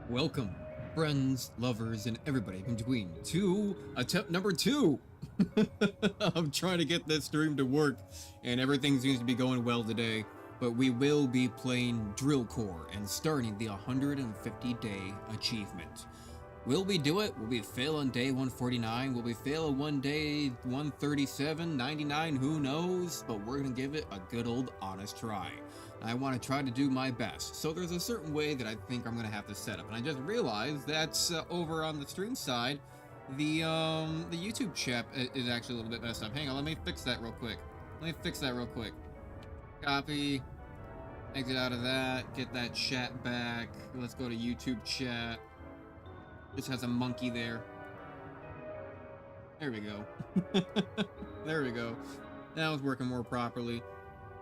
Welcome, friends, lovers, and everybody in between, to attempt number 2. I'm trying to get this stream to work, and everything seems to be going well today. But we will be playing Drillcore and starting the 150-day achievement. Will we do it? Will we fail on day 149? Will we fail on one day 137, 99? Who knows? But we're gonna give it a good old honest try. I want to try to do my best. So there's a certain way that I think I'm gonna have to set up, and I just realized that over on the stream side, the YouTube chat is actually a little bit messed up. Hang on, let me fix that real quick. Copy. Exit out of that. Get that chat back. Let's go to YouTube chat. Just has a monkey there. There we go. There we go. Now it's working more properly.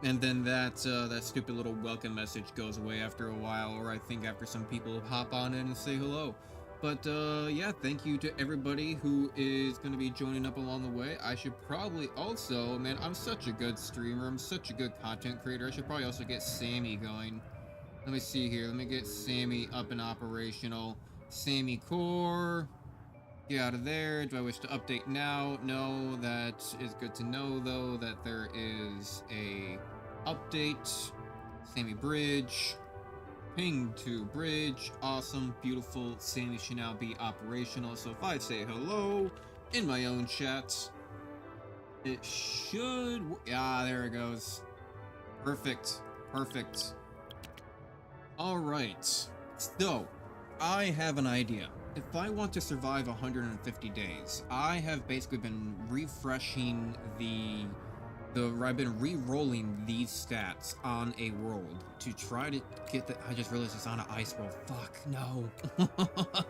And then that stupid little welcome message goes away after a while, or I think after some people hop on in and say hello. But yeah, thank you to everybody who is going to be joining up along the way. I should probably also, man, I'm such a good streamer. I'm such a good content creator. I should probably also get Sammy going. Let me see here. Let me get Sammy up and operational. Sammy Core. Get out of there. Do I wish to update now? No, that is good to know, though, that there is a update. Sammy Bridge. Ping to bridge. Awesome, beautiful. Sammy should now be operational. So if I say hello in my own chat, it should... Ah, there it goes. Perfect. Perfect. Alright. So, I have an idea. if I want to survive 150 days, I have basically been refreshing I've been re-rolling these stats on a world to try to get the. I just realized it's on an ice world. Fuck no.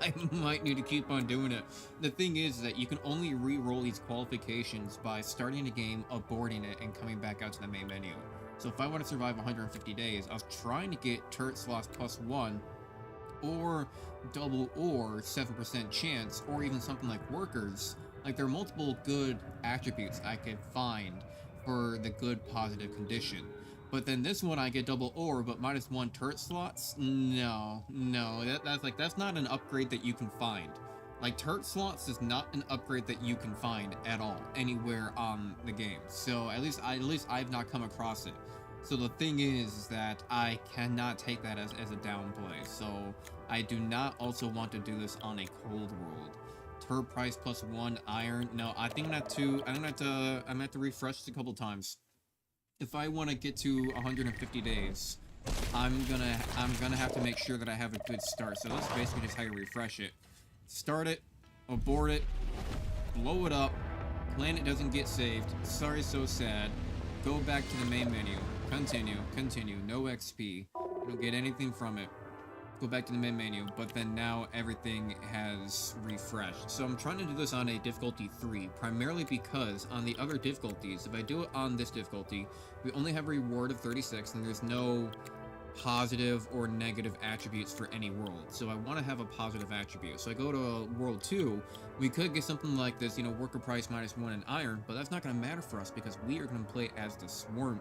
I might need to keep on doing it. The thing is that you can only re-roll these qualifications by starting a game, aborting it, and coming back out to the main menu. So if I want to survive 150 days, I was trying to get turret slots +1, or double or 7% chance, or even something like workers. Like, there are multiple good attributes I could find for the good positive condition. But then this one I get double or but -1 turret slots. No, that's not an upgrade that you can find. Like, turret slots is not an upgrade that you can find at all anywhere on the game. So at least I've not come across it. So the thing is that I cannot take that as a downplay. So I do not also want to do this on a cold world. Turret price +1 iron. No, I think I'm gonna have to refresh this a couple times. If I want to get to 150 days, I'm gonna have to make sure that I have a good start. So that's basically just how you refresh it. Start it, abort it, blow it up, planet doesn't get saved. Sorry, so sad. Go back to the main menu. Continue. No XP. You don't get anything from it. Go back to the main menu, but then now everything has refreshed. So I'm trying to do this on a difficulty 3, primarily because on the other difficulties, if I do it on this difficulty, we only have a reward of 36, and there's no positive or negative attributes for any world. So I want to have a positive attribute. So I go to world 2, we could get something like this, worker price -1 in iron, but that's not going to matter for us because we are going to play as the swarm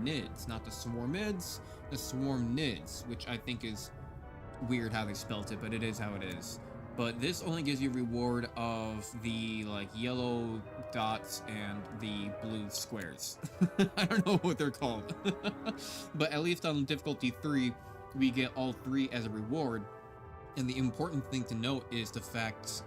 nids, not the swarm mids, the swarm nids, which I think is weird how they spelt it, but it is how it is. But this only gives you reward of the yellow dots and the blue squares. I don't know what they're called. But at least on difficulty 3, we get all 3 as a reward. And the important thing to note is the fact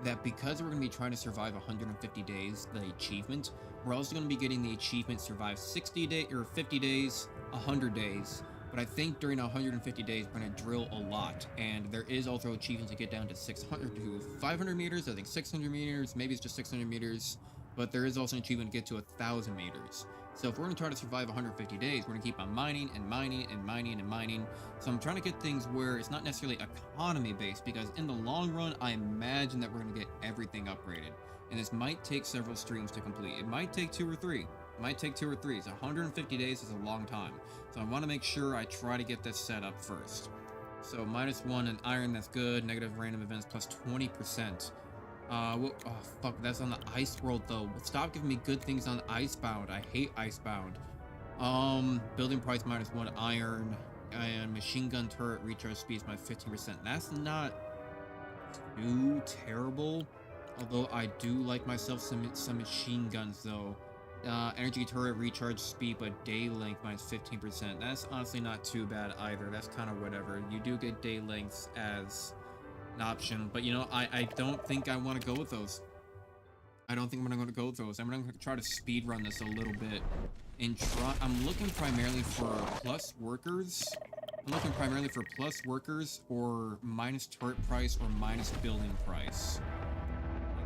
that because we're going to be trying to survive 150 days, the achievement, we're also going to be getting the achievement survive 60 days or 50 days, 100 days. But I think during 150 days, we're going to drill a lot, and there is also achievement to get down to 600 to 500 meters, I think 600 meters, maybe it's just 600 meters, but there is also an achievement to get to 1,000 meters. So if we're going to try to survive 150 days, we're going to keep on mining and mining and mining and mining. So I'm trying to get things where it's not necessarily economy-based, because in the long run, I imagine that we're going to get everything upgraded. And this might take several streams to complete. It might take 2 or 3. It might take 2 or 3. So 150 days is a long time. So I want to make sure I try to get this set up first. So -1 in iron, that's good. Negative random events plus 20%. Oh fuck, that's on the ice world though. Stop giving me good things on Icebound. I hate Icebound. Building price -1 iron, and machine gun turret recharge speeds by 15%. That's not too terrible. Although I do like myself some machine guns though. Energy turret recharge speed, but day length -15%. That's honestly not too bad either. That's kind of whatever. You do get day lengths as an option, but I don't think I want to go with those. I don't think I'm going to go with those. I'm going to try to speed run this a little bit and I'm looking primarily for plus workers. I'm looking primarily for plus workers or minus turret price or minus building price.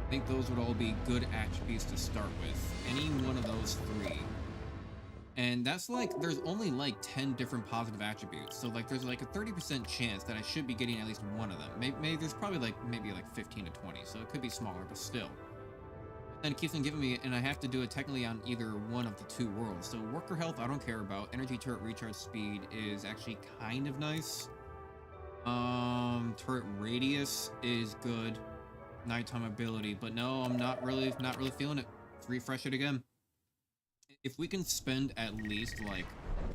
I think those would all be good attributes to start with. Any one of those 3. And that's there's only 10 different positive attributes. So there's a 30% chance that I should be getting at least one of them. Maybe there's probably maybe 15 to 20. So it could be smaller, but still. And it keeps on giving me, and I have to do it technically on either one of the 2 worlds. So worker health, I don't care about. Energy turret recharge speed is actually kind of nice. Turret radius is good. Nighttime ability, but no, I'm not really feeling it. Let's refresh it again. If we can spend at least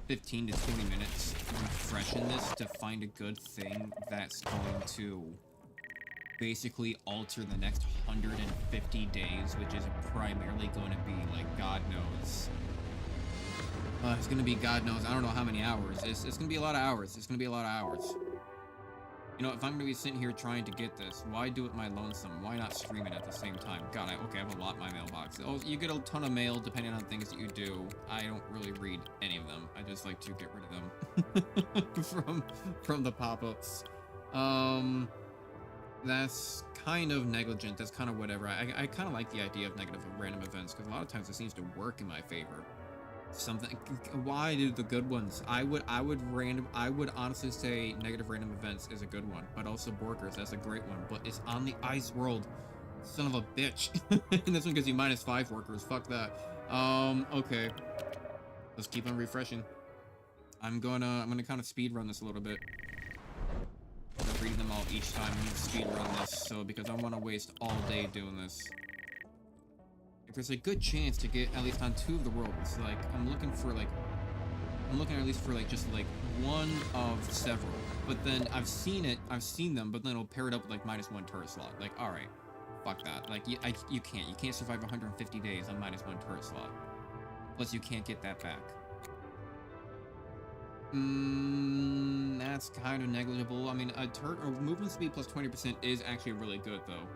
15 to 20 minutes refreshing this to find a good thing that's going to basically alter the next 150 days, which is primarily going to be God knows. It's going to be God knows, I don't know how many hours. It's going to be a lot of hours. It's going to be a lot of hours. If I'm going to be sitting here trying to get this, why do it my lonesome? Why not stream it at the same time? God, I have a lot in my mailbox. Oh, you get a ton of mail depending on things that you do. I don't really read any of them. I just like to get rid of them from the pop-ups. That's kind of negligent. That's kind of whatever. I kind of like the idea of negative random events because a lot of times it seems to work in my favor. Something. Why do the good ones? I would honestly say negative random events is a good one, but also Borkers, that's a great one. But it's on the ice world. Son of a bitch. And this one gives you -5 workers. Fuck that. Okay. Let's keep on refreshing. I'm gonna kind of speed run this a little bit. I'm gonna read them all each time and speed run this, so because I want to waste all day doing this. If there's a good chance to get at least on 2 of the worlds, like I'm looking at least for like just like one of several. But then I've seen them, but then it'll pair it up with like -1 turret slot. Like, all right, fuck that. Like you can't survive 150 days on -1 turret slot. Plus you can't get that back. That's kind of negligible. I mean, a turret or movement speed plus 20% is actually really good though.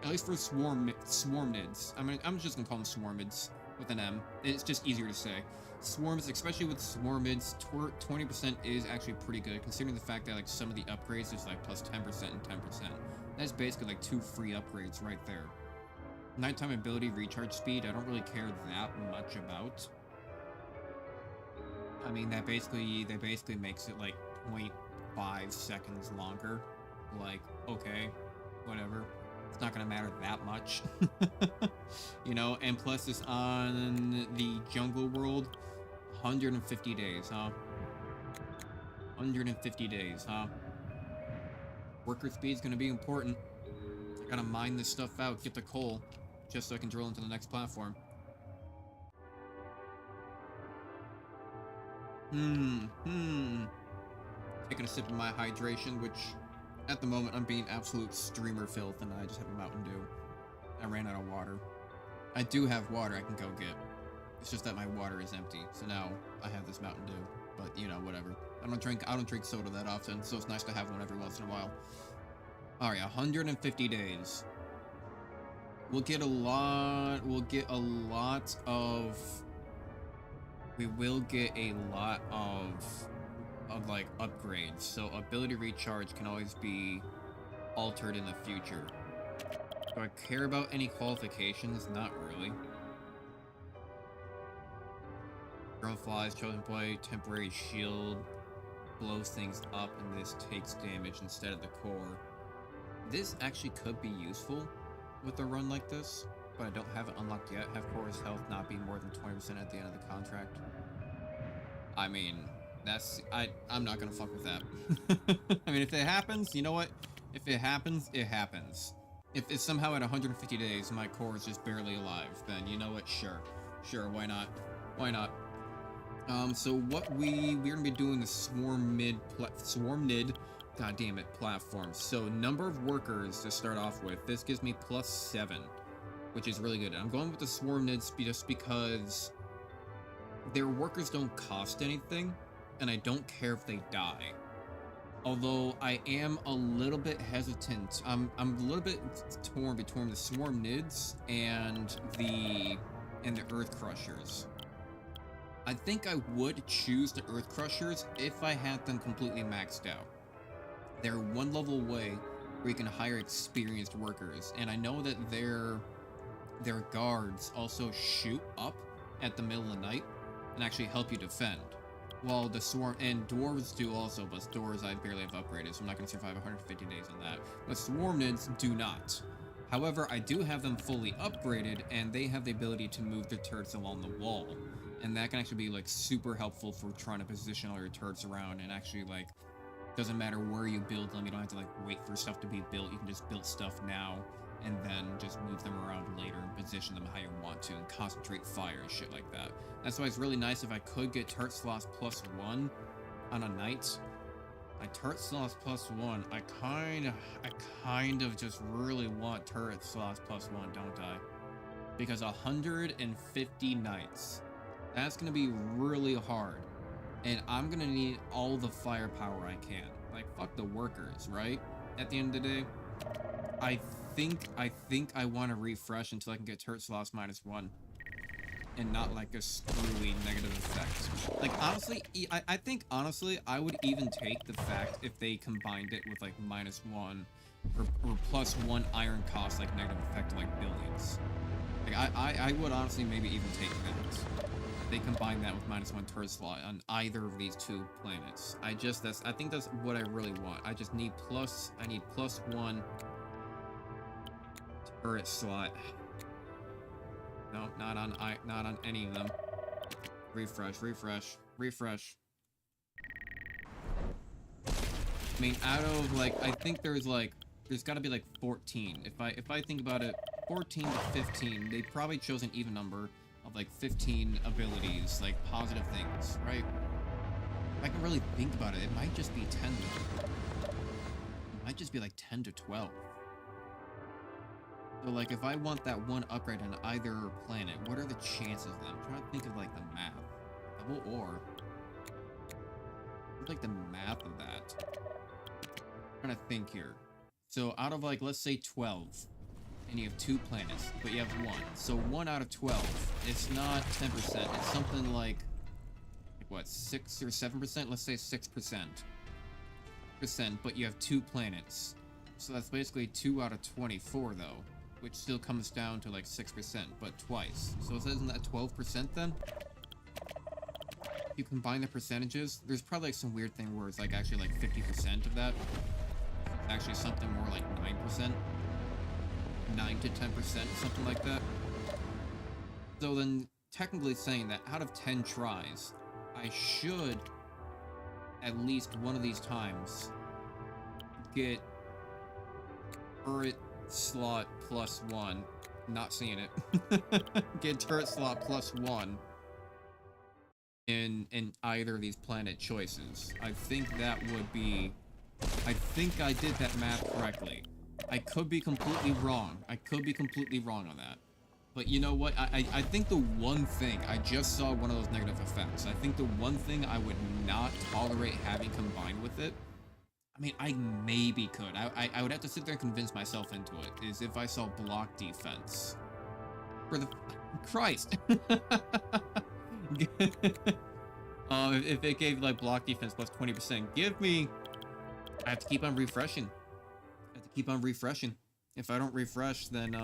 At least for swarmnids. I mean, I'm just gonna call them swarmids with an M. It's just easier to say. Swarms, especially with swarmids, 20% is actually pretty good, considering the fact that like some of the upgrades is like plus 10% and 10%. That's basically like 2 free upgrades right there. Nighttime ability recharge speed, I don't really care that much about. I mean, that basically makes it like 0.5 seconds longer. Like, okay, whatever. It's not gonna matter that much. You know, and plus it's on the jungle world. 150 days, huh? 150 days, huh? Worker speed's gonna be important. I gotta mine this stuff out, get the coal, just so I can drill into the next platform. Taking a sip of my hydration, which at the moment I'm being absolute streamer filth and I just have a Mountain Dew. I ran out of water. I do have water I can go get. It's just that my water is empty, so now I have this Mountain Dew. But you know, whatever. I don't drink soda that often, so it's nice to have one every once in a while. Alright, 150 days. We will get a lot of like upgrades. So ability recharge can always be altered in the future. Do I care about any qualifications? Not really. Drone flies, chosen play, temporary shield, blows things up, and this takes damage instead of the core. This actually could be useful with a run like this, but I don't have it unlocked yet. Have core's health not be more than 20% at the end of the contract. I mean, I'm not gonna fuck with that. I mean, if it happens, you know what? If it happens, it happens. If it's somehow at 150 days my core is just barely alive, then you know what? Sure, why not? Why not? So what we're gonna be doing the swarmnid, god damn it, platform. So number of workers to start off with. This gives me +7, which is really good. I'm going with the swarmnids just because their workers don't cost anything, and I don't care if they die. Although I am a little bit hesitant. I'm a little bit torn between the swarmnids and the earth crushers. I think I would choose the earth crushers if I had them completely maxed out. They're one level away where you can hire experienced workers, and I know that their guards also shoot up at the middle of the night and actually help you defend. Well, the swarm and dwarves do also, but dwarves I barely have upgraded, so I'm not going to survive 150 days on that. But swarmnids do not. However, I do have them fully upgraded, and they have the ability to move the turrets along the wall, and that can actually be like super helpful for trying to position all your turrets around, and actually like doesn't matter where you build them, you don't have to like wait for stuff to be built. You can just build stuff now and then just move them around later and position them how you want to and concentrate fire and shit like that. That's why it's really nice if I could get turret slots +1 on a night. My turret slots +1, I kind of just really want turret slots +1, don't I? Because 150 nights, that's gonna be really hard. And I'm gonna need all the firepower I can. Like, fuck the workers, right? At the end of the day, I think I want to refresh until I can get turret slots -1. and not like a screwy negative effect. Like honestly, I think honestly I would even take the fact if they combined it with like -1 or +1 iron cost like negative effect like billions. Like I would honestly maybe even take that. They combine that with -1 turret slot on either of these two planets. I think that's what I really want. I need +1 turret slot. No, not on any of them. Refresh. I mean, out of like, I think there's got to be like 14. If I think about it, 14 to 15, they probably chose an even number of like 15 abilities, like positive things, right? If I can really think about it, it might just be 10 though. It might just be like 10 to 12. So like if I want that one upgrade on either planet, what are the chances of them? I'm trying to think of like the math. Double or. What's like the math of that? I'm trying to think here. So out of like, let's say 12, and you have 2 planets, but you have 1. So 1 out of 12, it's not 10%, it's something like what, 6 or 7%? Let's say 6%. But you have 2 planets. So that's basically 2 out of 24 though, which still comes down to like 6%, but twice. So isn't that 12% then? If you combine the percentages, there's probably like some weird thing where it's like actually like 50% of that. It's actually something more like 9%. 9 to 10%, something like that. So then, technically saying that out of 10 tries, I should, at least one of these times, get turret slot +1. Not seeing it. Get turret slot +1 in either of these planet choices. I think that would be... I think I did that math correctly. I could be completely wrong. I could be completely wrong on that. But you know what? I think the one thing, I just saw one of those negative effects. I think the one thing I would not tolerate having combined with it, I mean, I maybe could. I would have to sit there and convince myself into it, is if I saw block defense. For the... Christ! If it gave, like, block defense plus 20%, give me... I have to keep on refreshing. If I don't refresh, then,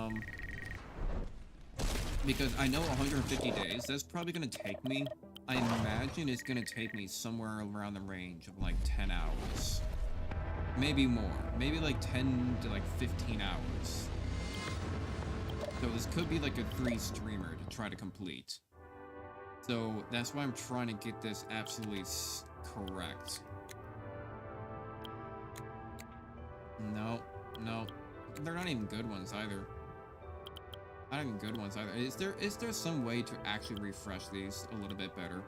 because I know 150 days, that's probably gonna take me, I imagine it's gonna take me somewhere around the range of, like, 10 hours. Maybe more. Maybe, like, 10 to, like, 15 hours. So this could be, like, a 3-streamer to try to complete. So, that's why I'm trying to get this absolutely correct. No. They're not even good ones either. Is there some way to actually refresh these a little bit better?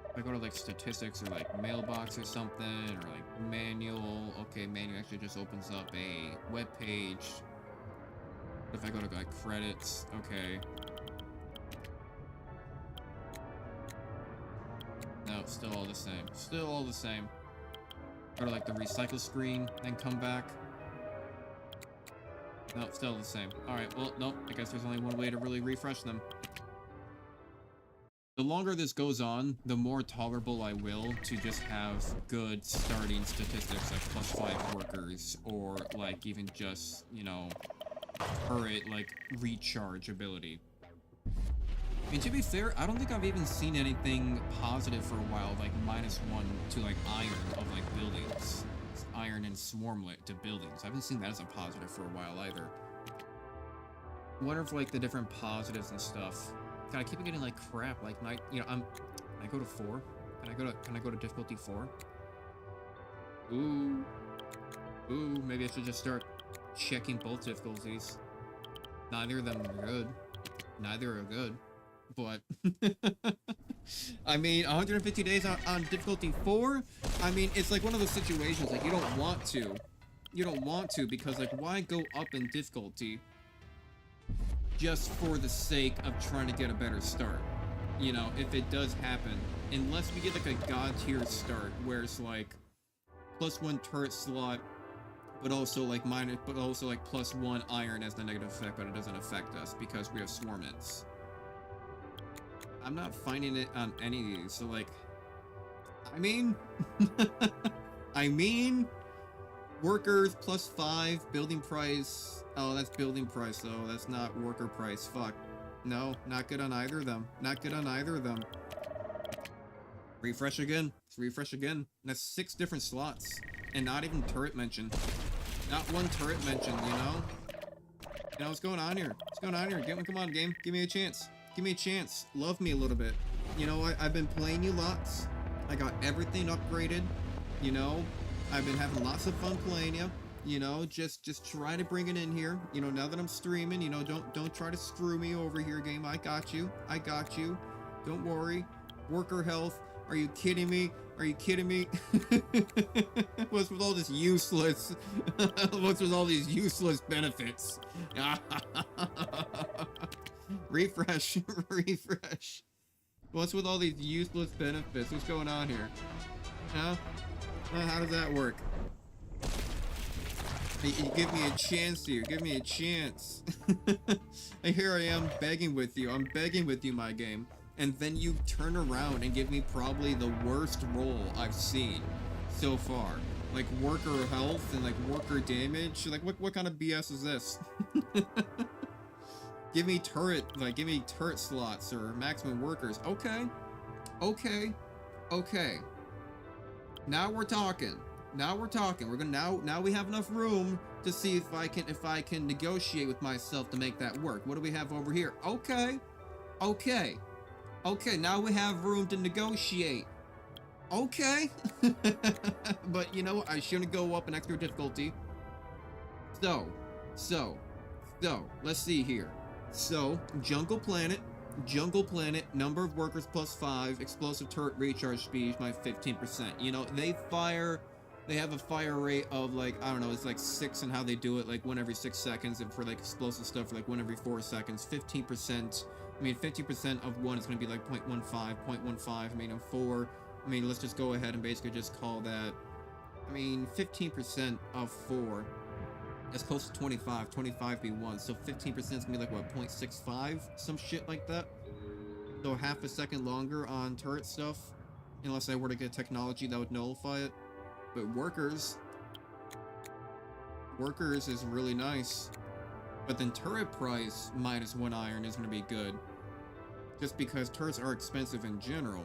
If I go to like statistics or like mailbox or something, or like manual, okay, manual actually just opens up a web page. If I go to like credits, okay. No, still all the same. Go to like the recycle screen, then come back. No, still the same. Alright, well, nope, I guess there's only one way to really refresh them. The longer this goes on, the more tolerable I will to just have good starting statistics like +5 workers, or like even just, you know, turret like recharge ability. I mean, to be fair, I don't think I've even seen anything positive for a while, like -1 to like iron of like buildings. Iron and swarmlet to buildings. I haven't seen that as a positive for a while either. I wonder if like the different positives and stuff. God, I keep getting like crap. Like my, you know, can I go to 4? Can I go to difficulty 4? Ooh, maybe I should just start checking both difficulties. Neither of them are good. Neither are good. But I mean, 150 days on difficulty 4. I mean, it's like one of those situations like you don't want to because like why go up in difficulty just for the sake of trying to get a better start? You know, if it does happen, unless we get like a god tier start where it's like +1 turret slot, but also like +1 iron as the negative effect, but it doesn't affect us because we have swarmants. I'm not finding it on any of these, so like, I mean, I mean, workers +5, building price. Oh, that's building price though. That's not worker price. Fuck. No, not good on either of them. Not good on either of them. Refresh again. Let's refresh again. That's 6 different slots, and not even turret mention. Not one turret mention. You know. You know what's going on here? What's going on here? Come on, game. Give me a chance. Give me a chance. Love me a little bit. You know what? I've been playing you lots. I got everything upgraded. You know, I've been having lots of fun playing you. You know, just try to bring it in here. You know, now that I'm streaming, you know, don't try to screw me over here, game. I got you. I got you. Don't worry. Worker health. Are you kidding me? Are you kidding me? What's with all this useless? What's with all these useless benefits? Refresh. Refresh. What's with all these useless benefits? What's going on here? Huh? How does that work? You give me a chance here. Give me a chance. And here I am begging with you. I'm begging with you, my game. And then you turn around and give me probably the worst roll I've seen so far. Like worker health and like worker damage. Like what kind of BS is this? Give me turret slots or maximum workers. Okay. Okay. Okay. Now we're talking. Now we're talking. We're gonna now we have enough room to see if I can negotiate with myself to make that work. What do we have over here? Okay. Okay. Okay, now we have room to negotiate. Okay. But you know what? I shouldn't go up in extra difficulty. So, let's see here. So, Jungle Planet, number of workers +5, explosive turret recharge speed by 15%. You know, they have a fire rate of like, I don't know, it's like 6 and how they do it, like 1 every 6 seconds, and for like explosive stuff, like 1 every 4 seconds, 15%. I mean, 50% of 1 is going to be like 0.15, I mean, of 4. I mean, let's just go ahead and basically just call that, I mean, 15% of 4. That's close to 25 be 1, so 15% is going to be like, what, 0.65? Some shit like that. So half a second longer on turret stuff, unless I were to get technology that would nullify it. But workers is really nice. But then turret price -1 iron is going to be good. Just because turrets are expensive in general.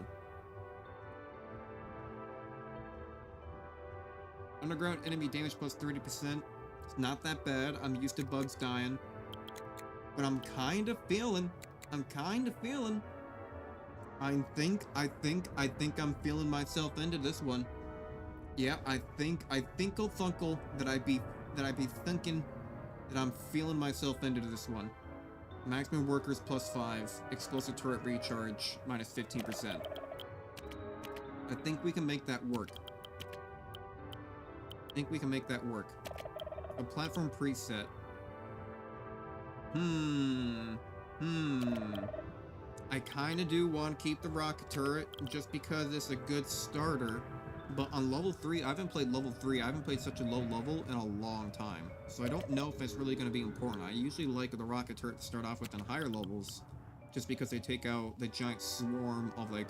Underground enemy damage +30%. It's not that bad. I'm used to bugs dying. But I'm kind of feeling. I think I'm feeling myself into this one. Yeah, I thinkle thunkle that I be thinking that I'm feeling myself into this one. Maximum workers +5, explosive turret recharge -15%. I think we can make that work. A platform preset. I kind of do want to keep the rocket turret just because it's a good starter. But on level 3, I haven't played level 3. I haven't played such a low level in a long time. So I don't know if it's really going to be important. I usually like the rocket turret to start off with in higher levels. Just because they take out the giant swarm of, like,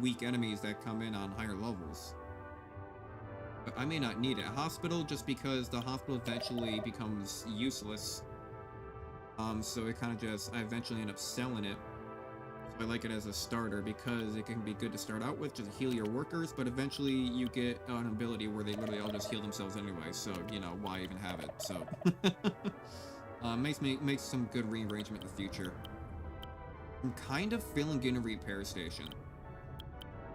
weak enemies that come in on higher levels. But I may not need it. Hospital, just because the hospital eventually becomes useless. So it kind of just, I eventually end up selling it. I like it as a starter because it can be good to start out with, just heal your workers, but eventually you get an ability where they literally all just heal themselves anyway, so, you know, why even have it, so. Makes some good rearrangement in the future. I'm kind of feeling getting a repair station.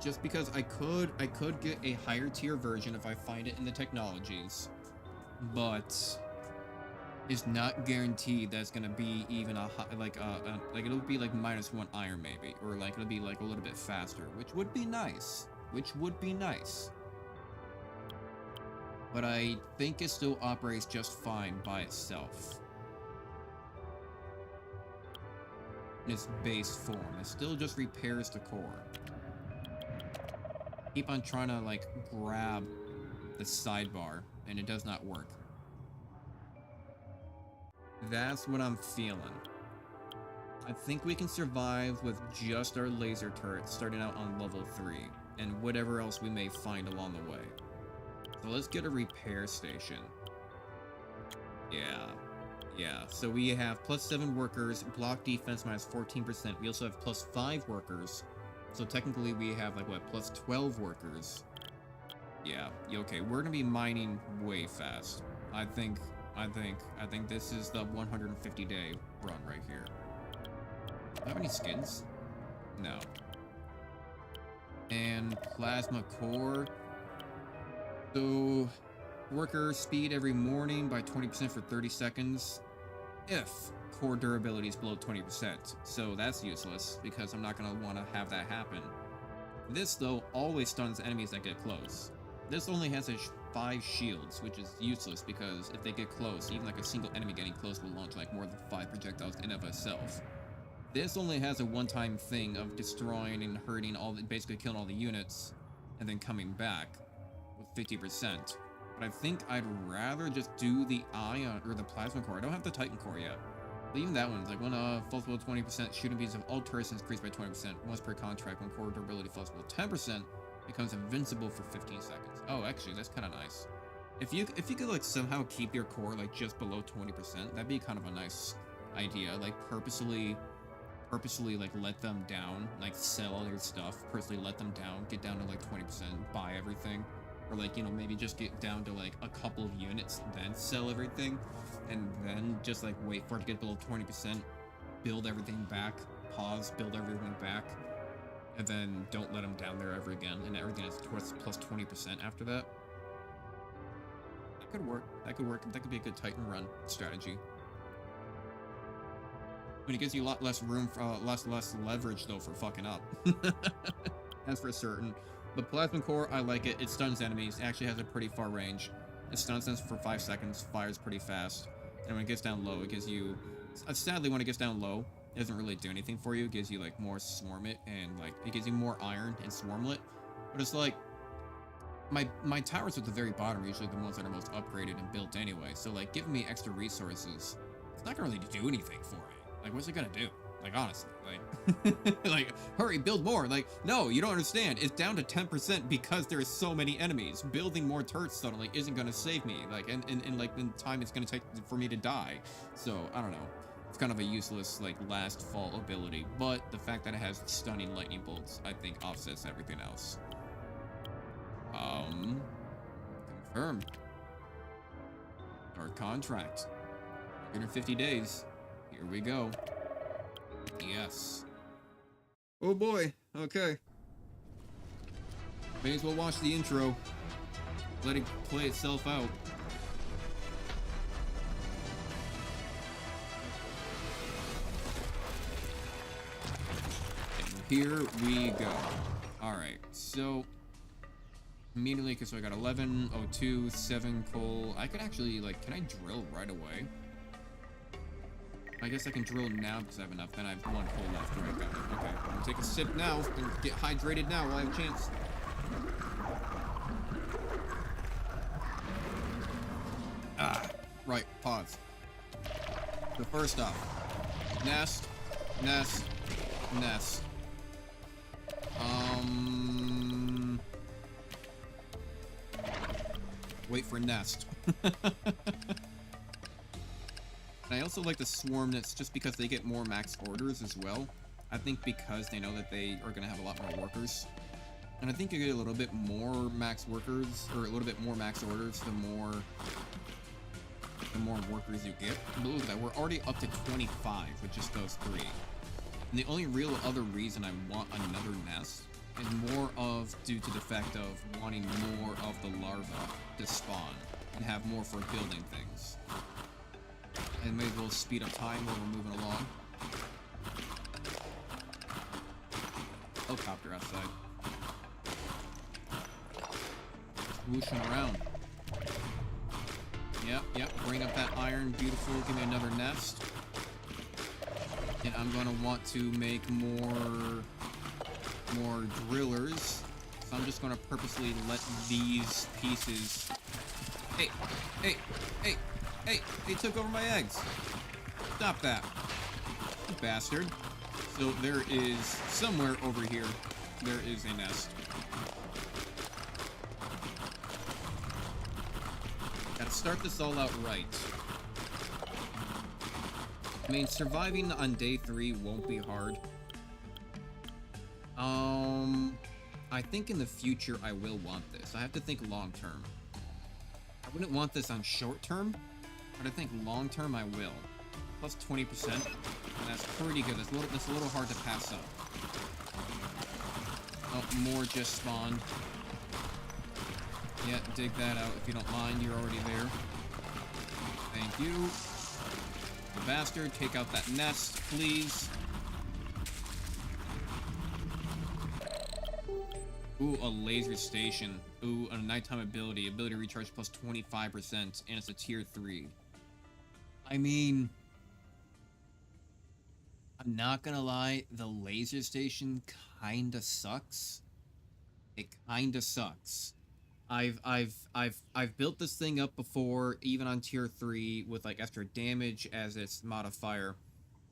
Just because I could get a higher tier version if I find it in the technologies, but is not guaranteed that's gonna be even like it'll be like -1 iron maybe, or like it'll be like a little bit faster, which would be nice. But I think it still operates just fine by itself. In its base form, it still just repairs the core. Keep on trying to like grab the sidebar, and it does not work. That's what I'm feeling. I think we can survive with just our laser turrets starting out on level 3, and whatever else we may find along the way. So let's get a repair station. Yeah, so we have +7 workers, block defense minus 14%. We also have +5 workers. So technically we have like what, +12 workers. Yeah, okay, we're gonna be mining way fast. I think this is the 150-day run right here. Do I have any skins? No. And plasma core. So worker speed every morning by 20% for 30 seconds if core durability is below 20%. So that's useless because I'm not going to want to have that happen. This though always stuns enemies that get close. This only has 5 shields, which is useless because if they get close, even like a single enemy getting close will launch like more than 5 projectiles in of itself. This only has a one-time thing of destroying and hurting basically killing all the units, and then coming back with 50%. But I think I'd rather just do the ion or the plasma core. I don't have the Titan core yet. But even that one's like when falls below 20%, shooting speeds of all turrets increased by 20% once per contract. When core durability falls below 10%, becomes invincible for 15 seconds. Oh, actually, that's kind of nice. If you could like somehow keep your core like just below 20%, that'd be kind of a nice idea. Like purposely like let them down, like sell all your stuff, purposely let them down, get down to like 20%, buy everything, or like, you know, maybe just get down to like a couple of units, then sell everything, and then just like wait for it to get below 20%, build everything back, pause, build everything back, and then don't let them down there ever again, and everything is plus 20% after that. That could work. That could be a good Titan run strategy. But it gives you a lot less room for less leverage though for fucking up. That's for certain. But plasma core, I like it. It stuns enemies. It actually has a pretty far range. It stuns them for 5 seconds, fires pretty fast, and when it gets down low, it gives you. Sadly, when it gets down low, it doesn't really do anything for you. It gives you like more swarm it, and like it gives you more iron and swarmlet. But it's like my towers at the very bottom are usually the ones that are most upgraded and built anyway. So like giving me extra resources, it's not gonna really do anything for me. Like, what's it gonna do? Like, honestly, like, like, hurry, build more. Like, no, you don't understand. It's down to 10% because there are so many enemies. Building more turrets suddenly isn't gonna save me. Like, and like, the time it's gonna take for me to die. So, I don't know. It's kind of a useless, like, last fall ability. But the fact that it has stunning lightning bolts, I think, offsets everything else. Confirmed. Our contract. 150 days. Here we go. Yes. Oh boy. Okay. May as well watch the intro. Let it play itself out. And here we go. Alright, so immediately, because so I got 11, 02, 7 coal. I could actually, like, can I drill right away? I guess I can drill now because I have enough. Then I have 1 coal left. Right, got it. Okay, I'm gonna take a sip now and get hydrated now while I have a chance. Right, pause. So first off, nest. Wait for nest. And I also like the swarm nets just because they get more max orders as well. I think because they know that they are going to have a lot more workers. And I think you get a little bit more max workers, or a little bit more max orders, the more workers you get. But look at that, we're already up to 25 with just those 3. And the only real other reason I want another nest is more of due to the fact of wanting more of the larvae to spawn and have more for building things. And maybe we'll speed up time while we're moving along. Helicopter outside. Whooshing around. Yep, bring up that iron, beautiful, give me another nest. And I'm gonna want to make more drillers. So I'm just gonna purposely let these pieces... Hey, they took over my eggs. Stop that. You bastard. So there is, somewhere over here, there is a nest. Gotta start this all out right. I mean, surviving on day 3 won't be hard. I think in the future I will want this. I have to think long term. I wouldn't want this on short term, but I think long term I will. Plus 20%. That's pretty good. That's a little hard to pass up. Oh, more just spawned. Yeah, dig that out if you don't mind. You're already there. Thank you. The bastard, take out that nest, please. Ooh, a laser station. Ooh, a nighttime ability. Ability to recharge plus 25%, and it's a tier 3. I mean, I'm not gonna lie, the laser station kinda sucks. It kinda sucks. I've built this thing up before, even on tier 3, with like extra damage as its modifier,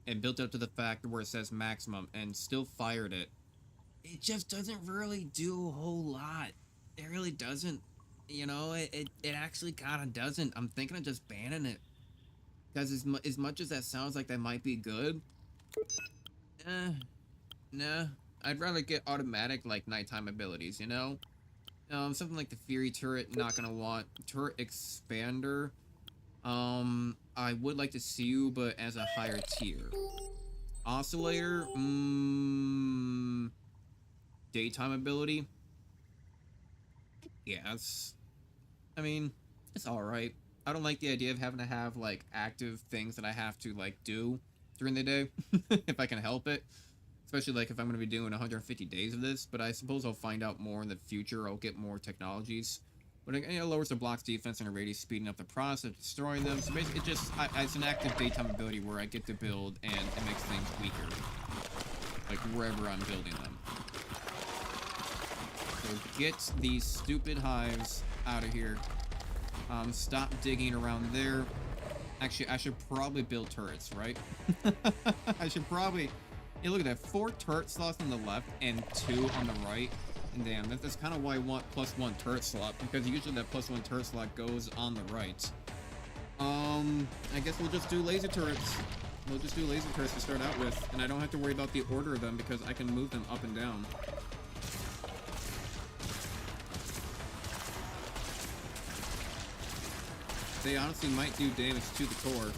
and built up to the fact where it says maximum, and still fired it. It just doesn't really do a whole lot. It really doesn't. You know, it actually kind of doesn't. I'm thinking of just banning it. Because as much as that sounds like that might be good, nah. I'd rather get automatic, like, nighttime abilities, you know? Something like the Fury Turret, not gonna want. Turret Expander, I would like to see you, but as a higher tier. Oscillator, daytime ability? Yes. I mean, it's alright. I don't like the idea of having to have, like, active things that I have to, like, do during the day, if I can help it. Especially, like, if I'm going to be doing 150 days of this, but I suppose I'll find out more in the future. I'll get more technologies. But it, you know, lowers the block's defense and a radius, speeding up the process of destroying them. So basically, it just, it's an active daytime ability where I get to build, and it makes things weaker. Like, wherever I'm building them. So get these stupid hives out of here. Stop digging around there. Actually, I should probably build turrets, right? I should probably... Hey, look at that. 4 turret slots on the left and 2 on the right. And damn, that's kind of why I want +1 turret slot, because usually that +1 turret slot goes on the right. I guess we'll just do laser turrets. We'll just do laser turrets to start out with, and I don't have to worry about the order of them because I can move them up and down. They honestly might do damage to the core.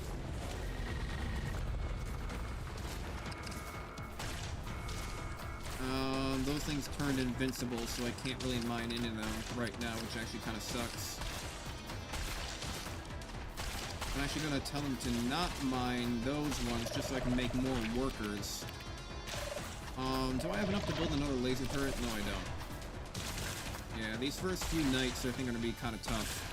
Those things turned invincible, so I can't really mine into them right now, which actually kind of sucks. I'm actually going to tell them to not mine those ones, just so I can make more workers. Do I have enough to build another laser turret? No, I don't. Yeah, these first few nights I think are going to be kind of tough.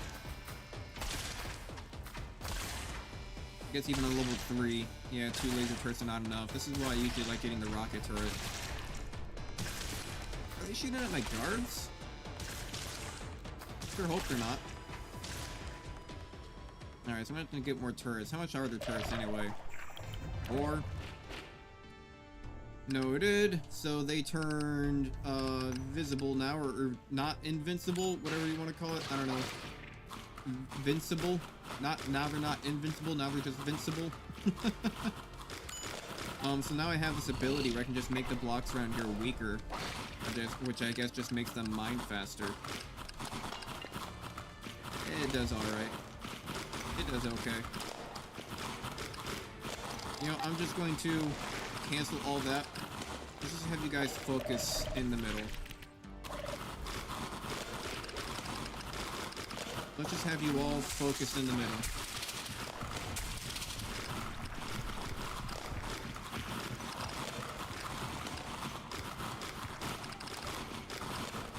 I guess even on level 3, yeah, 2 laser turrets are not enough. This is why I usually like getting the rocket turret. Are they shooting at my guards? Sure hope they're not. Alright, so I'm gonna have to get more turrets. How much are there turrets anyway? 4. Noted. So they turned visible now, or not invincible, whatever you want to call it. I don't know. Invincible. Now they're not invincible, now they're just vincible. So now I have this ability where I can just make the blocks around here weaker, which I guess just makes them mine faster. It does alright. It does okay. You know, I'm just going to cancel all that. Let's just have you guys focus in the middle. Let's just have you all focused in the middle.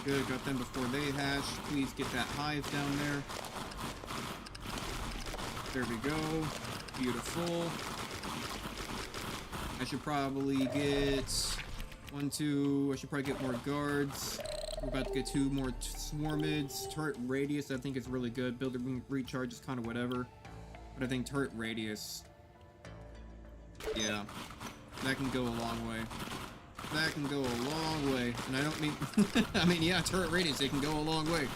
Good, got them before they hatch. Please get that hive down there. There we go. Beautiful. I should probably get 1, 2. I should probably get more guards. We're about to get 2 more swarmids. Turret radius, I think, is really good. Builder recharge is kind of whatever. But I think turret radius Yeah, that can go a long way. That can go a long way. And I don't mean... I mean, yeah, turret radius, it can go a long way.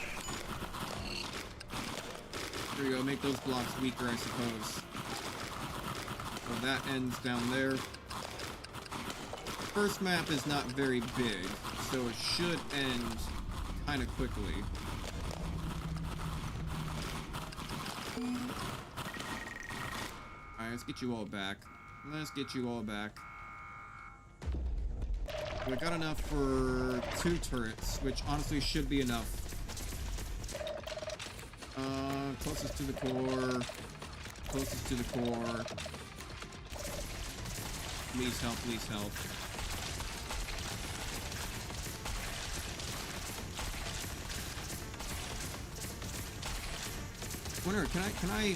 There you go, make those blocks weaker, I suppose. So that ends down there. First map is not very big, so it should end kind of quickly. Alright, let's get you all back. Let's get you all back. We got enough for 2 turrets, which honestly should be enough. Closest to the core. Closest to the core. Please help, please help. Wonder, can I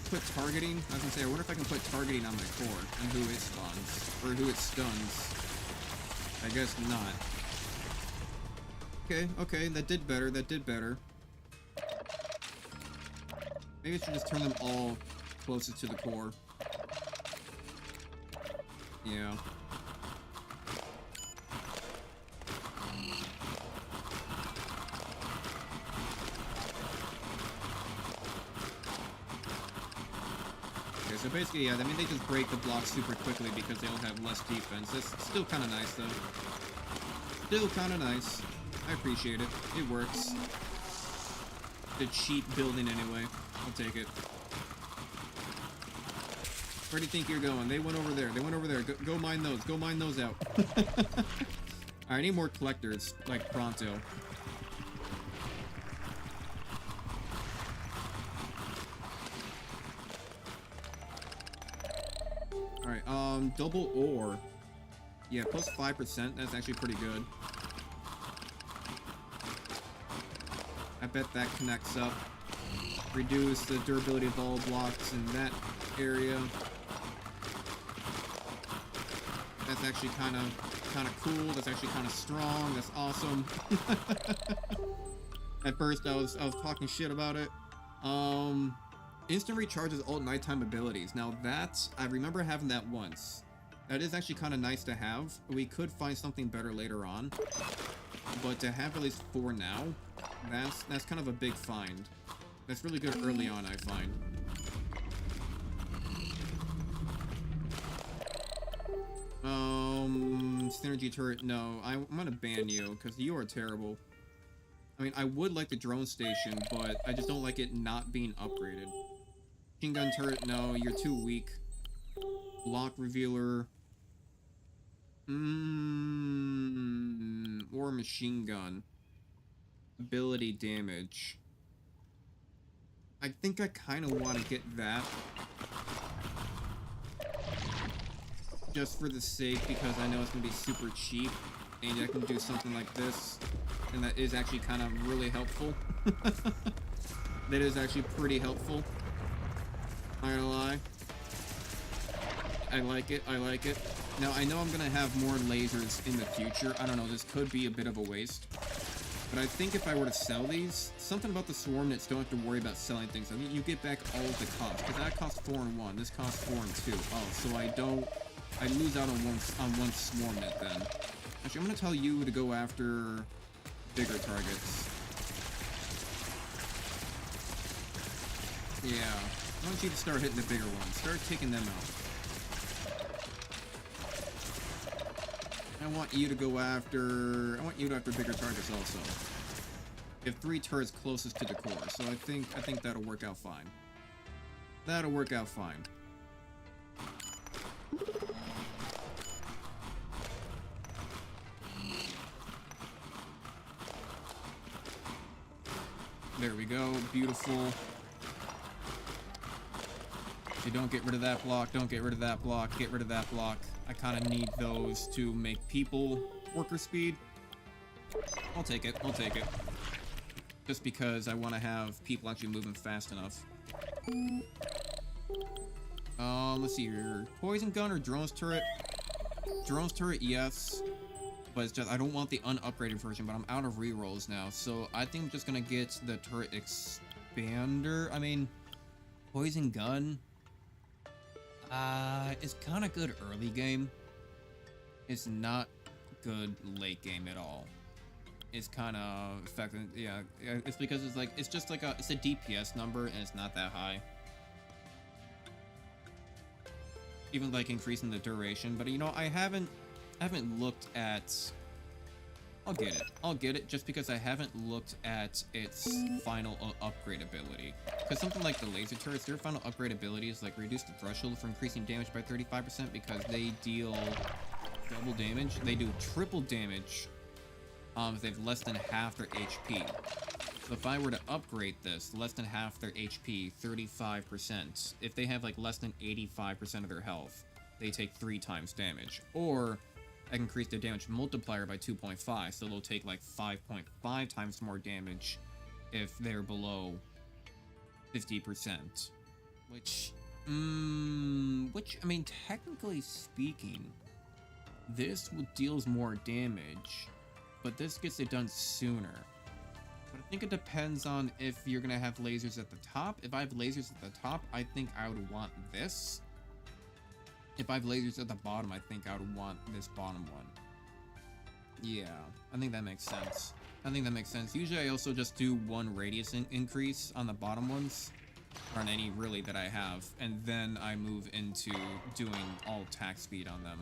put targeting? I was gonna say, I wonder if I can put targeting on my core and who it spawns or who it stuns. I guess not. Okay, that did better. That did better. Maybe I should just turn them all closest to the core. Yeah. So basically, yeah, I mean, they just break the block super quickly because they'll have less defense. That's still kind of nice, though. Still kind of nice. I appreciate it. It works. The cheap building anyway. I'll take it. Where do you think you're going? They went over there. They went over there. Go mine those. Go mine those out. Alright, I need more collectors, like pronto. Alright, double ore. Yeah, plus 5%. That's actually pretty good. I bet that connects up. Reduce the durability of all blocks in that area. That's actually kind of cool. That's actually kind of strong. That's awesome. At first, I was talking shit about it. Instant recharges all nighttime abilities. Now that I remember having that once. That is actually kind of nice to have. We could find something better later on, but to have at least 4 now, that's kind of a big find. That's really good early on, I find. Synergy turret, no. I'm gonna ban you, because you are terrible. I mean, I would like the drone station, but I just don't like it not being upgraded. Machine gun turret, no. You're too weak. Block revealer. Or machine gun. Ability damage. I think I kind of want to get that. Just for the sake, because I know it's going to be super cheap. And I can do something like this. And that is actually kind of really helpful. That is actually pretty helpful. Not gonna lie. I like it, I like it. Now, I know I'm going to have more lasers in the future. I don't know, this could be a bit of a waste. But I think if I were to sell these, something about the swarm nets don't have to worry about selling things. I mean, you get back all of the cost, because that costs 4 and 1. This costs 4 and 2. Oh, so I lose out on one swarm net then. Actually, I'm going to tell you to go after bigger targets. Yeah, I want you to start hitting the bigger ones. Start taking them out. I want you to go after bigger targets also. You have 3 turrets closest to the core, so I think that'll work out fine. That'll work out fine. There we go, beautiful. You don't get rid of that block, don't get rid of that block, get rid of that block. I kind of need those to make people worker speed. I'll take it, I'll take it. Just because I want to have people actually moving fast enough. Let's see here. Poison gun or drones turret? Drones turret, yes. But it's just, I don't want the unupgraded version, but I'm out of rerolls now. So I think I'm just gonna get the turret expander. I mean, poison gun. It's kind of good early game. It's not good late game at all. It's kind of effective. Yeah, it's because it's like, it's just like it's a DPS number and it's not that high. Even like increasing the duration, but you know, I haven't looked at. I'll get it just because I haven't looked at its final upgrade ability. Because something like the laser turrets, their final upgrade ability is like reduce the threshold for increasing damage by 35% because they deal double damage. They do triple damage if they have less than half their HP. So if I were to upgrade this, less than half their HP, 35%. If they have like less than 85% of their health, they take 3 times damage. Or I can increase their damage multiplier by 2.5, so they'll take like 5.5 times more damage if they're below 50%. Which, I mean, technically speaking, this deals more damage, but this gets it done sooner. But I think it depends on if you're gonna have lasers at the top. If I have lasers at the top, I think I would want this. If I have lasers at the bottom, I think I would want this bottom one. Yeah, I think that makes sense. Usually I also just do 1 radius increase on the bottom ones, or on any really that I have, and then I move into doing all attack speed on them.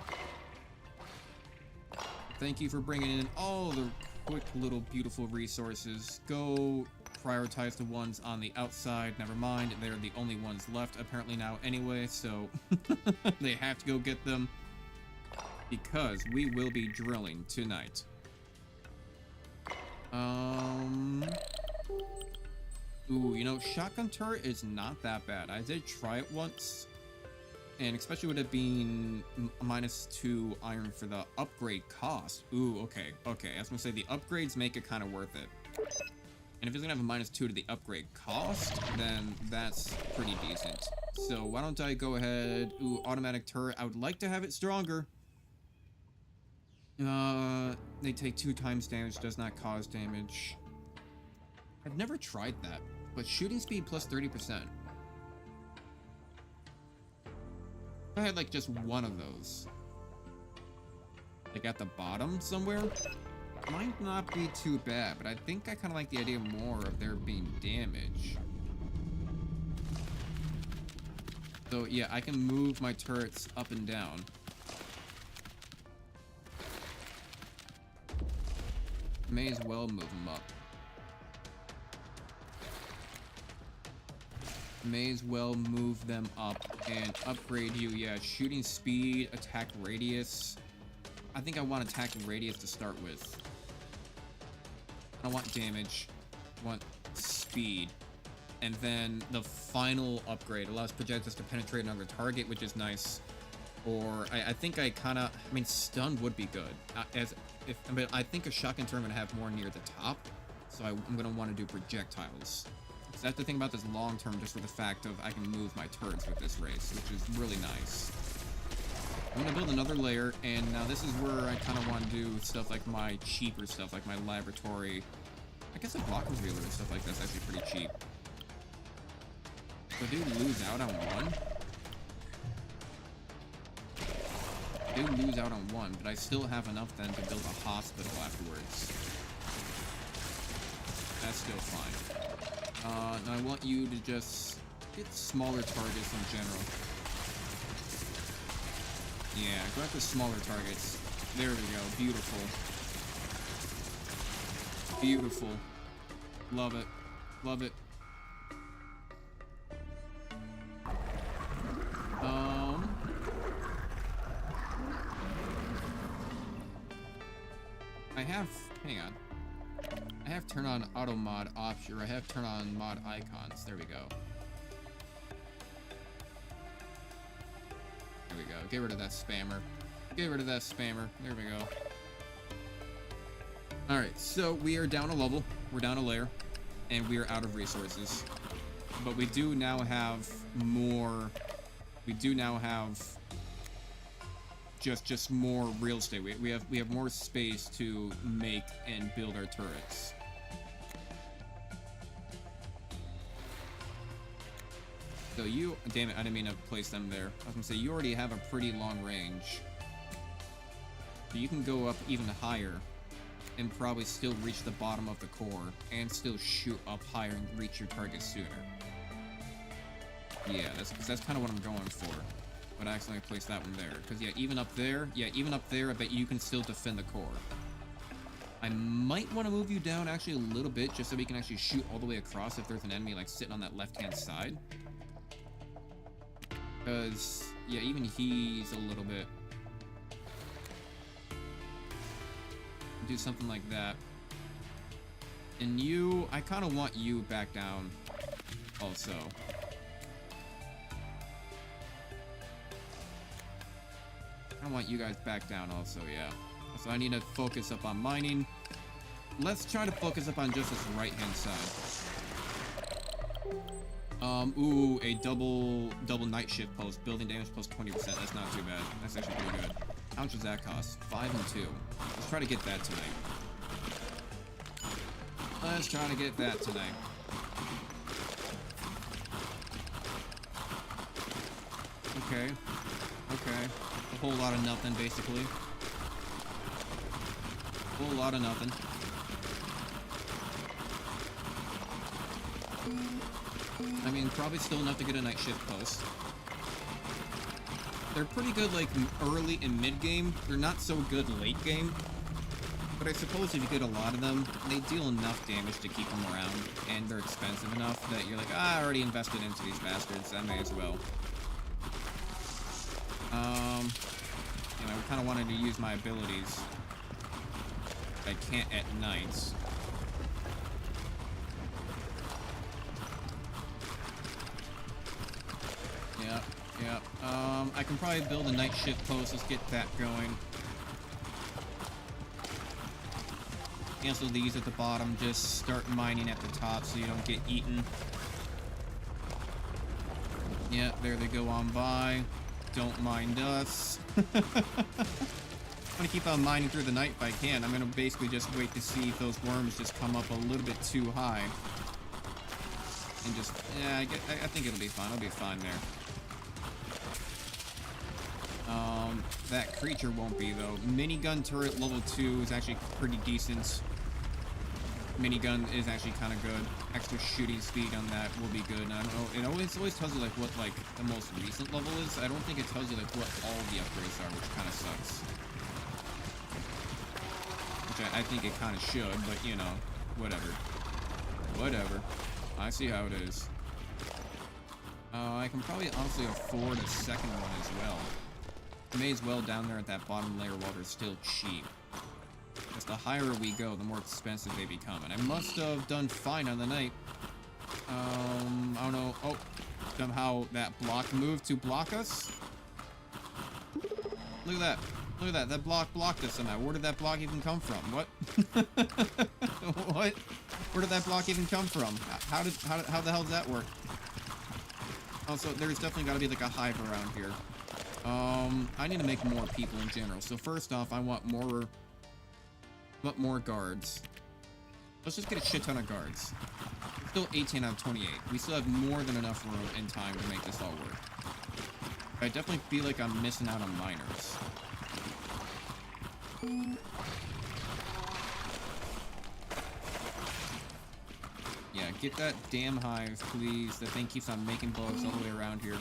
Thank you for bringing in all the quick little beautiful resources. Go prioritize the ones on the outside. Never mind, they're the only ones left apparently now anyway, so they have to go get them because we will be drilling tonight. Ooh, you know, shotgun turret is not that bad. I did try it once, and especially with it being -2 iron for the upgrade cost. Ooh, okay. I was gonna say the upgrades make it kind of worth it. And if it's gonna have a -2 to the upgrade cost, then that's pretty decent. So why don't I go ahead? Ooh, automatic turret. I would like to have it stronger. They take 2 times damage, does not cause damage. I've never tried that, but shooting speed plus 30%. If I had like just one of those, like at the bottom somewhere, might not be too bad, but I think I kind of like the idea more of there being damage. So yeah, I can move my turrets up and down. May as well move them up. May as well move them up and upgrade you. Yeah, shooting speed, attack radius. I think I want attack radius to start with. I don't want damage. I want speed. And then the final upgrade allows projectiles to penetrate another target, which is nice. Or I think I kind of, I mean, stun would be good. But I think a shotgun turret I'm gonna have more near the top, so I'm gonna want to do projectiles. So that's the thing about this long term, just for the fact of I can move my turrets with this race, which is really nice. I'm gonna build another layer, and now this is where I kind of want to do stuff like my cheaper stuff, like my laboratory. I guess a block revealer and stuff like that's actually pretty cheap. So I do lose out on one. But I still have enough then to build a hospital afterwards. That's still fine. Now I want you to just get smaller targets in general. Yeah, go after smaller targets. There we go. Beautiful. Beautiful. Love it. Love it. Hang on. I have turn on auto mod option, or I have turn on mod icons. There we go. There we go. Get rid of that spammer. Get rid of that spammer. There we go. Alright, so we are down a level. We're down a layer. And we are out of resources. But we do now have more. We do now have just more real estate. We have more space to make and build our turrets. So you, damn it, I didn't mean to place them there. I was gonna say, you already have a pretty long range. So you can go up even higher and probably still reach the bottom of the core and still shoot up higher and reach your target sooner. Yeah, that's kind of what I'm going for. But I accidentally placed that one there. Because yeah, even up there, I bet you can still defend the core. I might want to move you down actually a little bit just so we can actually shoot all the way across if there's an enemy like sitting on that left-hand side. Because, yeah, even he's a little bit... Do something like that. And you, I kind of want you back down also. I want you guys back down also, yeah. So I need to focus up on mining. Let's try to focus up on just this right-hand side. Ooh, a double night shift post. Building damage plus 20%. That's not too bad. That's actually pretty good. How much does that cost? 5 and 2. Let's try to get that tonight. Let's try to get that tonight. Okay. Okay. A whole lot of nothing, basically. A whole lot of nothing. I mean, probably still enough to get a night shift post. They're pretty good, like, early and mid-game. They're not so good late-game. But I suppose if you get a lot of them, they deal enough damage to keep them around. And they're expensive enough that you're like, I already invested into these bastards. I may as well. You know, I kind of wanted to use my abilities. I can't at nights. Yep, yep. I can probably build a night shift post. Let's get that going. Cancel these at the bottom. Just start mining at the top so you don't get eaten. Yeah, there they go on by. Don't mind us. I'm gonna keep on mining through the night if I can. I'm gonna basically just wait to see if those worms just come up a little bit too high. And just, yeah, I think it'll be fine. I'll be fine there. That creature won't be, though. Minigun turret level 2 is actually pretty decent. Minigun is actually kind of good. Extra shooting speed on that will be good. And I don't know, it always tells you, like, what, like, the most recent level is. I don't think it tells you, like, what all the upgrades are, which kind of sucks. Which I think it kind of should, but, you know, whatever. Whatever. I see how it is. I can probably honestly afford a second one as well. May as well down there at that bottom layer while they're still cheap. Because the higher we go, the more expensive they become. And I must have done fine on the night. I don't know. Oh, somehow that block moved to block us. Look at that. Look at that. That block blocked us somehow. Where did that block even come from? What? What? Where did that block even come from? How the hell does that work? Also, there's definitely got to be like a hive around here. I need to make more people in general. So first off, I want more guards. Let's just get a shit ton of guards. Still 18 out of 28. We still have more than enough room and time to make this all work. I definitely feel like I'm missing out on miners. Yeah, get that damn hive, please. The thing keeps on making bugs all the way around here.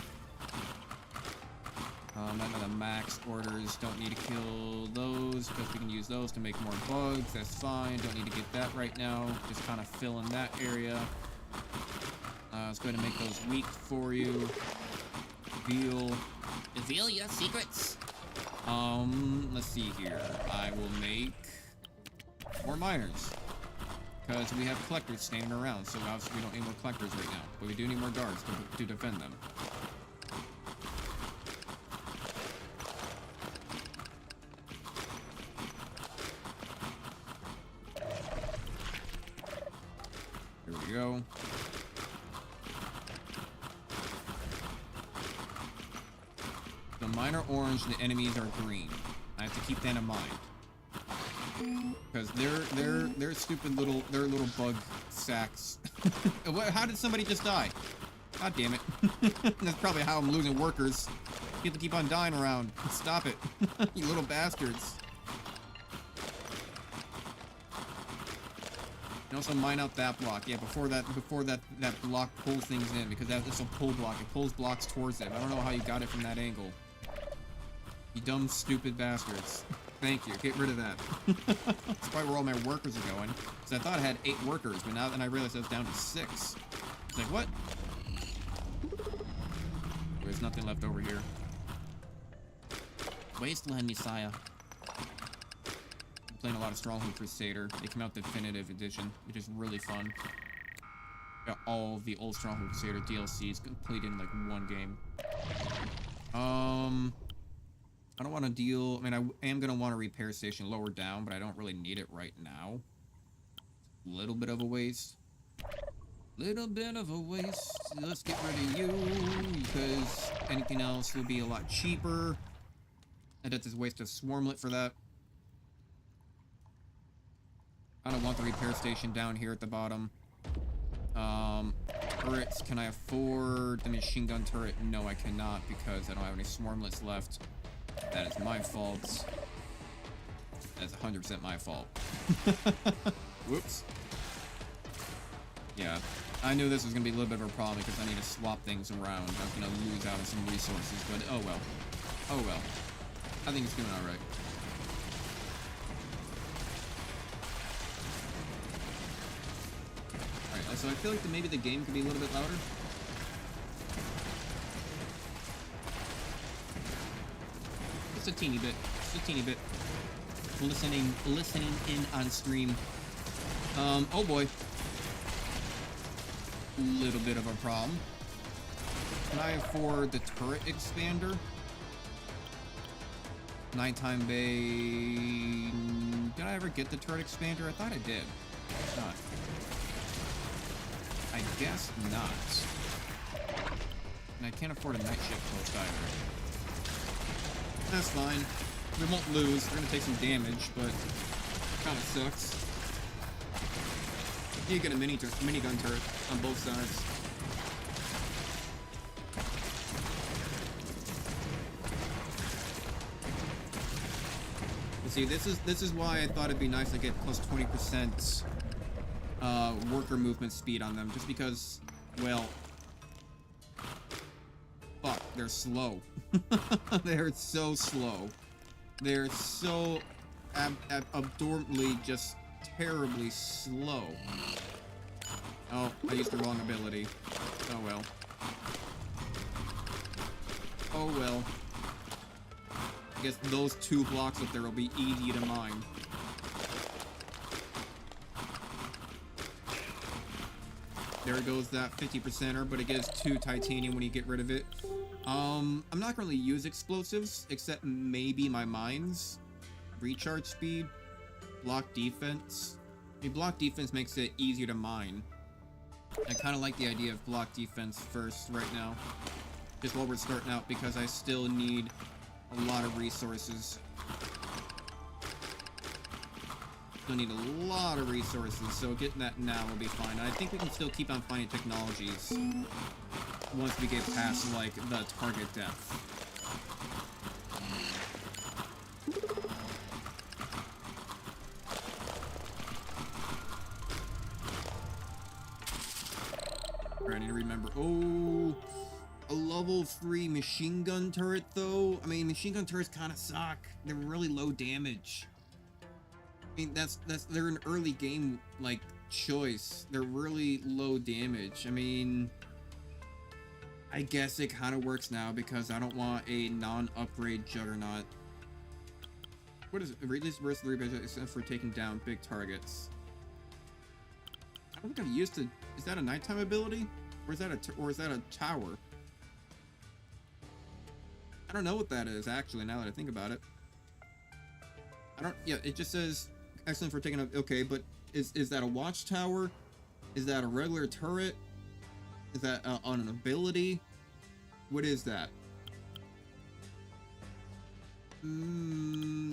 None of the max orders. Don't need to kill those because we can use those to make more bugs. That's fine. Don't need to get that right now. Just kind of fill in that area. Let's go ahead and make those weak for you. Reveal your secrets. Let's see here. I will make more miners. Because we have collectors standing around, so obviously we don't need more collectors right now. But we do need more guards to defend them. Here we go. The mine are orange, the enemies are green. I have to keep that in mind. Because they're stupid little, they're little bug sacks. How did somebody just die? God damn it. That's probably how I'm losing workers. You have to keep on dying around. Stop it. You little bastards. And also mine out that block. Yeah, before that block pulls things in, because that's a pull block. It pulls blocks towards it. I don't know how you got it from that angle. You dumb, stupid bastards. Thank you. Get rid of that. That's probably where all my workers are going. Because I thought I had 8 workers, but now then I realized I was down to 6. It's like, what? There's nothing left over here. Wasteland Messiah. I'm playing a lot of Stronghold Crusader. They came out Definitive Edition, which is really fun. Got all of the old Stronghold Crusader DLCs completed in like one game. I don't want to deal... I mean, I am going to want a repair station lower down, but I don't really need it right now. Little bit of a waste. Little bit of a waste. Let's get rid of you, because anything else will be a lot cheaper. I'd have to waste a swarmlet for that. I don't want the repair station down here at the bottom. Turrets, can I afford the machine gun turret? No, I cannot, because I don't have any swarmlets left. That is my fault. That's 100% my fault. Whoops. Yeah, I knew this was going to be a little bit of a problem because I need to swap things around. I was going to lose out on some resources, but oh well. Oh well. I think it's doing alright. Alright, so I feel like maybe the game could be a little bit louder. Just a teeny bit. Just a teeny bit. Listening in on stream. Oh boy. Little bit of a problem. Can I afford the turret expander? Nighttime Bay... Did I ever get the turret expander? I thought I did. Not. I guess not. And I can't afford a night shift post either. That's fine. We won't lose. We're gonna take some damage, but kinda sucks. You get a minigun turret on both sides. See, this is why I thought it'd be nice to get plus 20% worker movement speed on them, just because, well, fuck, they're slow. They're so slow. They're so abnormally just terribly slow. Oh, I used the wrong ability. Oh well. Oh well. I guess those 2 blocks up there will be easy to mine. There goes that 50%er, but it gives 2 titanium when you get rid of it. I'm not going to use explosives, except maybe my mines. Recharge speed. Block defense. I mean, block defense makes it easier to mine. I kind of like the idea of block defense first right now. Just while we're starting out, because I still need a lot of resources. Still need a lot of resources, so getting that now will be fine. I think we can still keep on finding technologies once we get past, like, the target depth. I need to remember. Oh, a level 3 machine gun turret, though. I mean, machine gun turrets kind of suck. They're really low damage. I mean, they're an early game, like, choice. They're really low damage. I mean, I guess it kind of works now because I don't want a non-upgrade juggernaut. What is it? Release burst of the except for taking down big targets. I don't think I've used it. Is that a nighttime ability? Or is that a tower? I don't know what that is, actually, now that I think about it. Yeah, it just says, excellent for taking up, okay, but is that a watchtower? Is that a regular turret? Is that on an ability? What is that? We'll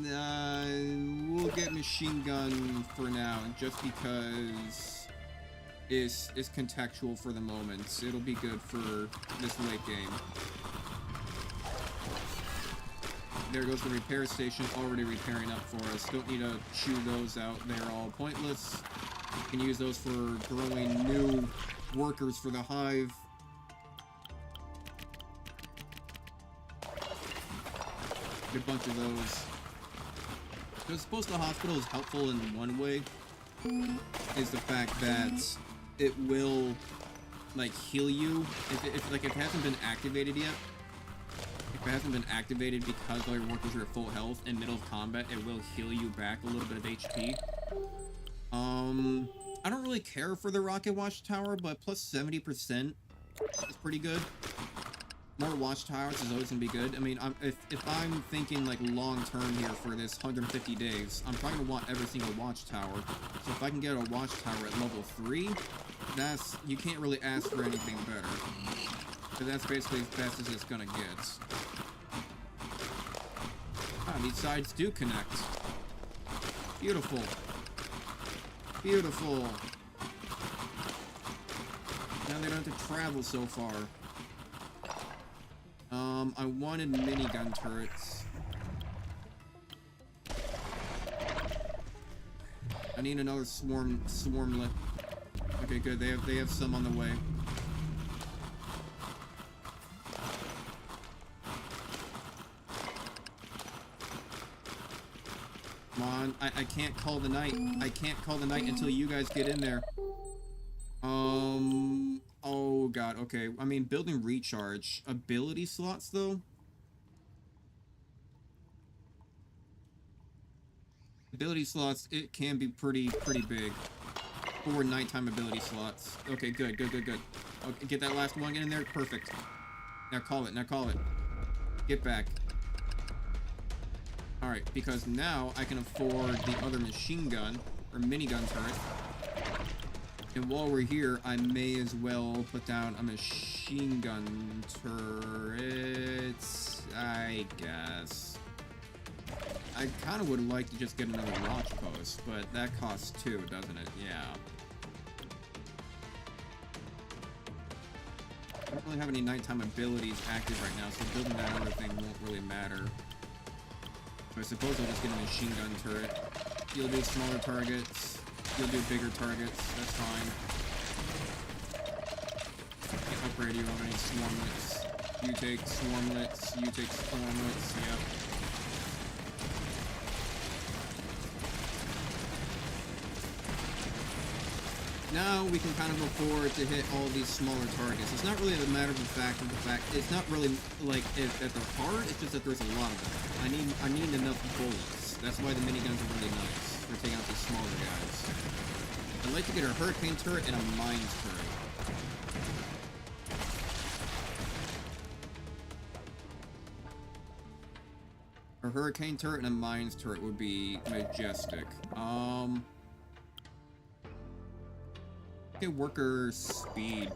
get machine gun for now, just because is contextual for the moment. It'll be good for this late game. There goes the repair station, already repairing up for us. Don't need to chew those out. They're all pointless. Can use those for growing new workers for the hive. Get a bunch of those. So I suppose the hospital is helpful in one way, is the fact that it will, like, heal you. If it hasn't been activated yet, if it hasn't been activated because all your workers are at full health in middle of combat, it will heal you back a little bit of HP. I don't really care for the rocket watchtower, but plus 70% is pretty good. More watchtowers is always gonna be good. I mean, if I'm thinking like long term here for this 150 days, I'm probably gonna want every single watchtower. So if I can get a watchtower at level 3, you can't really ask for anything better. But that's basically as best as it's gonna get. Ah, these sides do connect. Beautiful. Beautiful. Now they don't have to travel so far. I wanted minigun turrets. I need another swarmlet. Okay, good. They have some on the way. Come on, I can't call the night. I can't call the night until you guys get in there. Oh god, okay. I mean, building recharge. Ability slots, though? Ability slots, it can be pretty big. For nighttime ability slots. Okay, good. Okay, get that last one in there. Perfect. Now call it. Get back. Alright, because now I can afford the other machine gun, or minigun turret. And while we're here, I may as well put down a machine gun turret, I guess. I kind of would like to just get another watch post, but that costs 2, doesn't it? Yeah. I don't really have any nighttime abilities active right now, so building that other thing won't really matter. So I suppose I'll just get a machine gun turret. You'll do smaller targets. You'll do bigger targets. That's fine. Can't upgrade you on any swarmlets. You take swarmlets. You take swarmlets. Yep. Now we can kind of afford to hit all these smaller targets. It's not really a matter of the fact it's not really like that they're hard, it's just that there's a lot of them. I need enough bullets. That's why the miniguns are really nice for taking out these smaller guys. I'd like to get a hurricane turret and a mines turret. A hurricane turret and a mines turret would be majestic. Okay, worker speed.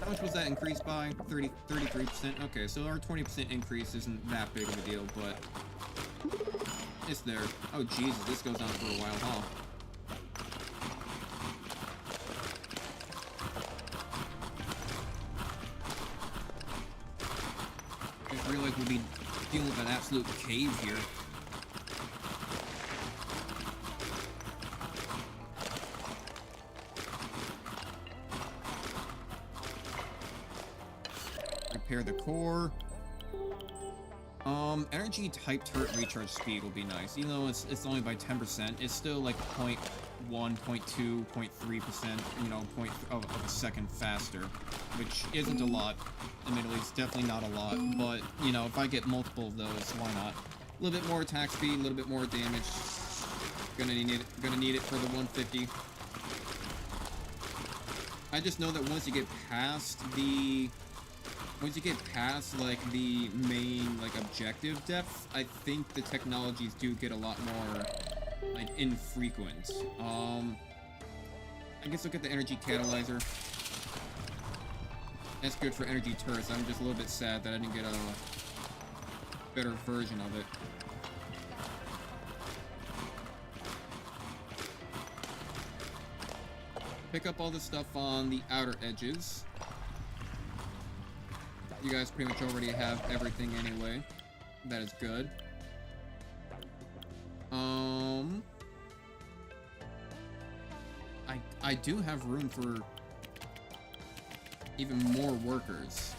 How much was that increased by? 33%? Okay, so our 20% increase isn't that big of a deal, but it's there. Oh Jesus, this goes on for a while, huh? I feel like we'll be dealing with an absolute cave here. Repair the core. Energy type turret recharge speed will be nice. Even though it's only by 10%, it's still like 0.1, 0.2, 0.3%, you know, of a second faster, which isn't a lot. Admittedly, it's definitely not a lot, but, you know, if I get multiple of those, why not? A little bit more attack speed, a little bit more damage. Gonna need it for the 150. I just know that once you get past like the main like objective depth, I think the technologies do get a lot more like infrequent. I guess look at the energy catalyzer. That's good for energy turrets. I'm just a little bit sad that I didn't get a better version of it. Pick up all the stuff on the outer edges. You guys pretty much already have everything anyway. That is good. I do have room for even more workers.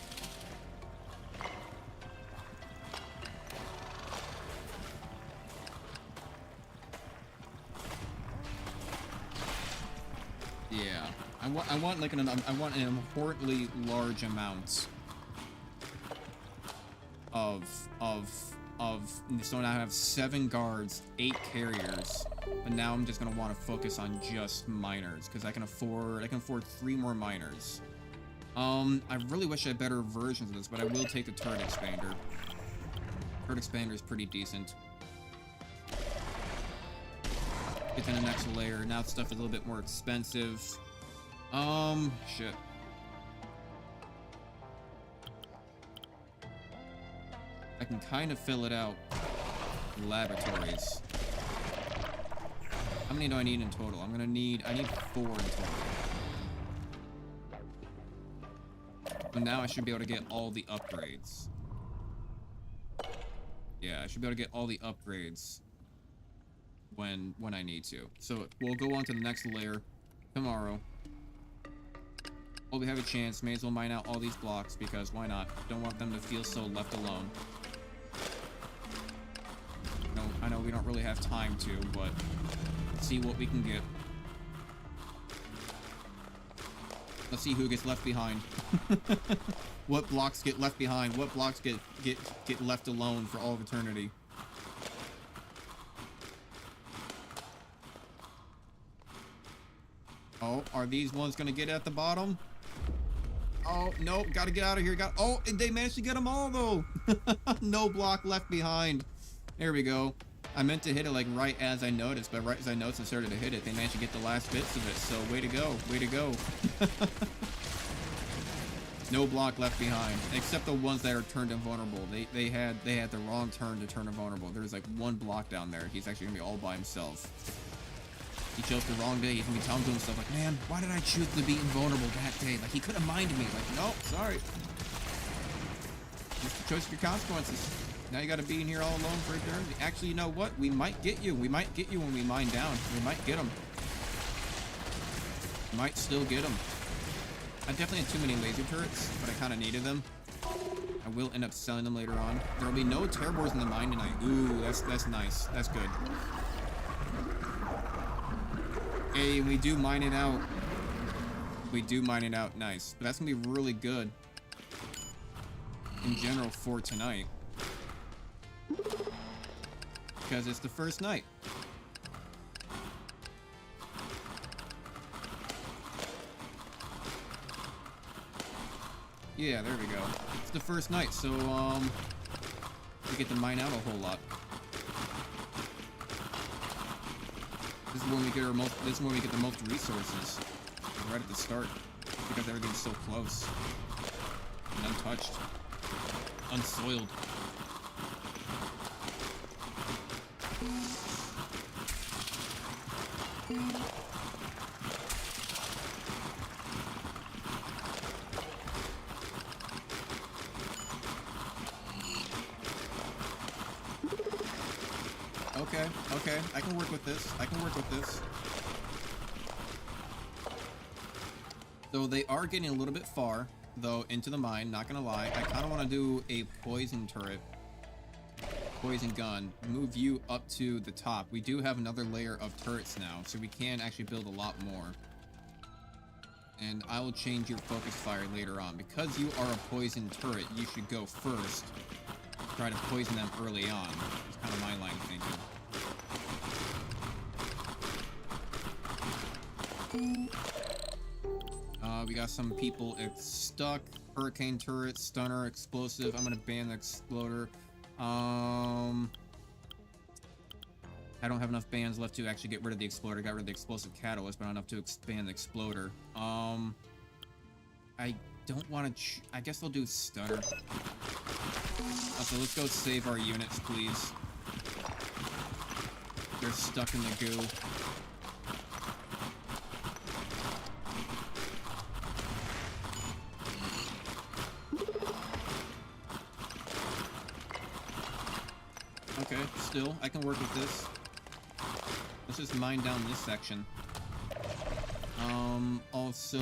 Yeah, I want like an importantly large amount of so now I have 7 guards, 8 carriers, but now I'm just gonna want to focus on just miners because I can afford 3 more miners. I really wish I had better versions of this, but I will take the turret expander. Turret expander is pretty decent. Get to the next layer. Now stuff is a little bit more expensive. Shit. I can kind of fill it out. Laboratories. How many do I need in total? I need 4 in total. But now I should be able to get all the upgrades. Yeah, I should be able to get all the upgrades when I need to. So we'll go on to the next layer tomorrow. While we have a chance, may as well mine out all these blocks because why not? Don't want them to feel so left alone. I know we don't really have time to, but let's see what we can get. Let's see who gets left behind. What blocks get left behind? What blocks get left alone for all of eternity? Oh, are these ones gonna get at the bottom? Oh, no, gotta get out of here. Oh, they managed to get them all, though. No block left behind. There we go. I meant to hit it, like, right as I noticed, but right as I noticed and started to hit it, they managed to get the last bits of it, so way to go. Way to go. No block left behind, except the ones that are turned invulnerable. They had the wrong turn to turn invulnerable. There's, like, 1 block down there. He's actually gonna be all by himself. He chose the wrong day. He's gonna be telling to himself, like, man, why did I choose to be invulnerable that day? Like, he could have minded me. Like, no, sorry. Just the choice of your consequences. Now you gotta be in here all alone for eternity. Actually, you know what? We might get you. We might get you when we mine down. We might get them. Might still get them. I definitely had too many laser turrets, but I kind of needed them. I will end up selling them later on. There will be no terrabores in the mine tonight. Ooh, that's nice. That's good. Hey, we do mine it out. We do mine it out. Nice. But that's gonna be really good in general for tonight. Because it's the first night. Yeah, there we go. It's the first night, so we get to mine out a whole lot. This is when we get the most resources. Right at the start. Because everything's so close. And untouched. Unsoiled. Okay, I can work with this. So they are getting a little bit far, though, into the mine, not gonna lie. I kind of want to do a poison turret. Poison gun. Move you up to the top. We do have another layer of turrets now, so we can actually build a lot more. And I will change your focus fire later on. Because you are a poison turret, you should go first. Try to poison them early on. It's kind of my line of thinking. We got some people stuck. Hurricane turret, stunner, explosive. I'm gonna ban the exploder. I don't have enough bans left to actually get rid of the exploder. Got rid of the explosive catalyst, but not enough to expand the exploder. I don't want to. I guess they'll do stunner. So let's go save our units, please. They're stuck in the goo. Okay, still, I can work with this. Let's just mine down this section. Also,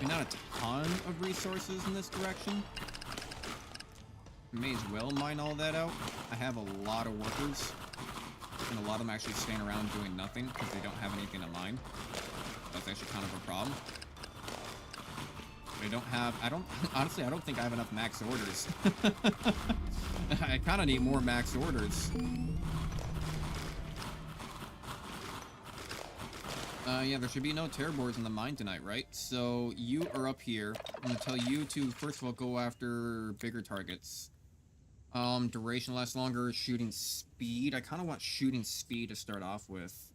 not a ton of resources in this direction. May as well mine all that out. I have a lot of workers, and a lot of them actually staying around doing nothing because they don't have anything to mine. That's actually kind of a problem. Honestly, I don't think I have enough max orders. I kind of need more max orders. Yeah, there should be no terror boards in the mine tonight, right? So, you are up here. I'm gonna tell you to, first of all, go after bigger targets. Duration lasts longer, shooting speed. I kind of want shooting speed to start off with.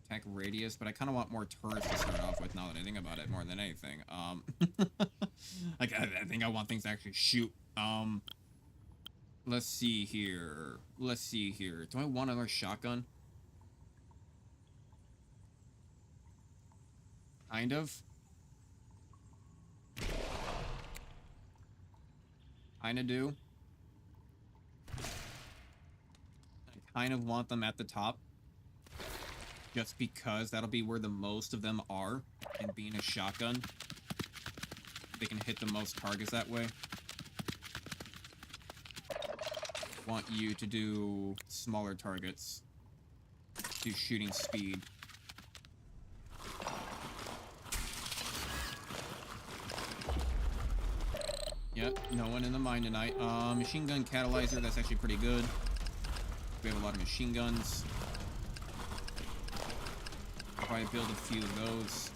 Attack radius, but I kind of want more turrets to start off with now that I think about it more than anything. Like, I think I want things to actually shoot. Let's see here. Do I want another shotgun? Kind of. Kinda do. I kind of want them at the top. Just because that'll be where the most of them are. And being a shotgun, they can hit the most targets that way. Want you to do smaller targets. Do shooting speed. Yep, no one in the mine tonight. Machine gun catalyzer, that's actually pretty good. We have a lot of machine guns. I'll probably build a few of those.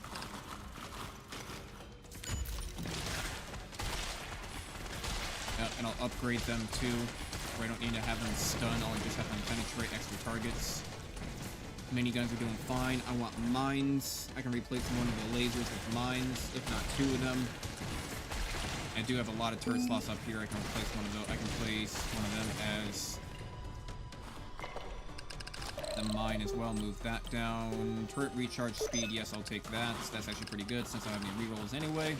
Yep, and I'll upgrade them too, where I don't need to have them stun, I'll just have them penetrate extra targets. Miniguns are doing fine. I want mines. I can replace one of the lasers with mines, if not two of them. I do have a lot of turret slots up here. I can replace one of those. I can place one of them as the mine as well. Move that down. Turret recharge speed. Yes, I'll take that. That's actually pretty good since I don't have any rerolls anyway.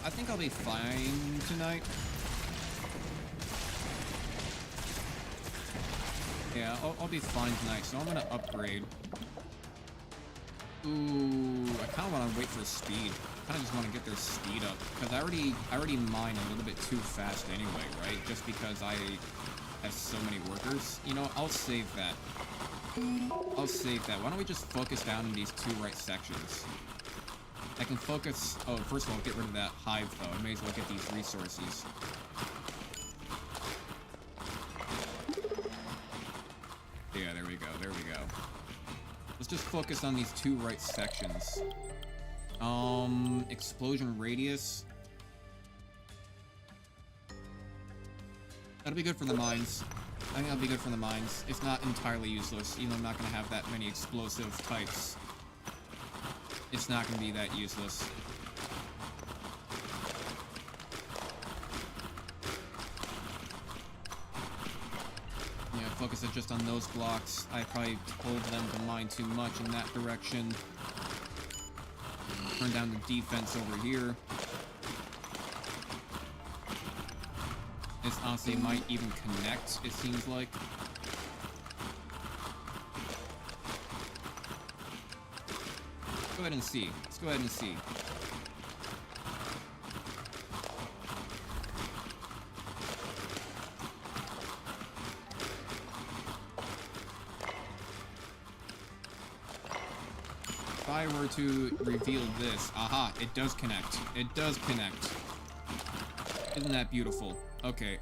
I think I'll be fine tonight. Yeah, I'll be fine tonight. So I'm gonna upgrade. Ooh, I kind of want to wait for speed. I kind of just want to get their speed up because I already mine a little bit too fast anyway, right? Just because I have so many workers. You know, I'll save that. I'll save that. Why don't we just focus down in these two right sections? I can focus. Oh, first of all, get rid of that hive though. I may as well get these resources. Yeah, there we go. There we go. Let's just focus on these two right sections. Explosion radius. That'll be good for the mines. I think that'll be good for the mines. It's not entirely useless, even though I'm not going to have that many explosive types. It's not going to be that useless. Yeah, focus it just on those blocks. I probably told them to mine too much in that direction. Turn down the defense over here. This honestly might even connect, it seems like. Let's go ahead and see. Let's go ahead and see. If I were to reveal this, aha, it does connect. It does connect. Isn't that beautiful? Okay,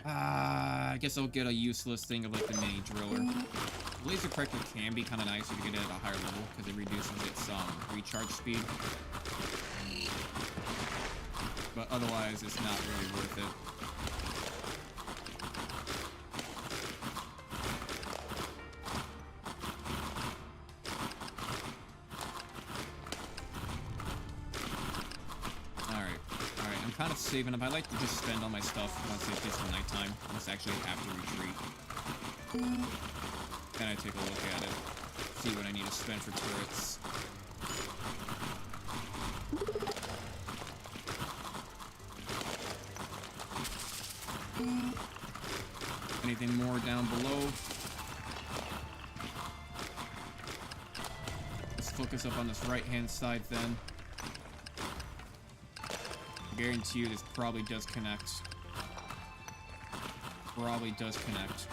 I guess I'll get a useless thing of like the mini driller. Laser corrector can be kind of nice if you get it at a higher level because it reduces its recharge speed. But otherwise, it's not really worth it. Kind of saving up. I like to just spend all my stuff once it gets to nighttime. Once I actually have to retreat. Then I take a look at it. See what I need to spend for turrets. anything more down below. Let's focus up on this right-hand side then. I guarantee you this probably does connect. Probably does connect.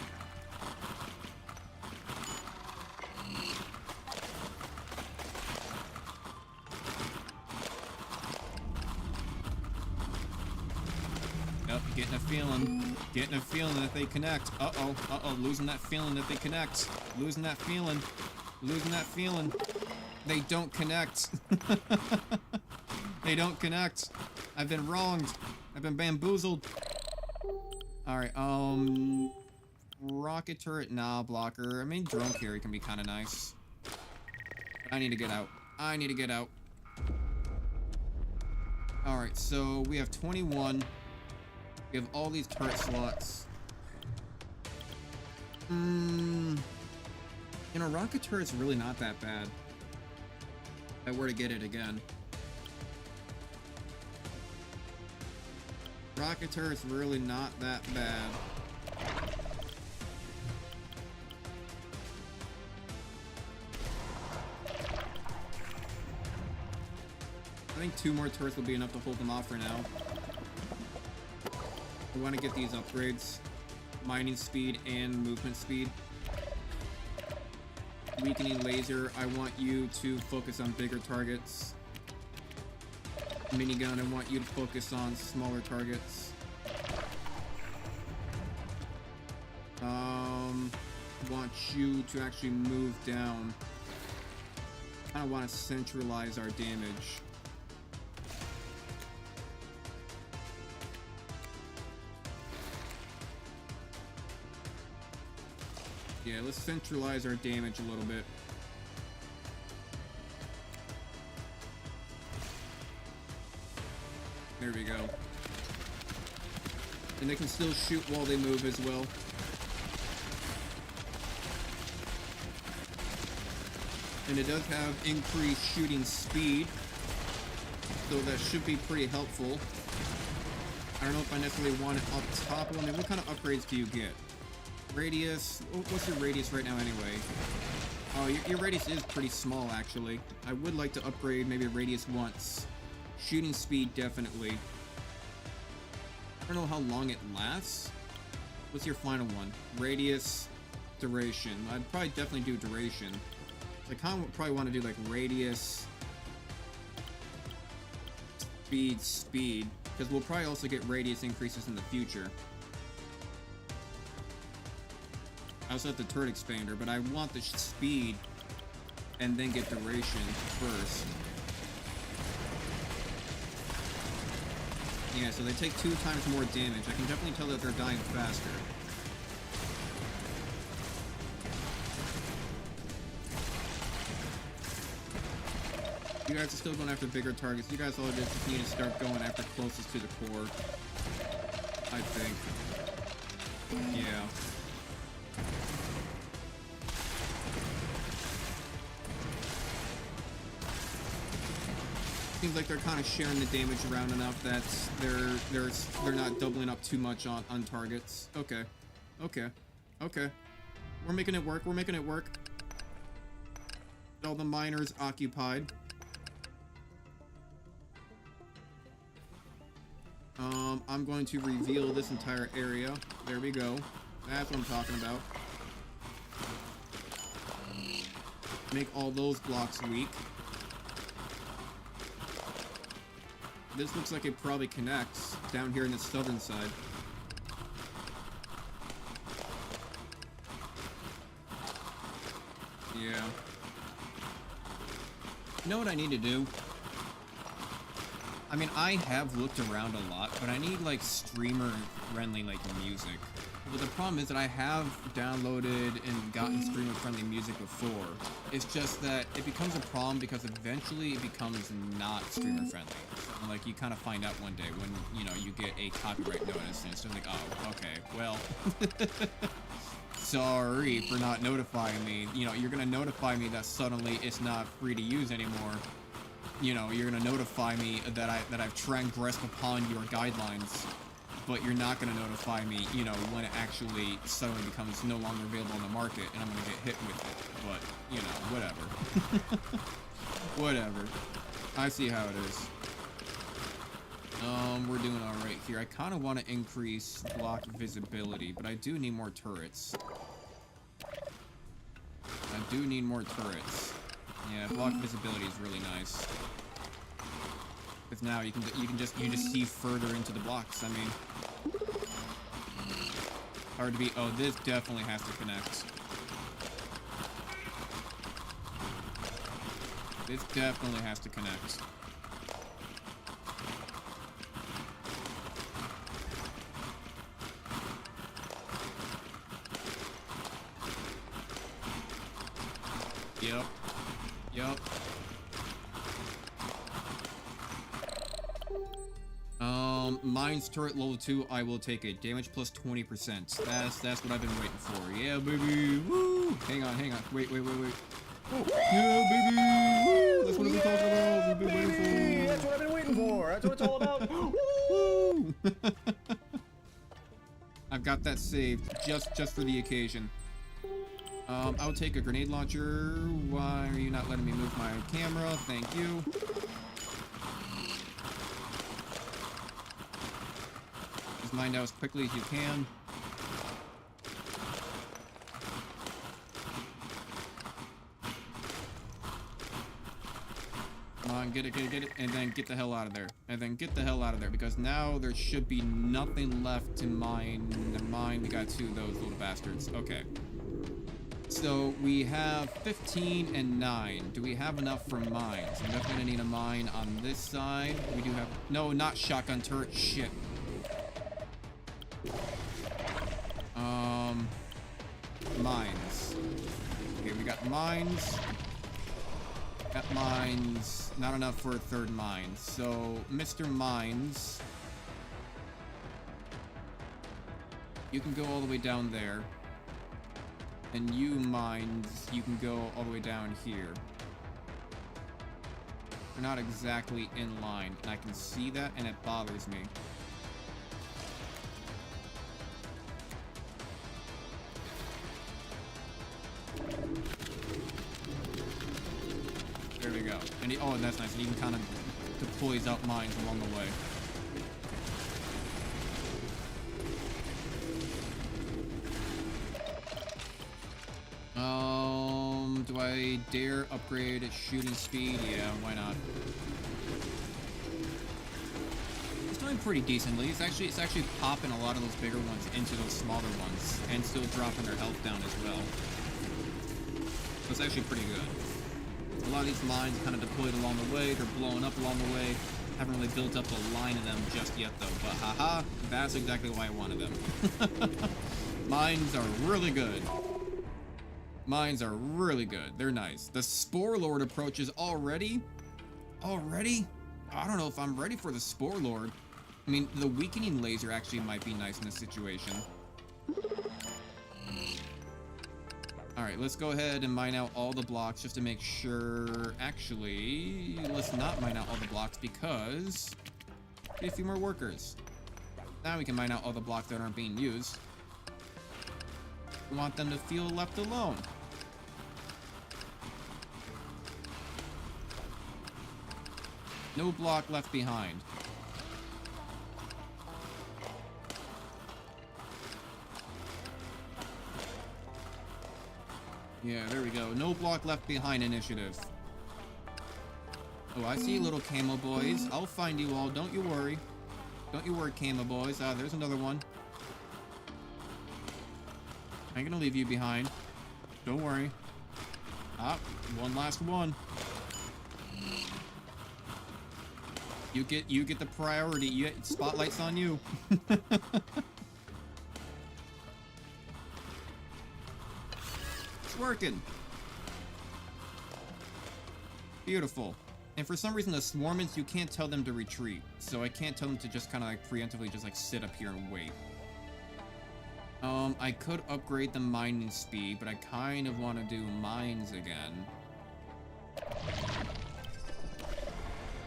Yep, getting a feeling that they connect. Uh-oh, losing that feeling that they connect. Losing that feeling. They don't connect. They don't connect. I've been wronged. I've been bamboozled. Alright, rocket turret, nah, blocker. I mean, drone carry can be kind of nice. I need to get out. Alright, so we have 21. We have all these turret slots. You know, rocket turret's really not that bad. If I were to get it again. Rocket turret's really not that bad. I think 2 more turrets will be enough to hold them off for now. We want to get these upgrades. Mining speed and movement speed. Weakening laser, I want you to focus on bigger targets. Minigun, I want you to focus on smaller targets. Want you to actually move down. I want to centralize our damage. Yeah, let's centralize our damage a little bit. There we go. And they can still shoot while they move as well. And it does have increased shooting speed, so that should be pretty helpful. I don't know if I necessarily want it up top. I mean, what kind of upgrades do you get? Radius, what's your radius right now anyway? Oh, your radius is pretty small actually. I would like to upgrade maybe radius once. Shooting speed, definitely. I don't know how long it lasts. What's your final one? Radius, duration. I'd probably definitely do duration. I kind of probably want to do like radius, speed, because we'll probably also get radius increases in the future. I also have the turret expander, but I want the speed and then get duration first. Yeah, so they take 2 times more damage. I can definitely tell that they're dying faster. You guys are still going after bigger targets. You guys all just need to start going after closest to the core. I think. Yeah. Seems like they're kind of sharing the damage around enough that they're not doubling up too much on targets. Okay. We're making it work. All the miners occupied. I'm going to reveal this entire area. There we go. That's what I'm talking about. Make all those blocks weak. This looks like it probably connects down here in the southern side. Yeah. You know what I need to do? I mean, I have looked around a lot, but I need, like, streamer-friendly, like, music. But the problem is that I have downloaded and gotten streamer-friendly music before. It's just that it becomes a problem because eventually it becomes not streamer-friendly. And, like, you kind of find out one day when, you know, you get a copyright notice, and it's just like, oh, okay, well... Sorry for not notifying me. You know, you're gonna notify me that suddenly it's not free to use anymore. You know, you're gonna notify me that I've transgressed upon your guidelines. but you're not going to notify me, you know, when it actually suddenly becomes no longer available on the market and I'm going to get hit with it. But, you know, whatever. Whatever. I see how it is. We're doing alright here. I kind of want to increase block visibility, but I do need more turrets. I do need more turrets. Yeah, block visibility is really nice. Because now you can just see further into the blocks. I mean, hard to beat. Oh, this definitely has to connect. This definitely has to connect. Yep. Yep. Mines turret level 2, I will take it. Damage plus 20%. That's what I've been waiting for. Yeah, baby. Woo! Hang on. Wait. Oh, yeah, baby. Woo! That's what I've been talking about. We've been waiting for. That's what I've been waiting for. That's what it's all about. Woo! I've got that saved just for the occasion. I'll take a grenade launcher. Why are you not letting me move my camera? Thank you. Just mine out as quickly as you can. Come on, get it, and then get the hell out of there. And then get the hell out of there, because now there should be nothing left to mine. To mine, we got 2 of those little bastards. Okay. So we have 15 and 9. Do we have enough for mines? I'm definitely gonna need a mine on this side. We do have... No, not shotgun turret. Shit. Mines. Okay, we got mines. Got mines. Not enough for a 3rd mine. So, Mr. Mines, you can go all the way down there. And you, Mines, you can go all the way down here. They're not exactly in line, and I can see that, and it bothers me. There we go. And oh, and that's nice. And you can kind of deploys out mines along the way. Do I dare upgrade its shooting speed? Yeah, why not? It's doing pretty decently. It's actually popping a lot of those bigger ones into those smaller ones, and still dropping their health down as well. So it's actually pretty good. A lot of these mines kind of deployed along the way. They're blowing up along the way. Haven't really built up a line of them just yet, though. But haha, that's exactly why I wanted them. Mines are really good. Mines are really good. They're nice. The Spore Lord approaches already? Already? I don't know if I'm ready for the Spore Lord. I mean, the weakening laser actually might be nice in this situation. Alright, let's go ahead and mine out all the blocks just to make sure... Actually, let's not mine out all the blocks because... Get a few more workers. Now we can mine out all the blocks that aren't being used. We want them to feel left alone. No block left behind. Yeah, there we go. No block left behind initiative. Oh, I see little camo boys. I'll find you all. Don't you worry. Don't you worry, camo boys. Ah, there's another one. I ain't gonna leave you behind. Don't worry. Ah, one last one. You get the priority. Spotlight's on you. It's working. Beautiful. And for some reason, the Swarmants, you can't tell them to retreat. So I can't tell them to just kind of like preemptively just like sit up here and wait. I could upgrade the mining speed, but I kind of want to do mines again.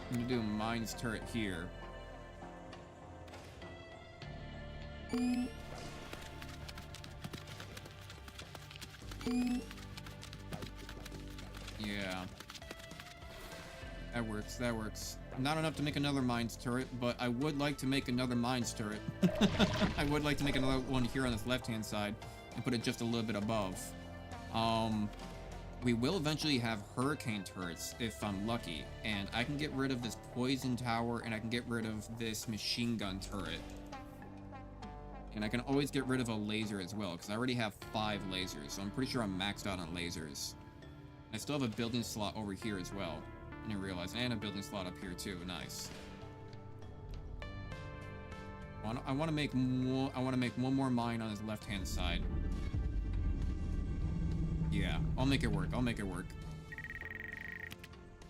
I'm gonna do a mines turret here. Yeah. That works, that works. Not enough to make another mines turret, but I would like to make another mines turret. I would like to make another one here on this left-hand side and put it just a little bit above. We will eventually have hurricane turrets if I'm lucky, and I can get rid of this poison tower and I can get rid of this machine gun turret. And I can always get rid of a laser as well, because I already have 5 lasers, so I'm pretty sure I'm maxed out on lasers. I still have a building slot over here as well. I didn't realize, and a building slot up here too. Nice. I want to make more. I want to make one more mine on his left-hand side. Yeah, I'll make it work. I'll make it work.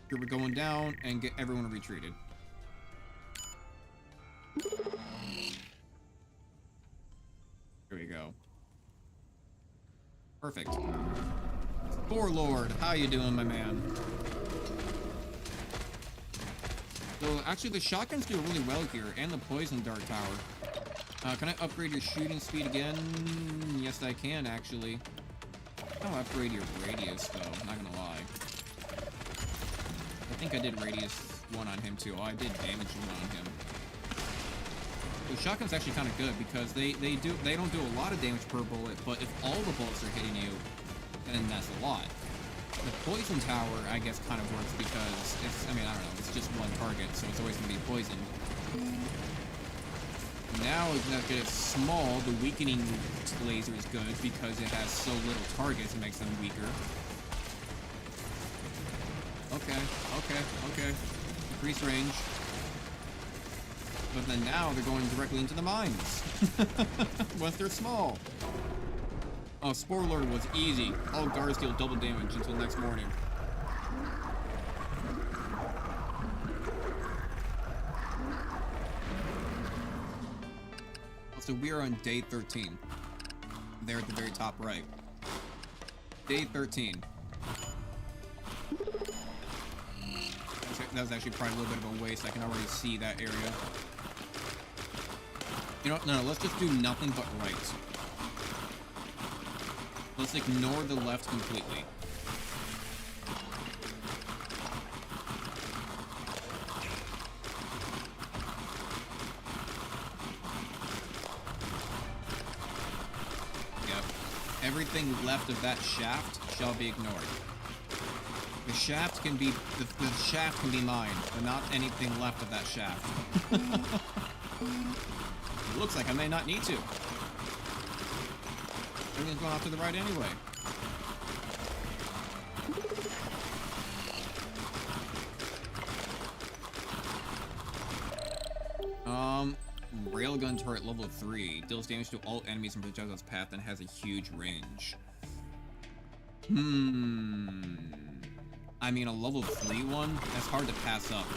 Here we're going down and get everyone retreated. Here we go. Perfect. Warlord, how you doing, my man? So, actually, the shotguns do really well here, and the poison dart tower. Can I upgrade your shooting speed again? Yes, I can, actually. I'll upgrade your radius, though, not gonna lie. I think I did radius 1 on him, too. Oh, I did damage 1 on him. The shotgun's actually kind of good, because they don't do a lot of damage per bullet, but if all the bullets are hitting you, then that's a lot. The poison tower, I guess, kind of works because it's, I mean, I don't know, it's just one target, so it's always going to be poisoned. Now, as it gets small, the weakening laser is good because it has so little targets, it makes them weaker. Okay. Increase range. But then now they're going directly into the mines. Once they're small. Oh, Spore Lord was easy. All guards deal double damage until next morning. So we are on day 13. There at the very top right. Day 13. That was actually probably a little bit of a waste. I can already see that area. You know what? No, let's just do nothing but right. Let's ignore the left completely. Yep. Everything left of that shaft shall be ignored. The shaft can be the shaft can be mine, but not anything left of that shaft. It looks like I may not need to. Everything's going off to the right anyway. Railgun turret level 3 deals damage to all enemies in projectile's path and has a huge range. I mean, a level 3 one, that's hard to pass up.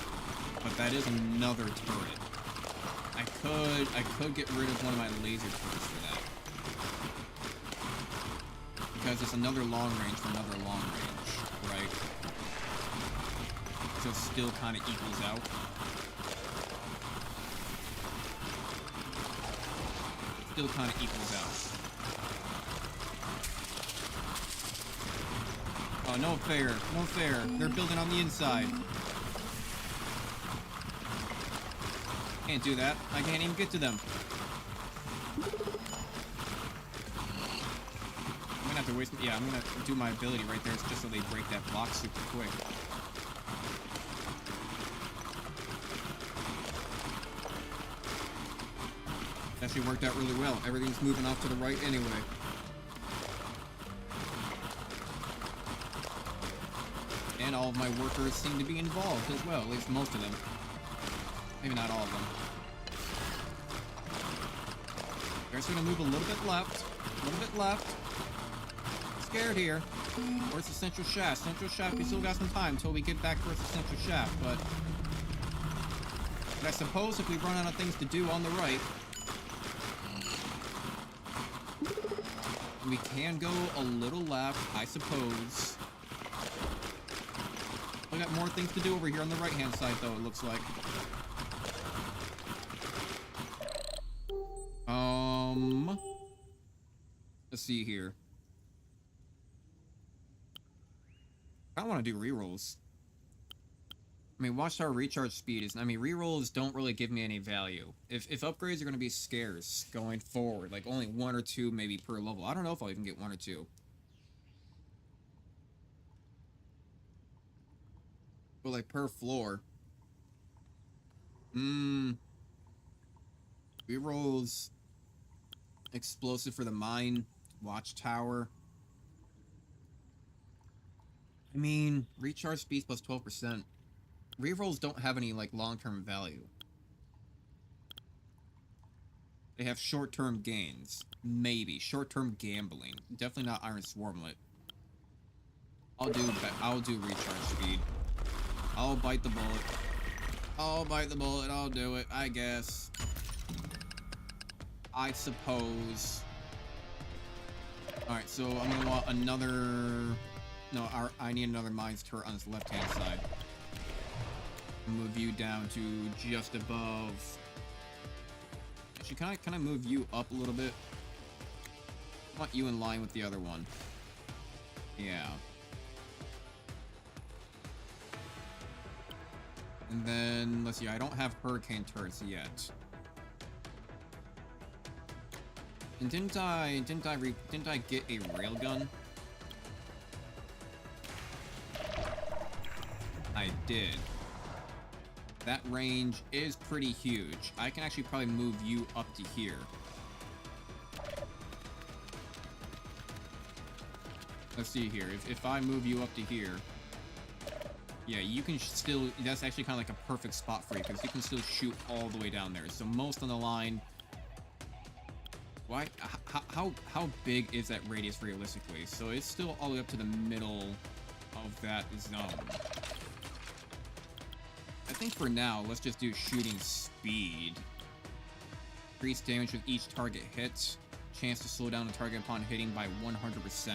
But that is another turret. I could get rid of one of my laser turrets for that. Because it's another long range for another long range, right? So it still kind of equals out. Still kind of equals out. Oh, no fair. No fair. They're building on the inside. Can't do that. I can't even get to them. I'm gonna have to waste... Yeah, I'm gonna do my ability right there just so they break that block super quick. Actually worked out really well. Everything's moving off to the right anyway. And all of my workers seem to be involved as well, at least most of them. Maybe not all of them. Guys, we're gonna move a little bit left. A little bit left. Scared here. Where's the central shaft? Central shaft, we still got some time until we get back towards the central shaft, but I suppose if we run out of things to do on the right, we can go a little left, I suppose. We got more things to do over here on the right-hand side, though, it looks like. Let's see here. I don't want to do rerolls. I mean, watchtower recharge speed is... I mean, rerolls don't really give me any value. If upgrades are going to be scarce going forward, like only 1 or 2 maybe per level. I don't know if I'll even get 1 or 2. But like per floor. Rerolls. Explosive for the mine. Watchtower. I mean, recharge speed plus 12%. Rerolls don't have any, like, long-term value. They have short-term gains. Maybe. Short-term gambling. Definitely not Iron Swarmlet. I'll do recharge speed. I'll bite the bullet. I'll bite the bullet. I'll do it, I guess. I suppose. Alright, so I'm gonna want another... No, I need another mines turret on this left-hand side. Move you down to just above. Actually, can I move you up a little bit? I want you in line with the other one. Yeah. And then let's see. I don't have hurricane turrets yet. And didn't I get a railgun? I did. That range is pretty huge. I can actually probably move you up to here. Let's see here. If I move you up to here, yeah, you can still... That's actually kind of like a perfect spot for you, because you can still shoot all the way down there. So most on the line... Why? How big is that radius realistically? So it's still all the way up to the middle of that zone. I think for now, let's just do shooting speed. Increase damage with each target hit. Chance to slow down the target upon hitting by 100%.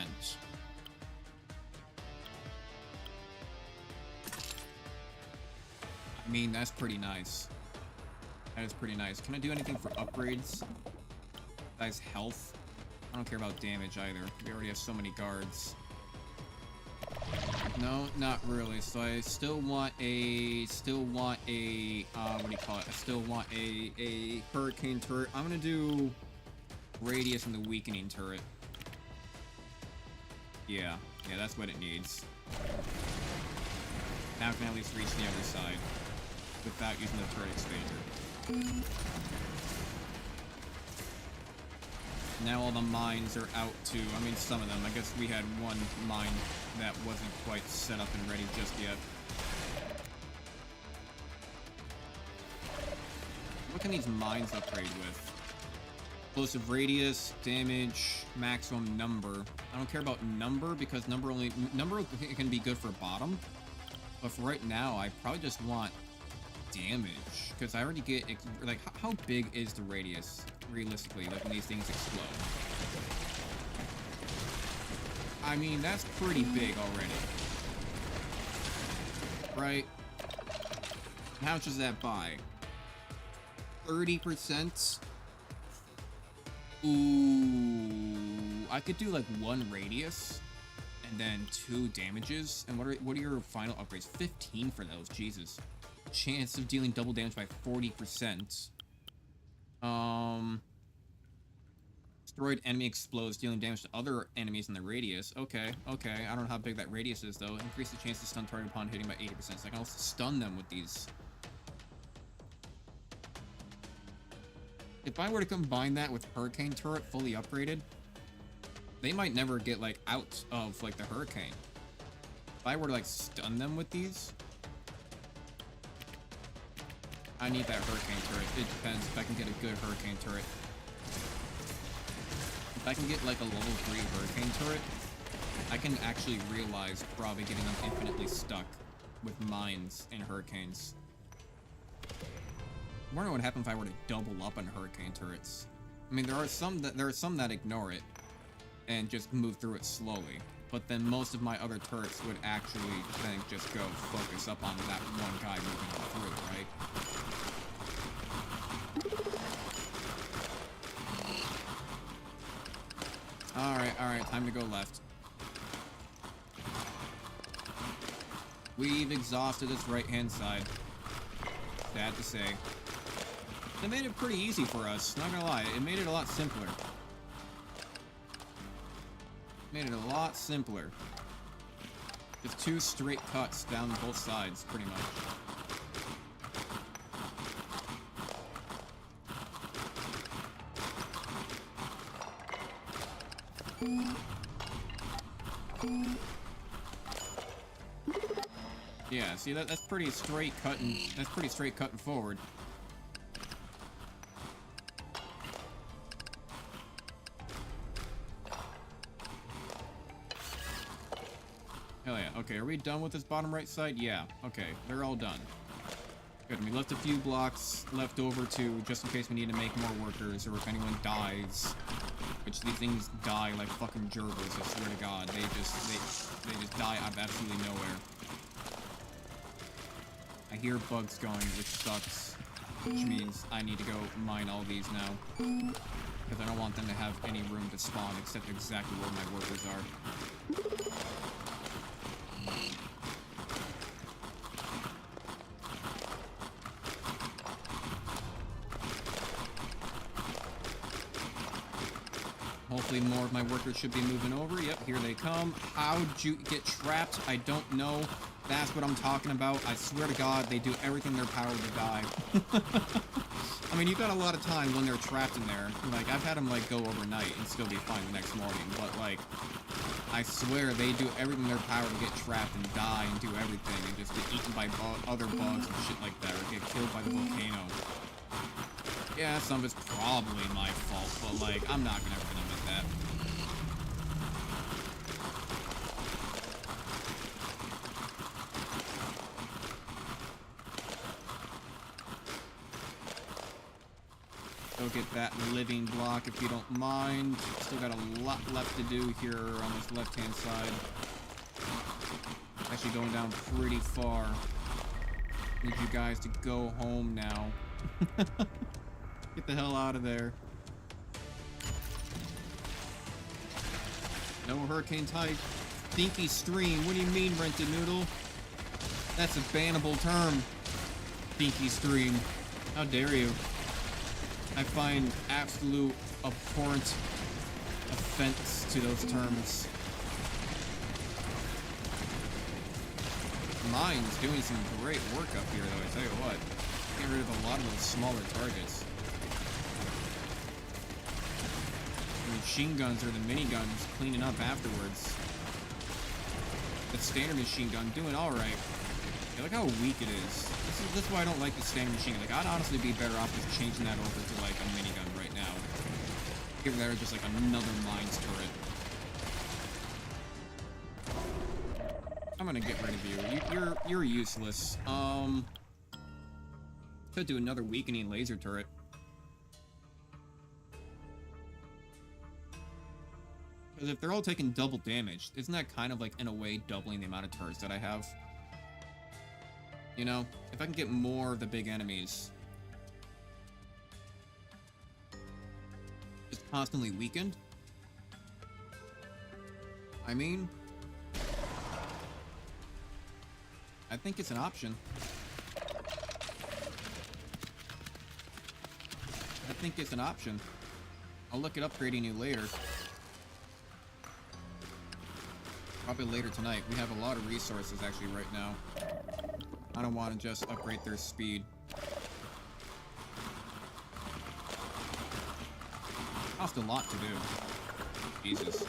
I mean, that's pretty nice. That is pretty nice. Can I do anything for upgrades? Besides health? I don't care about damage either. We already have so many guards. No, not really. So I still want a, what do you call it? I still want a hurricane turret. I'm gonna do radius and the weakening turret. Yeah, that's what it needs. Now I can at least reach the other side without using the turret expander. Now all the mines are out too. I mean, some of them. I guess we had one mine that wasn't quite set up and ready just yet. What can these mines upgrade with? Explosive radius, damage, maximum number. I don't care about number because number can be good for bottom. But for right now, I probably just want damage because I already get like how big is the radius realistically, like when these things explode? I mean, that's pretty big already, right? How much does that buy? 30%. Ooh, I could do like 1 radius and then 2 damages. And what are your final upgrades? 15 for those. Jesus. Chance of dealing double damage by 40%. Destroyed enemy explodes, dealing damage to other enemies in the radius. Okay. I don't know how big that radius is though. Increase the chance to stun target upon hitting by 80%. So I can also stun them with these. If I were to combine that with hurricane turret fully upgraded, they might never get like out of like the hurricane. If I were to like stun them with these, I need that hurricane turret. It depends if I can get a good hurricane turret. If I can get like a level 3 hurricane turret, I can actually realize probably getting them infinitely stuck with mines and hurricanes. I wonder what would happen if I were to double up on hurricane turrets. I mean, there are some that ignore it and just move through it slowly. But then most of my other turrets would actually then just go focus up on that one guy moving through, right? Alright, time to go left. We've exhausted this right-hand side. Sad to say. They made it pretty easy for us, not gonna lie. It made it a lot simpler. Made it a lot simpler. Just 2 straight cuts down both sides, pretty much. Yeah, see that's pretty straight cutting. That's pretty straight cutting forward. Hell yeah. Okay, are we done with this bottom right side? Yeah. Okay, they're all done. Good. We left a few blocks left over too, just in case we need to make more workers, or if anyone dies. Which these things die like fucking gerbils, I swear to God. They just die out of absolutely nowhere. I hear bugs going, which sucks. Which means I need to go mine all these now. Because I don't want them to have any room to spawn except exactly where my workers are. Hopefully more of my workers should be moving over. Yep, here they come. How'd you get trapped? I don't know. That's what I'm talking about. I swear to God, they do everything in their power to die. I mean, you've got a lot of time when they're trapped in there. Like, I've had them, like, go overnight and still be fine the next morning. But, like, I swear they do everything in their power to get trapped and die and do everything and just get eaten by other bugs and shit like that, or get killed by the volcano. Yeah, some of it's probably my fault, but, like, I'm not gonna ever admit that. Go get that living block if you don't mind. Still got a lot left to do here on this left-hand side. Actually going down pretty far. Need you guys to go home now. Get the hell out of there. No hurricane type. Dinky stream. What do you mean, rented noodle? That's a bannable term. Dinky stream. How dare you? I find absolute abhorrent offense to those terms. Mine's doing some great work up here, though, I tell you what. Get rid of a lot of those smaller targets. The machine guns or the miniguns cleaning up afterwards. The standard machine gun doing alright. Yeah, look how weak it is. This is why I don't like the standard machine gun. Like, I'd honestly be better off just changing that over to, like, a minigun right now. Give that just, like, another mines turret. I'm gonna get rid of you. You're useless. Could do another weakening laser turret. Because if they're all taking double damage, isn't that kind of like, in a way, doubling the amount of turrets that I have? You know, if I can get more of the big enemies just constantly weakened, I mean, I think it's an option. I think it's an option. I'll look at upgrading you later. Probably later tonight. We have a lot of resources actually right now. I don't want to just upgrade their speed. Cost a lot to do. Jesus.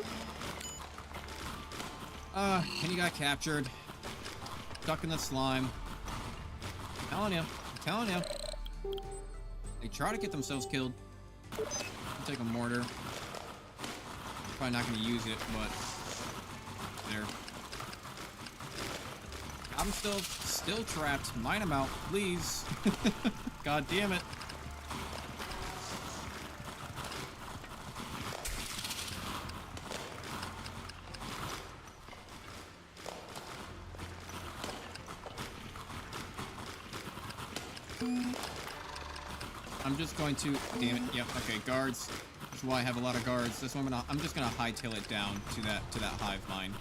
And you got captured. Stuck in the slime. I'm telling you. I'm telling you. They try to get themselves killed. I'll take a mortar. Probably not going to use it, but there. I'm still trapped. Mine them out, please. God damn it. I'm just going to... Damn it. Yep, okay, guards. That's why I have a lot of guards. That's why I'm just gonna hightail it down to that hive mind.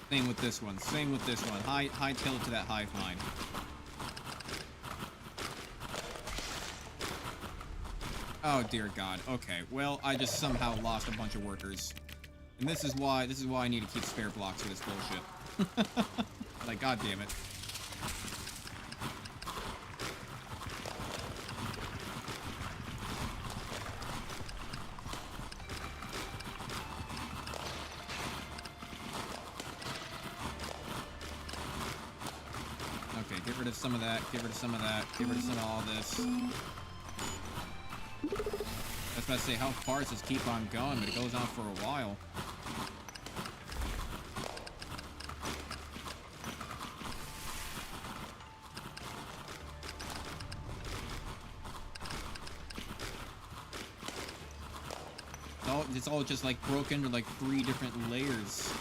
Same with this one. Same with this one. Hightail it to that hive mind. Oh dear God. Okay. Well, I just somehow lost a bunch of workers, and this is why I need to keep spare blocks for this bullshit. Like, God damn it. Okay, get rid of some of that, get rid of some of that, get rid of some of all this. I was about to say, how far does this keep on going, but it goes on for a while. It's all just like broken into like 3 different layers.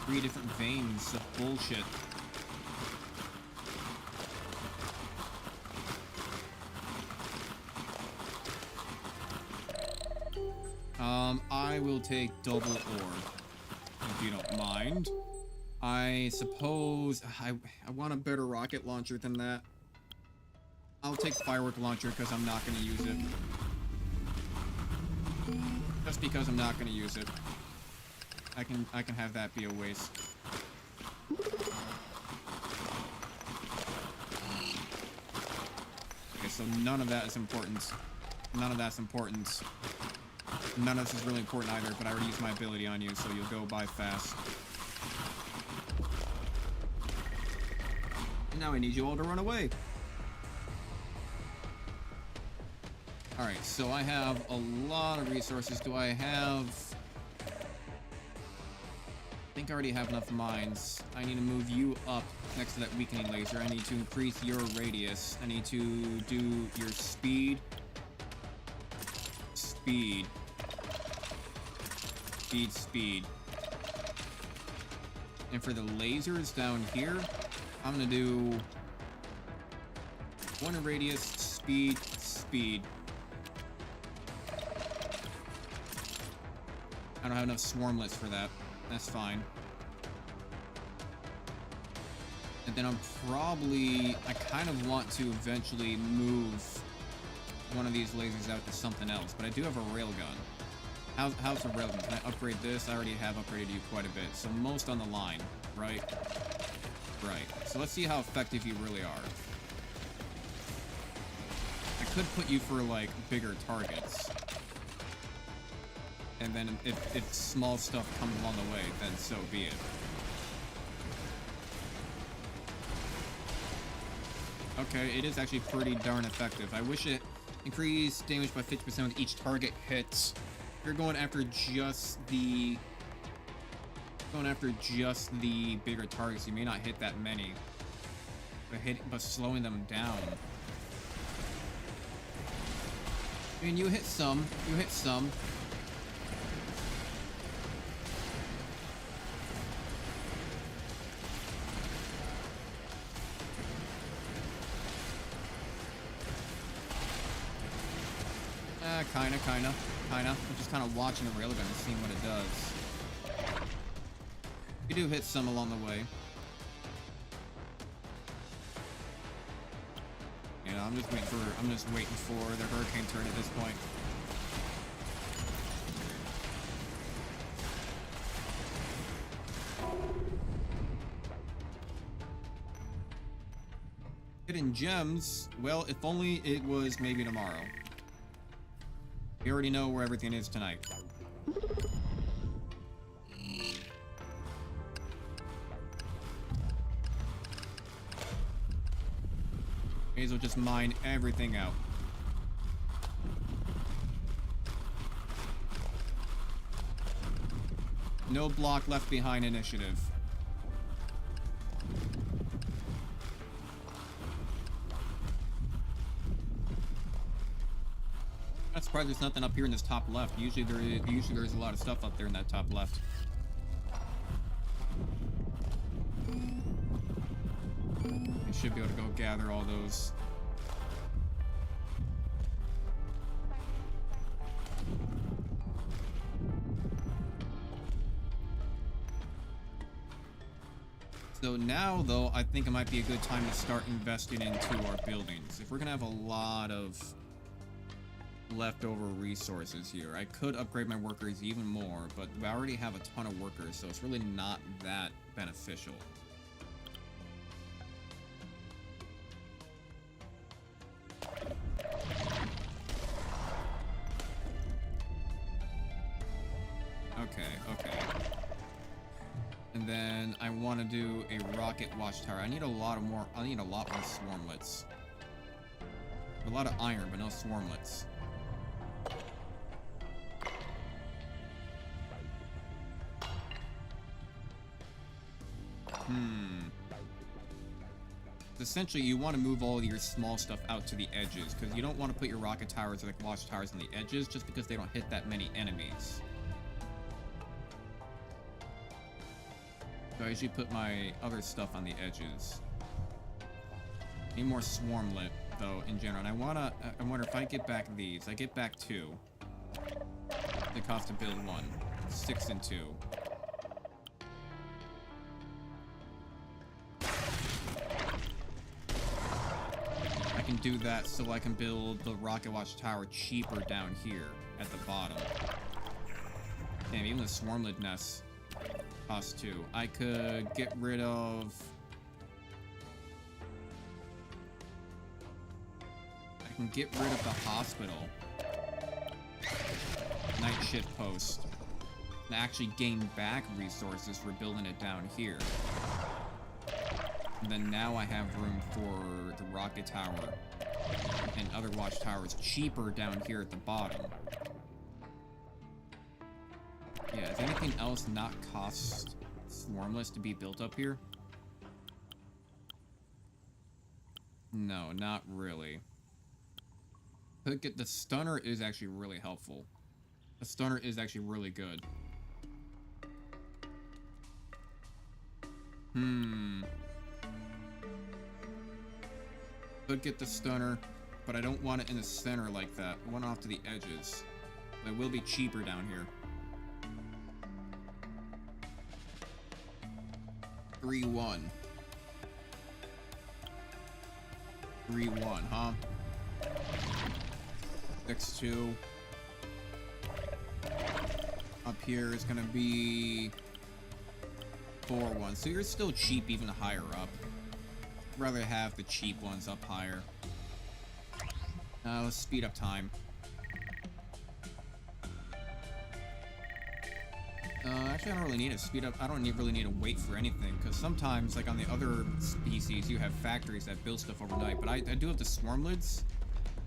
3 different veins of bullshit. I will take double ore, if you don't mind. I suppose I want a better rocket launcher than that. I'll take firework launcher because I'm not going to use it. Just because I'm not going to use it. I can have that be a waste. Okay, so none of that is important. None of that's important. None of this is really important either, but I already used my ability on you, so you'll go by fast. And now I need you all to run away. Alright, so I have a lot of resources. Do I have... I think I already have enough mines. I need to move you up next to that weakening laser. I need to increase your radius. I need to do your speed. Speed. Speed. And for the lasers down here, I'm gonna do 1 in radius, speed. I don't have enough swarmlets for that. That's fine. And then I kind of want to eventually move one of these lasers out to something else, but I do have a railgun. How's the railgun? Can I upgrade this? I already have upgraded you quite a bit. So most on the line, right? Right. So let's see how effective you really are. I could put you for, like, bigger targets. And then if small stuff comes along the way, then so be it. Okay, it is actually pretty darn effective. I wish it increased damage by 50% with each target hits. If you're going after just the bigger targets, you may not hit that many. But slowing them down. I mean, you hit some. Kinda. I'm just kind of watching the railgun and seeing what it does. You do hit some along the way. Yeah, I'm just waiting for the hurricane turn at this point. Hidden gems? Well, if only it was maybe tomorrow. We already know where everything is tonight. May as well just mine everything out. No block left behind initiative. I'm surprised there's nothing up here in this top left. Usually there's a lot of stuff up there in that top left. I should be able to go gather all those. So now, though, I think it might be a good time to start investing into our buildings. If we're gonna have a lot of leftover resources here, I could upgrade my workers even more, but I already have a ton of workers, so it's really not that beneficial. Okay. And then I want to do a rocket watchtower. I need a lot more swarmlets. A lot of iron, but no swarmlets. Essentially, you want to move all your small stuff out to the edges, because you don't want to put your rocket towers or like watchtowers on the edges, just because they don't hit that many enemies. So I usually put my other stuff on the edges. Need more swarmlet, though, in general. And I wonder if I get back these. I get back 2. They cost to build 1. 6 and 2. I can do that so I can build the rocket watch tower cheaper down here at the bottom. Damn, even the swarmlet nests cost 2. I could get rid of... I can get rid of the hospital. Night shift post. And actually gain back resources for building it down here. And then now I have room for the rocket tower and other watchtowers cheaper down here at the bottom. Yeah, is anything else not cost swarmless to be built up here? No, not really. Could get the stunner is actually really helpful. The stunner is actually really good. Could get the stunner, but I don't want it in the center like that. I want it off to the edges. It will be cheaper down here. 3-1. 3-1, huh? 6-2. Up here is gonna be 4-1. So you're still cheap even higher up. Rather have the cheap ones up higher. Let's speed up time. Actually, I don't really need to speed up. I don't really need to wait for anything, because sometimes, like on the other species, you have factories that build stuff overnight. But I do have the swarmlets.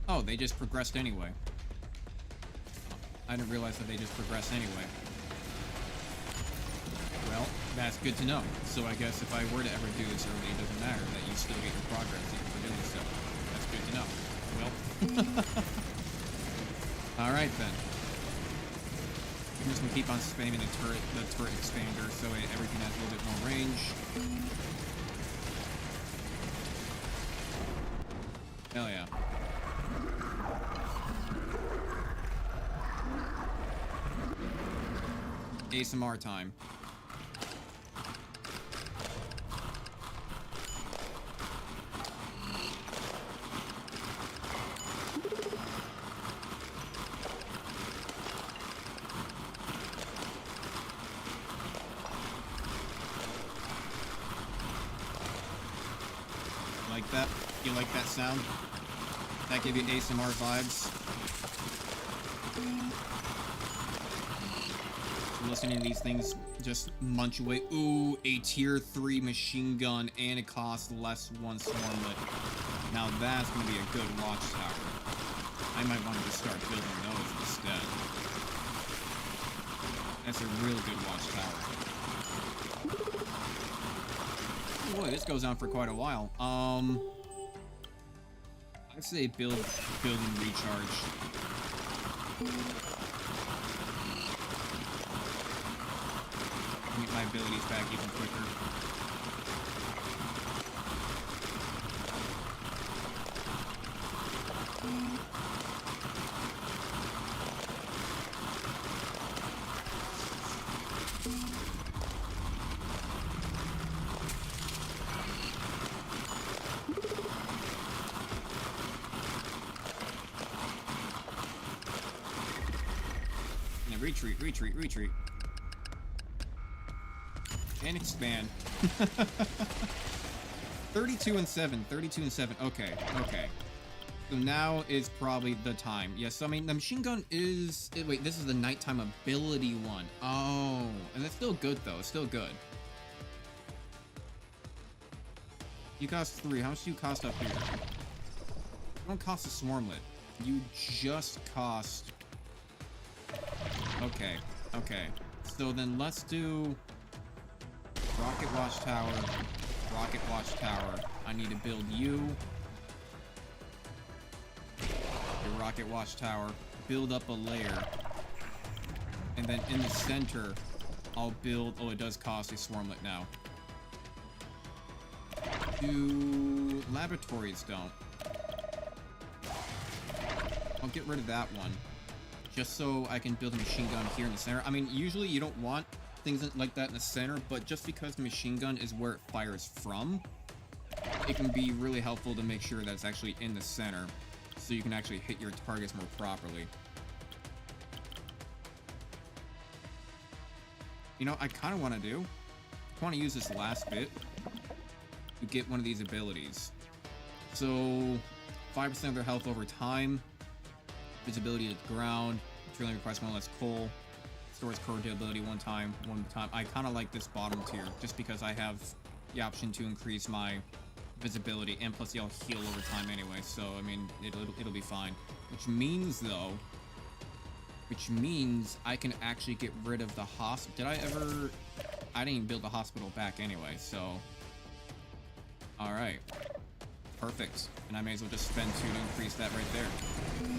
Oh, they just progressed anyway. I didn't realize that they just progressed anyway. Well, that's good to know. So I guess if I were to ever do this early, it doesn't matter that you still get your progress even for doing so. That's good to know. Well. Alright then. I'm just gonna keep on spamming the turret expander so everything has a little bit more range. Hell yeah. ASMR time. Like that? You like that sound? That give you ASMR vibes? Listening to these things just munch away. Ooh, a tier 3 machine gun, and it costs less 1 swarmlet. Now that's gonna be a good watchtower. I might want to just start building those instead. That's a real good watchtower. Boy, this goes on for quite a while. I'd say building recharge. Get my abilities back even quicker. retreat, retreat, retreat. And expand. 32 and 7, 32 and 7. Okay, okay. So now is probably the time. Yes, so I mean, the machine gun is... Wait, this is the nighttime ability one. Oh, and it's still good, though. It's still good. You cost 3. How much do you cost up here? You don't cost a swarmlet. You just cost... Okay, okay. So then let's do... Rocket watchtower. Rocket watchtower. I need to build you. Your rocket watchtower. Build up a layer. And then in the center, I'll build... Oh, it does cost a swarmlet now. Do laboratories don't. I'll get rid of that one. Just so I can build a machine gun here in the center. I mean, usually you don't want things like that in the center, but just because the machine gun is where it fires from, it can be really helpful to make sure that it's actually in the center, so you can actually hit your targets more properly. You know, I kind of want to use this last bit to get one of these abilities. So, 5% of their health over time, visibility to the ground, drilling requires one less coal, stores corrodability one time. I kind of like this bottom tier, just because I have the option to increase my visibility, and plus they'll heal over time anyway, so, I mean, it'll be fine. Which means I can actually get rid of the hospital. I didn't even build the hospital back anyway, so... Alright. Perfect. And I may as well just spend 2 to increase that right there.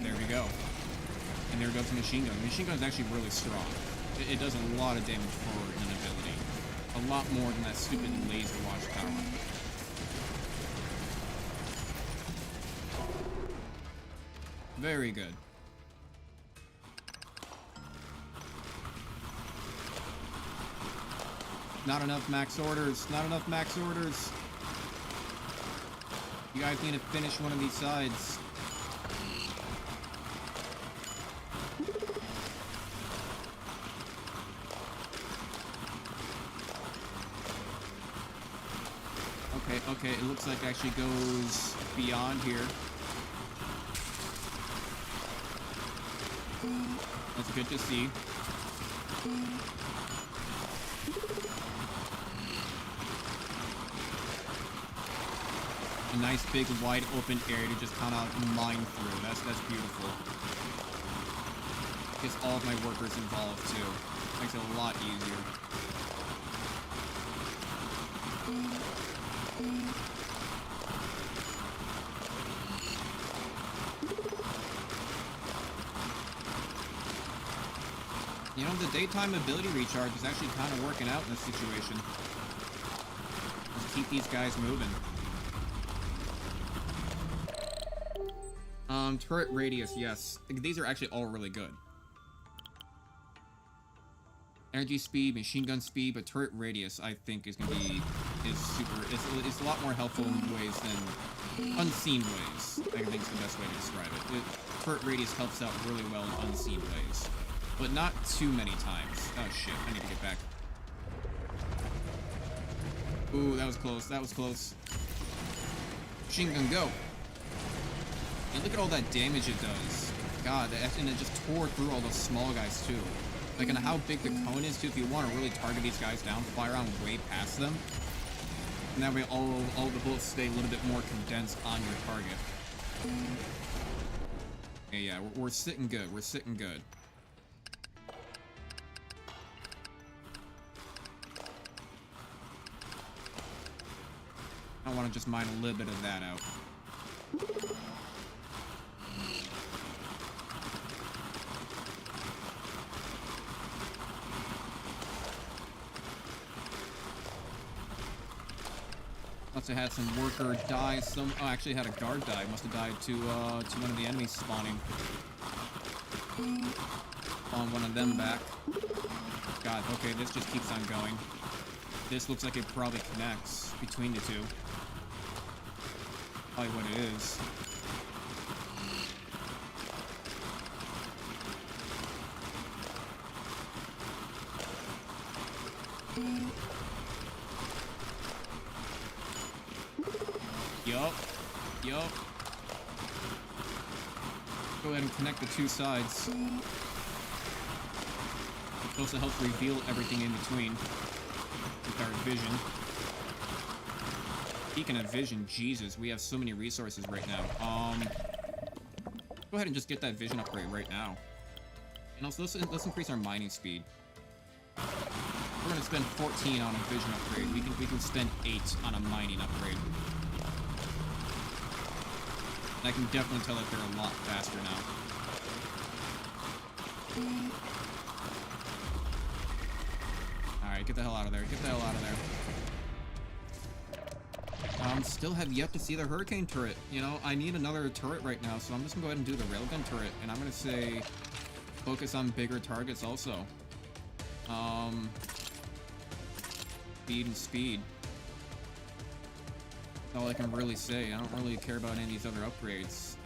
There we go. And there goes the machine gun. The machine gun is actually really strong. It does a lot of damage for an ability. A lot more than that stupid laser watchtower. Very good. Not enough max orders. Not enough max orders. You guys need to finish one of these sides. Okay, it looks like it actually goes beyond here. That's good to see. A nice big wide open area to just kind of mine through. That's beautiful. Gets all of my workers involved too. Makes it a lot easier. You know, the daytime ability recharge is actually kind of working out in this situation. Just keep these guys moving. Turret radius, yes. These are actually all really good. Energy speed, machine gun speed, but turret radius, I think, is it's a lot more helpful in ways than unseen ways. I think is the best way to describe it. Turret radius helps out really well in unseen ways, but not too many times. Oh shit, I need to get back. Ooh, that was close, that was close. Machine gun, go! And look at all that damage it does. God, and it just tore through all those small guys too. Like, and how big the cone is too. If you want to really target these guys down, fire on way past them. And that way all the bullets stay a little bit more condensed on your target. Okay, yeah, we're sitting good. We're sitting good. I want to just mine a little bit of that out. Must have had some worker die. Oh, actually had a guard die. Must have died to one of the enemies spawning. Spawn one of them back. God, okay, this just keeps on going. This looks like it probably connects between the two. Probably what it is. Yup. Yup. Go ahead and connect the two sides. It also helps reveal everything in between with our vision. Speaking of vision, Jesus, we have so many resources right now. Go ahead and just get that vision upgrade right now. And also, let's increase our mining speed. We're gonna spend 14 on a vision upgrade. We can spend 8 on a mining upgrade. And I can definitely tell that they're a lot faster now. Alright, get the hell out of there. Get the hell out of there. Still have yet to see the hurricane turret. You know, I need another turret right now, so I'm just gonna go ahead and do the railgun turret, and I'm gonna say focus on bigger targets also. Speed and speed. That's all I can really say. I don't really care about any of these other upgrades.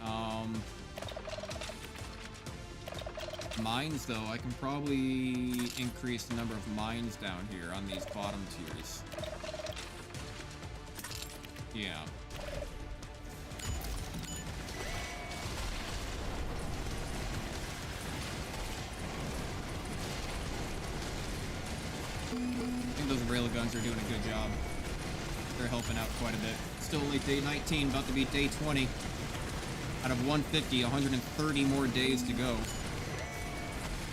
Mines, though, I can probably increase the number of mines down here on these bottom tiers. Yeah. I think those railguns are doing a good job. They're helping out quite a bit. Still only day 19, about to be day 20. Out of 150, 130 more days to go.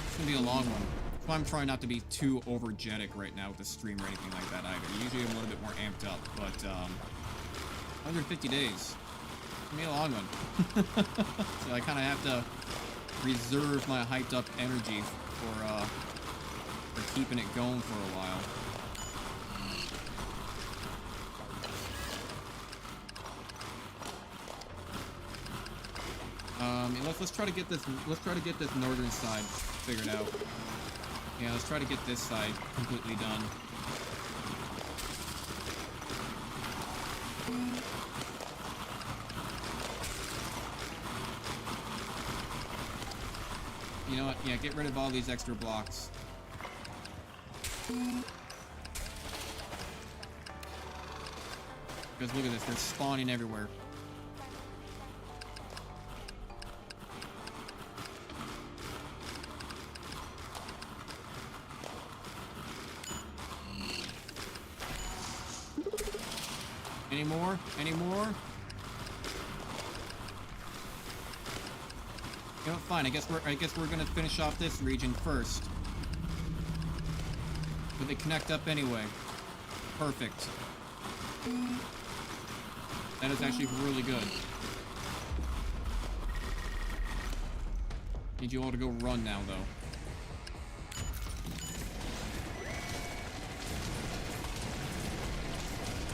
It's gonna be a long one. So I'm trying not to be too overgetic right now with the stream or anything like that either. Usually I'm a little bit more amped up, but 150 days. It's gonna be a long one. So I kind of have to reserve my hyped up energy for keeping it going for a while. Let's try to get this. Let's try to get this northern side figured out. Yeah, let's try to get this side completely done. You know what? Yeah, get rid of all these extra blocks. Because look at this, they're spawning everywhere. Any more? Any more? You know, fine. I guess we're gonna finish off this region first. But they connect up anyway. Perfect. That is actually really good. Need you all to go run now, though.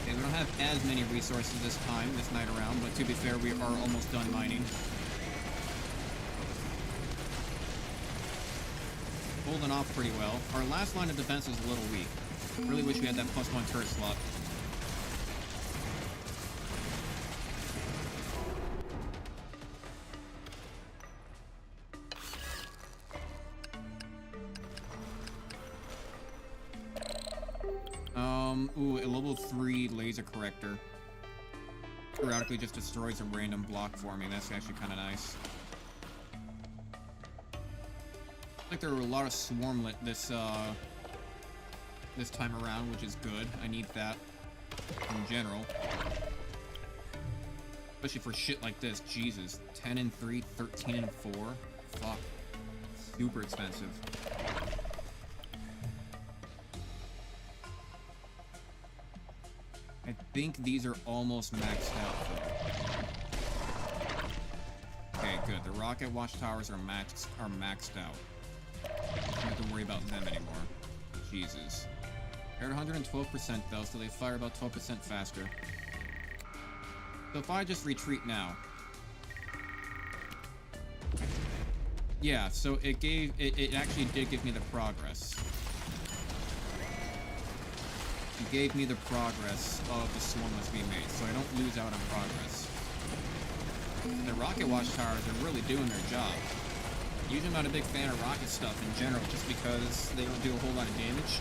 Okay, we don't have as many resources this night around, but to be fair, we are almost done mining. Holding off pretty well. Our last line of defense is a little weak. Really wish we had that +1 turret slot. Ooh, a level 3 laser corrector. Periodically just destroys a random block for me. That's actually kind of nice. Like there were a lot of swarmlet this time around, which is good. I need that in general. Especially for shit like this. Jesus. 10 and 3, 13 and 4. Fuck. Super expensive. I think these are almost maxed out, though. Okay, good. The rocket watchtowers are maxed out. Don't have to worry about them anymore. Jesus. They're at 112% though, so they fire about 12% faster. So if I just retreat now. Yeah, so it actually did give me the progress. It gave me the progress of the swarmlets being made, so I don't lose out on progress. The rocket watchtowers are really doing their job. Usually I'm not a big fan of rocket stuff in general, just because they don't do a whole lot of damage.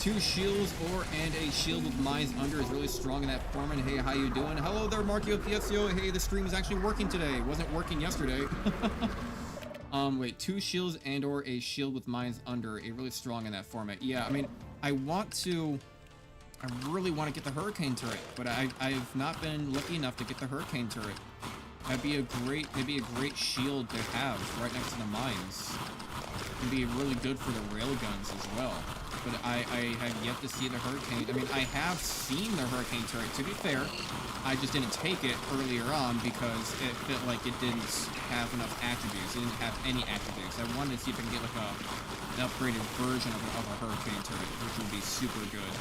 2 shields and a shield with mines under is really strong in that format. Hey, how you doing? Hello there, Markio Piezio. Hey, the stream is actually working today. It wasn't working yesterday. Wait, 2 shields and or a shield with mines under, a really strong in that format. Yeah, I mean, I really want to get the Hurricane turret, but I've not been lucky enough to get the Hurricane turret. That'd be maybe a great shield to have right next to the mines. It'd be really good for the railguns as well. But I have yet to see the Hurricane. I mean, I have seen the Hurricane turret, to be fair. I just didn't take it earlier on because it felt like it didn't have enough attributes. It didn't have any attributes. I wanted to see if I can get like an upgraded version of a Hurricane turret, which would be super good.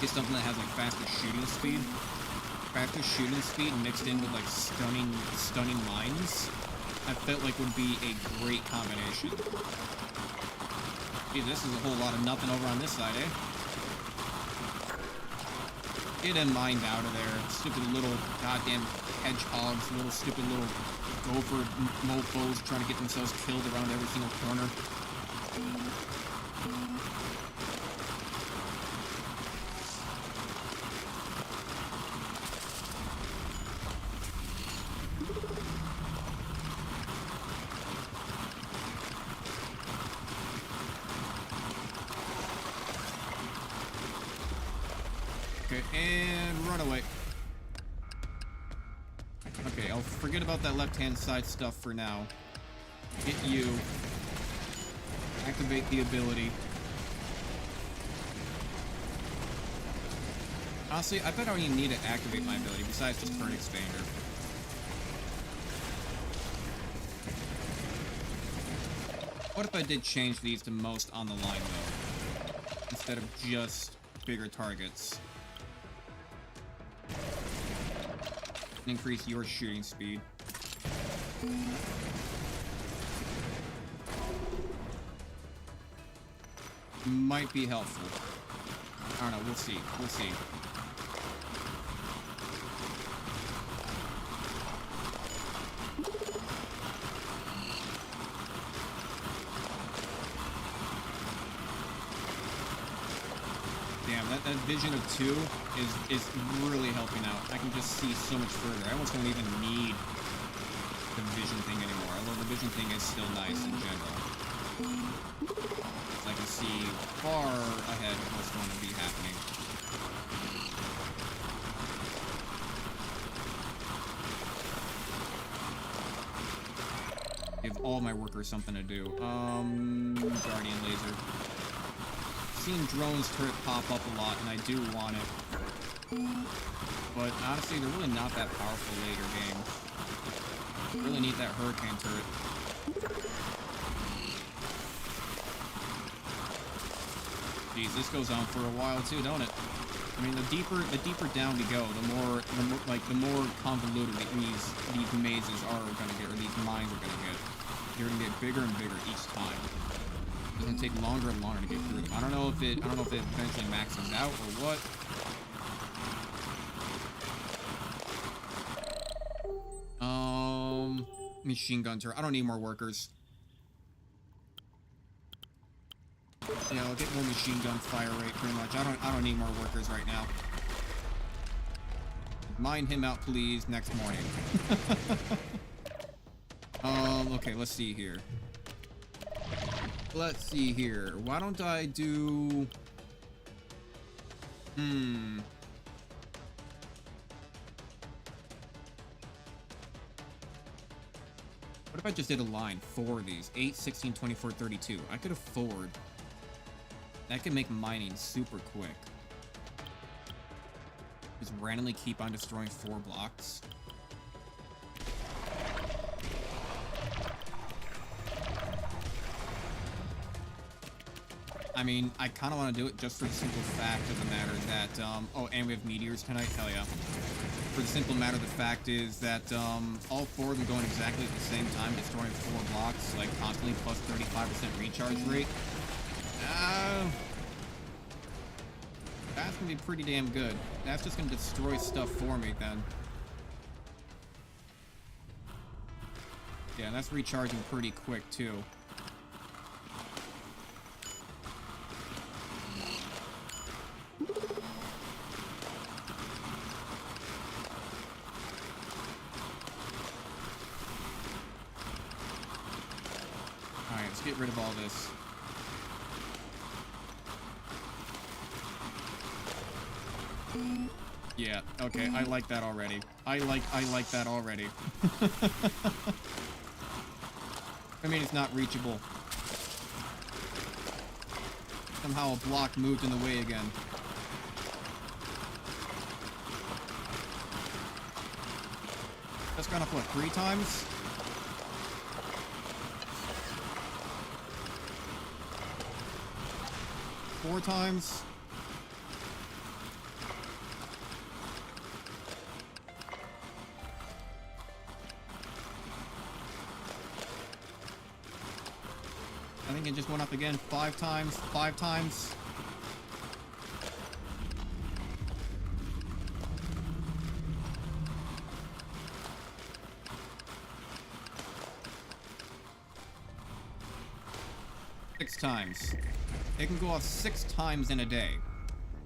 Get something that has like faster shooting speed. Faster shooting speed mixed in with like stunning mines. I felt like would be a great combination. Gee, this is a whole lot of nothing over on this side, eh? Get him mined out of there. Stupid little goddamn hedgehogs, little stupid little gopher mofos trying to get themselves killed around every single corner. Okay, and run away. Okay, I'll forget about that left-hand side stuff for now. Hit you. Activate the ability. Honestly, I bet I don't even need to activate my ability besides just Burn Expander. What if I did change these to most on the line, though? Instead of just bigger targets. Increase your shooting speed. Might be helpful. I don't know, we'll see. We'll see. Damn, that vision of 2 is really helping out. I can just see so much further. I almost don't even need the vision thing anymore. Although the vision thing is still nice in general. So I can see far ahead of what's going to be happening. Give all my workers something to do. Guardian laser. Seen drones turret pop up a lot, and I do want it. But honestly, they're really not that powerful later game. Really need that Hurricane turret. Jeez, this goes on for a while too, don't it? I mean, the deeper down we go, the more convoluted these mazes are gonna get, or these mines are gonna get. They're gonna get bigger and bigger each time. It's gonna take longer and longer to get through them. I don't know if it eventually maxes out or what. Machine gun turret. I don't need more workers. Yeah, I'll get more machine gun fire rate pretty much. I don't need more workers right now. Mine him out, please, next morning. Okay, let's see here. Let's see here. Why don't I do... What if I just did a line for these? 8, 16, 24, 32. I could afford... That could make mining super quick. Just randomly keep on destroying 4 blocks. I mean, I kind of want to do it just for the simple fact of the matter that, oh, and we have meteors tonight? Hell yeah. For the simple matter, the fact is that, all 4 of them going exactly at the same time, destroying 4 blocks, like, constantly, plus 35% recharge rate. That's gonna be pretty damn good. That's just gonna destroy stuff for me, then. Yeah, that's recharging pretty quick, too. Let's get rid of all this. Yeah, okay, I like that already. I like that already. I mean, it's not reachable. Somehow a block moved in the way again. That's gone up, what, 3 times? Four times? I think it just went up again 5 times. 5 times. Six times. It can go off 6 times in a day.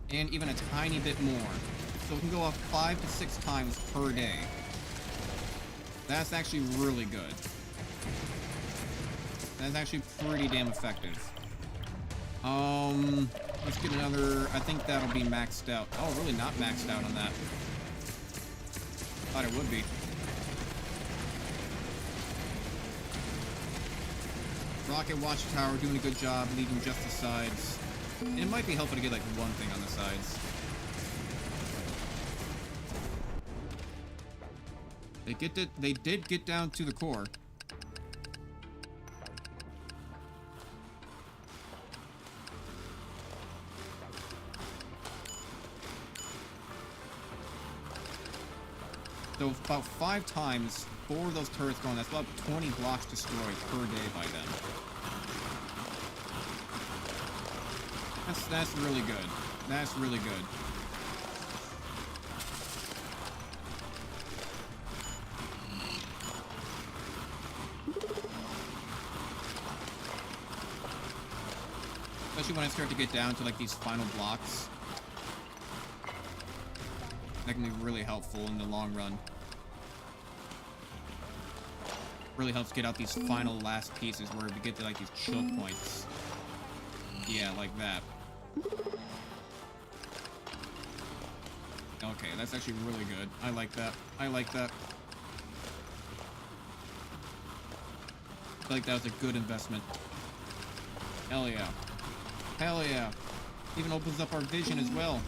And even a tiny bit more. So it can go off 5 to 6 times per day. That's actually really good. That's actually pretty damn effective. Let's get another... I think that'll be maxed out. Oh, really not maxed out on that. Thought it would be. Rocket Watchtower doing a good job, leaving just the sides. And it might be helpful to get, like, one thing on the sides. They did get down to the core. So about 5 times, 4 of those turrets going, that's about 20 blocks destroyed per day by them. That's really good. That's really good. Especially when I start to get down to like these final blocks. That can be really helpful in the long run. Really helps get out these final last pieces where we get to like these choke points. Yeah, like that. Okay, that's actually really good. I like that. I like that. I feel like that was a good investment. Hell yeah. Hell yeah. Even opens up our vision as well.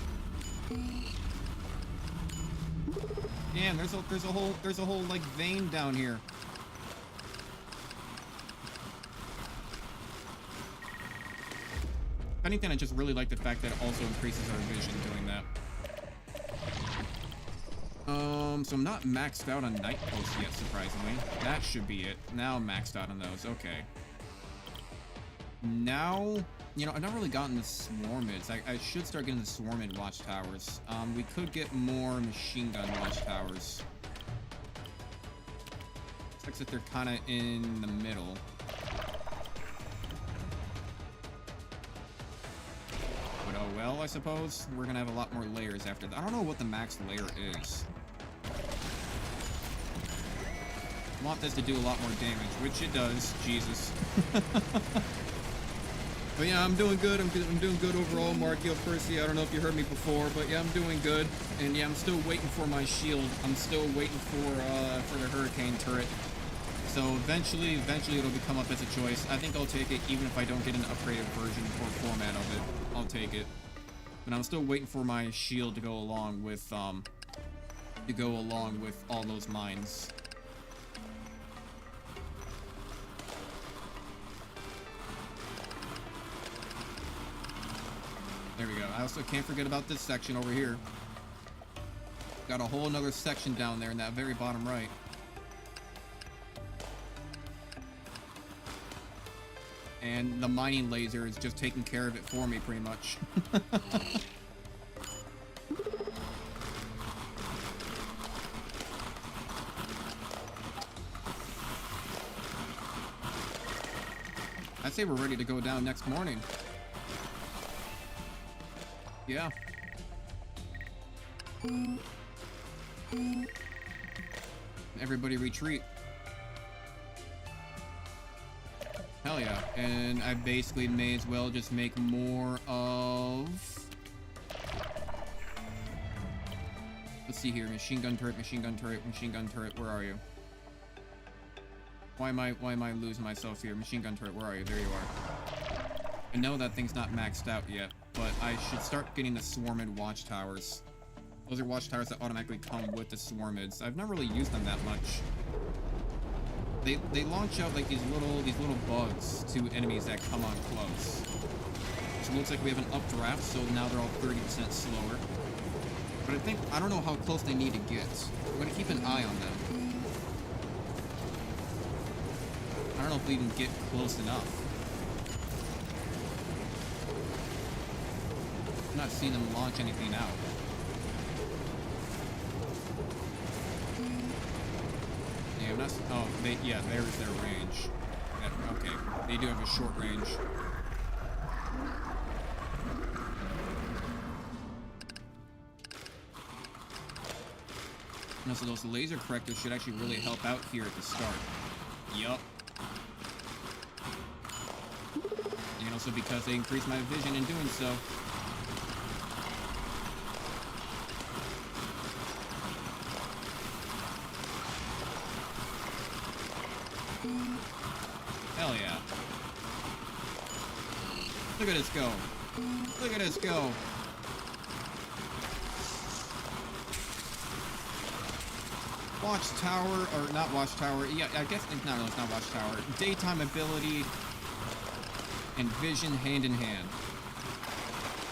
Damn, there's a whole like vein down here. If anything, I just really like the fact that it also increases our vision doing that. So I'm not maxed out on night posts yet, surprisingly. That should be it. Now I'm maxed out on those. Okay. Now, you know, I've not really gotten the swarmids. I should start getting the swarmid watchtowers. We could get more machine gun watchtowers. Looks like they're kind of in the middle. But oh well, I suppose. We're gonna have a lot more layers after that. I don't know what the max layer is. I want this to do a lot more damage, which it does. Jesus. But yeah, I'm doing good. I'm doing good overall, Markio Percy. I don't know if you heard me before, but yeah, I'm doing good. And yeah, I'm still waiting for my shield. I'm still waiting for the hurricane turret. So eventually it'll become up as a choice. I think I'll take it even if I don't get an upgraded version or format of it. I'll take it. But I'm still waiting for my shield to go along with all those mines. There we go. I also can't forget about this section over here. Got a whole another section down there in that very bottom right. And the mining laser is just taking care of it for me, pretty much. I'd say we're ready to go down next morning. Yeah. Everybody retreat. Hell yeah. And I basically may as well just make more of... Let's see here. Machine gun turret, machine gun turret, machine gun turret. Where are you? Why am I losing myself here? Machine gun turret, where are you? There you are. I know that thing's not maxed out yet, but I should start getting the swarmid watchtowers. Those are watchtowers that automatically come with the swarmids. I've never really used them that much. They launch out like these little bugs to enemies that come on close. So it looks like we have an updraft, so now they're all 30% slower. But I don't know how close they need to get. I'm gonna keep an eye on them. I don't know if we can get close enough. I'm not seeing them launch anything out. Yeah, I'm not. Oh, yeah, there's their range. Okay, they do have a short range. No, so those laser correctors should actually really help out here at the start. Yup. And also because they increase my vision in doing so. Hell yeah. Look at us go. Look at us go. Watchtower, or not watchtower, yeah, I guess, no, it's not watchtower. Daytime ability and vision hand in hand.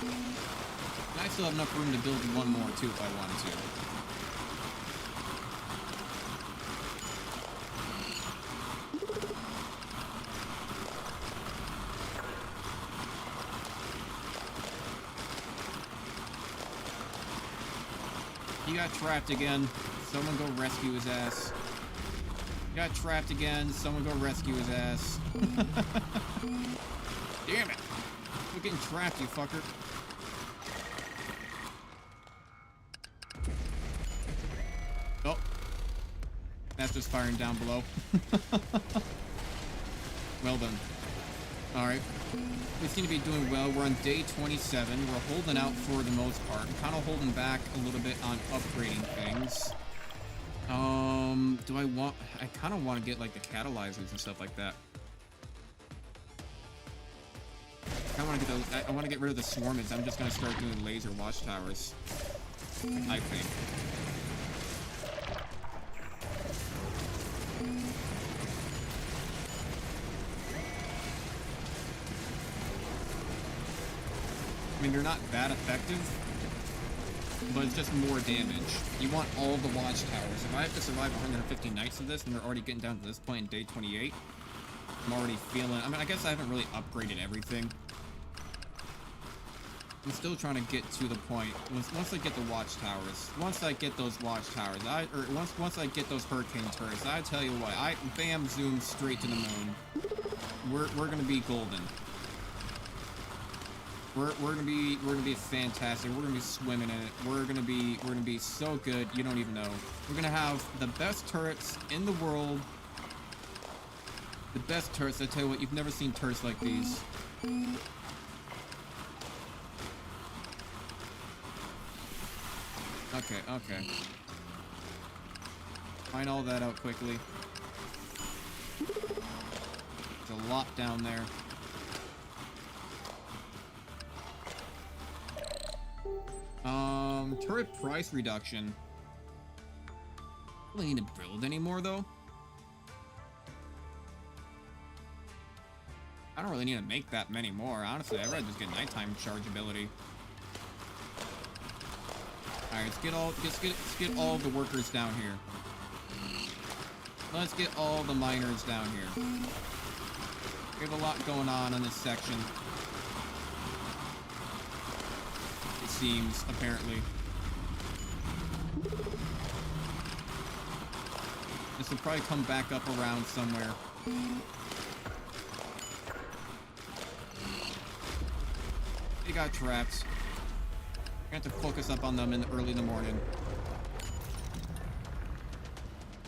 And I still have enough room to build one more, too, if I wanted to. He got trapped again. Someone go rescue his ass. He got trapped again. Someone go rescue his ass. Damn it. You're getting trapped, you fucker. Oh. That's just firing down below. Well done. Alright. We seem to be doing well. We're on day 27. We're holding out for the most part. I'm kind of holding back a little bit on upgrading things. I kind of want to get like the catalyzers and stuff like that. I want to get those. I want to get rid of the swarmids. I'm just going to start doing laser watchtowers, I think. I mean, they're not that effective, but it's just more damage. You want all the watchtowers. If I have to survive 150 nights of this, and we're already getting down to this point in day 28, I'm already feeling... I mean, I guess I haven't really upgraded everything. I'm still trying to get to the point. Once I get the watchtowers, once I get those watchtowers, once I get those hurricane turrets, I tell you what, bam, zoom straight to the moon. We're gonna be golden. We're gonna be fantastic. We're gonna be swimming in it. We're gonna be so good. You don't even know. We're gonna have the best turrets in the world. The best turrets. I tell you what, you've never seen turrets like these. Okay. Find all that out quickly. There's a lot down there. Turret price reduction. I don't really need to build anymore, though. I don't really need to make that many more. Honestly, I'd rather just get nighttime charge ability. Alright, let's get all the workers down here. Let's get all the miners down here. We have a lot going on in this section. It seems, apparently. This will probably come back up around somewhere. They got trapped. I have to focus up on them early in the morning.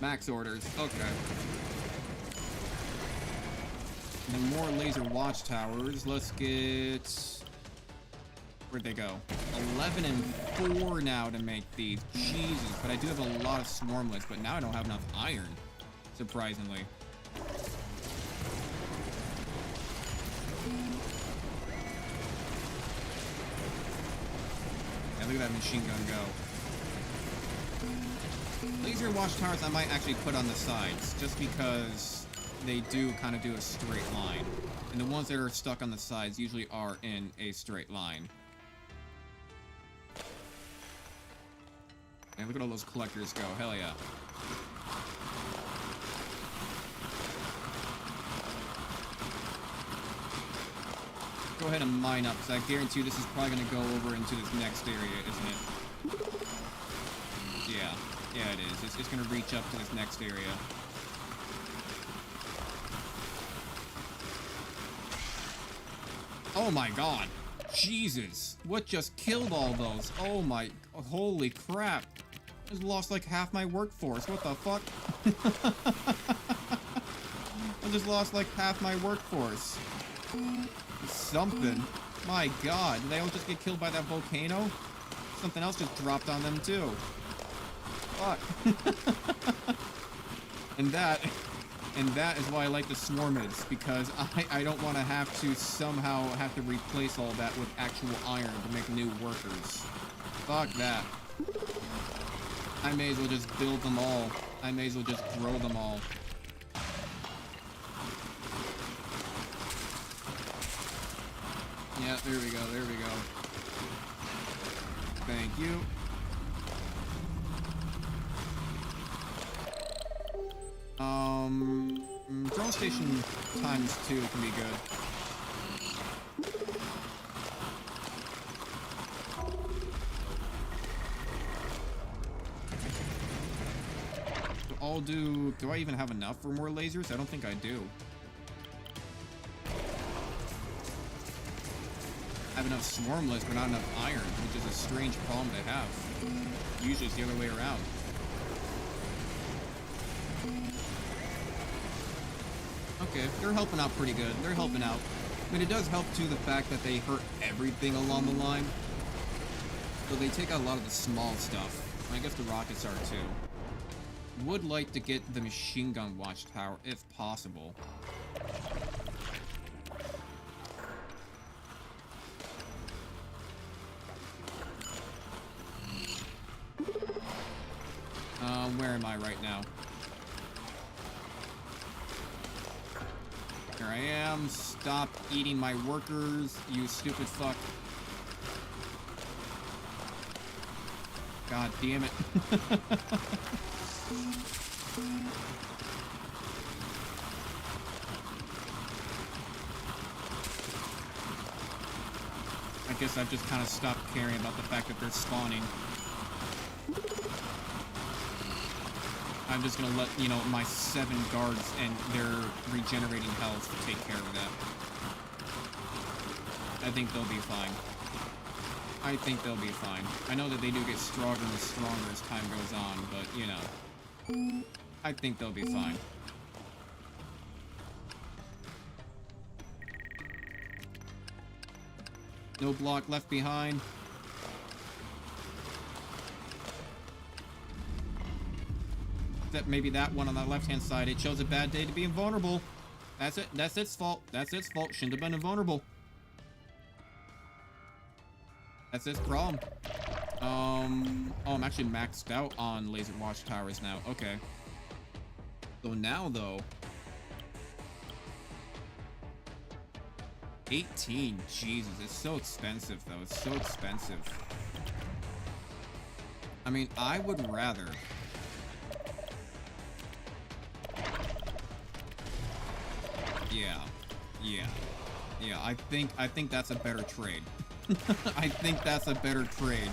Max orders. Okay. And then more laser watchtowers. Let's get... Where'd they go? 11 and 4 now to make these. Jesus, but I do have a lot of swarmlets, but now I don't have enough iron, surprisingly. Yeah, look at that machine gun go. Laser watchtowers I might actually put on the sides, just because they do kind of do a straight line. And the ones that are stuck on the sides usually are in a straight line. And look at all those collectors go. Hell yeah. Go ahead and mine up, because I guarantee you this is probably going to go over into this next area, isn't it? Yeah. Yeah, it is. It's going to reach up to this next area. Oh my god. Jesus. What just killed all those? Oh my... Holy crap. I just lost like half my workforce. What the fuck? I just lost like half my workforce. Something. My god. Did they all just get killed by that volcano? Something else just dropped on them too. Fuck. And that is why I like the swarmids, because I don't want to have to somehow have to replace all that with actual iron to make new workers. Fuck that. I may as well just build them all. I may as well just grow them all. Yeah, there we go, there we go. Thank you. Drone station times 2 can be good. Do I even have enough for more lasers? I don't think I do. I have enough swarmlets, but not enough iron, which is a strange problem to have. Usually it's the other way around. Okay, they're helping out pretty good. They're helping out. I mean, it does help, too, the fact that they hurt everything along the line. So they take out a lot of the small stuff. I guess the rockets are, too. Would like to get the machine gun watchtower, if possible. Where am I right now? Here I am. Stop eating my workers, you stupid fuck. God damn it. I guess I've just kind of stopped caring about the fact that they're spawning. I'm just gonna let, you know, my 7 guards and their regenerating health take care of that. I think they'll be fine. I think they'll be fine. I know that they do get stronger and stronger as time goes on, but, you know, I think they'll be fine. No block left behind. That maybe that one on the left-hand side, it shows a bad day to be invulnerable. That's it. That's its fault. That's its fault. Shouldn't have been invulnerable. That's its problem. Oh, I'm actually maxed out on laser watchtowers now. Okay. So now, though... 18. Jesus, it's so expensive, though. It's so expensive. I mean, I would rather... Yeah, I think that's a better trade. I think that's a better trade.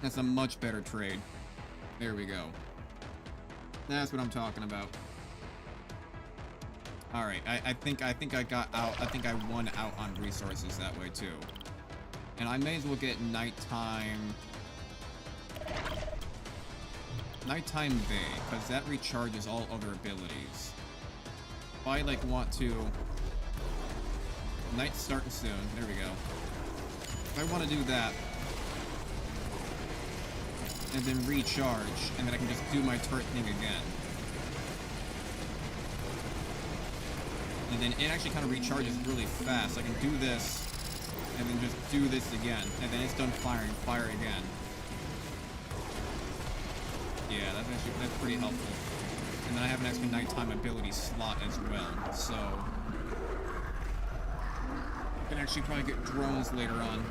That's a much better trade. There we go. That's what I'm talking about. Alright, I think I got out. I think I won out on resources that way too. And I may as well get nighttime Bay, because that recharges all other abilities. If I, like, want to... Night's starting soon. There we go. If I want to do that, and then recharge, and then I can just do my turret thing again. And then it actually kind of recharges really fast. I can do this, and then just do this again, and then it's done firing. Fire again. Yeah, that's pretty helpful. And then I have an extra nighttime ability slot as well, so I can actually probably get drones later on.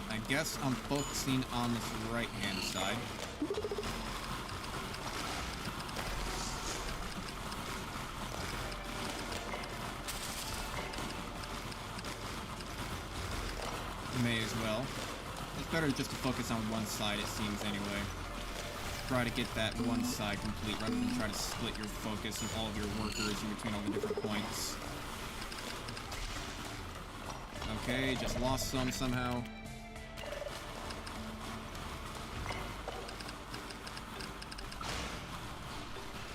I guess I'm focusing on this right-hand side. May as well. It's better just to focus on one side, it seems, anyway. Try to get that one side complete rather than try to split your focus and all of your workers in between all the different points. Okay, just lost some somehow.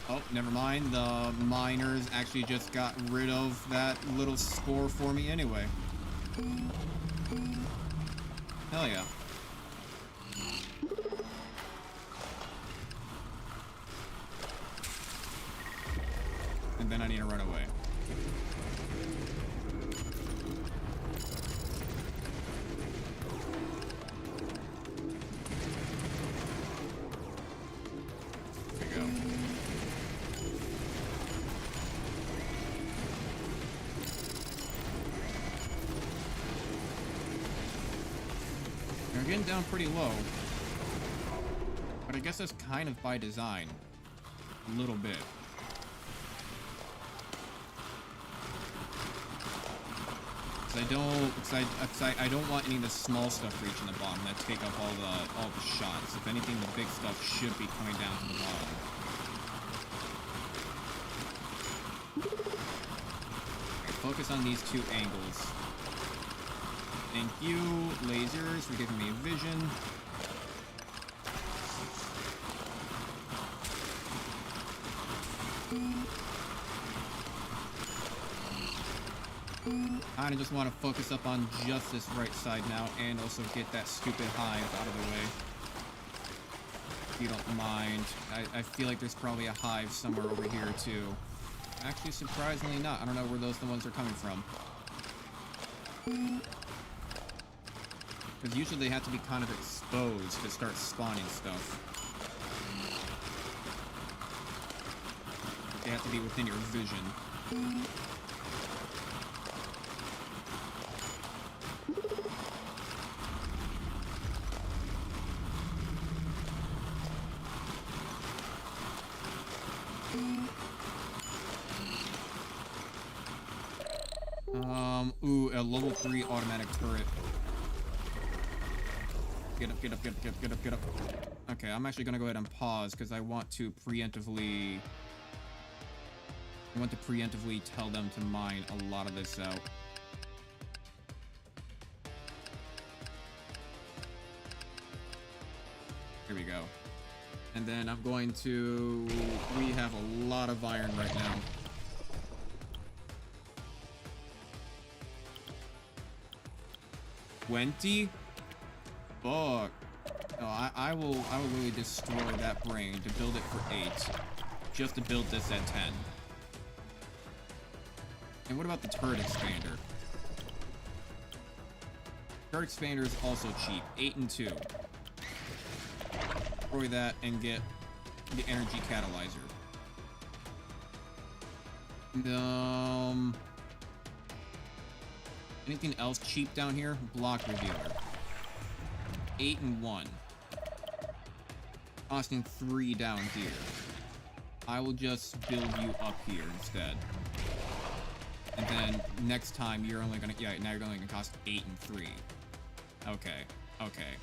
Oh, never mind. The miners actually just got rid of that little score for me anyway. Hell yeah. And then I need to run away. There we go. They're getting down pretty low. But I guess that's kind of by design. A little bit. I don't want any of the small stuff reaching the bottom that take up all the shots. If anything, the big stuff should be coming down to the bottom. Okay, focus on these two angles. Thank you, lasers, for giving me vision. I just want to focus up on just this right side now, and also get that stupid hive out of the way. If you don't mind. I feel like there's probably a hive somewhere over here, too. Actually, surprisingly not. I don't know where the ones are coming from. Because usually they have to be kind of exposed to start spawning stuff. They have to be within your vision. Ooh, a level 3 automatic turret. Get up, get up, get up, get up, get up, get up. Okay, I'm actually gonna go ahead and pause because I want to preemptively tell them to mine a lot of this out. Here we go. And then I'm going to... We have a lot of iron right now. $20? Fuck. No, I will really destroy that brain to build it for 8. Just to build this at 10. And what about the turret expander? Turret expander is also cheap. 8 and 2. Destroy that and get the energy catalyzer. Anything else cheap down here? Block revealer. 8 and 1. Costing 3 down here. I will just build you up here instead. And then next time you're only gonna, yeah, now you're only gonna cost 8 and 3. Okay, okay.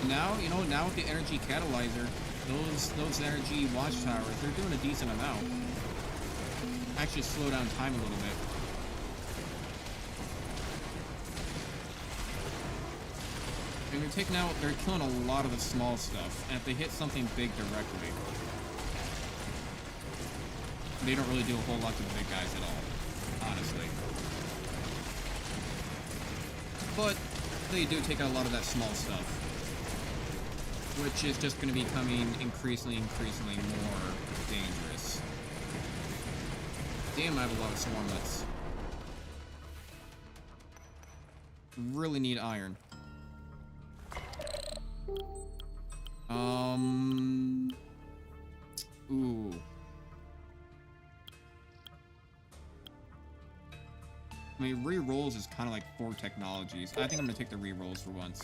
Now, you know, now with the energy catalyzer, those energy watchtowers, they're doing a decent amount. Actually slow down time a little bit. And they're killing a lot of the small stuff, and if they hit something big directly, they don't really do a whole lot to the big guys at all, honestly. But they do take out a lot of that small stuff, which is just going to be becoming increasingly more dangerous. Damn, I have a lot of swarmlets. Really need iron. Ooh. I mean, re-rolls is kind of like 4 technologies. I think I'm gonna take the re-rolls for once.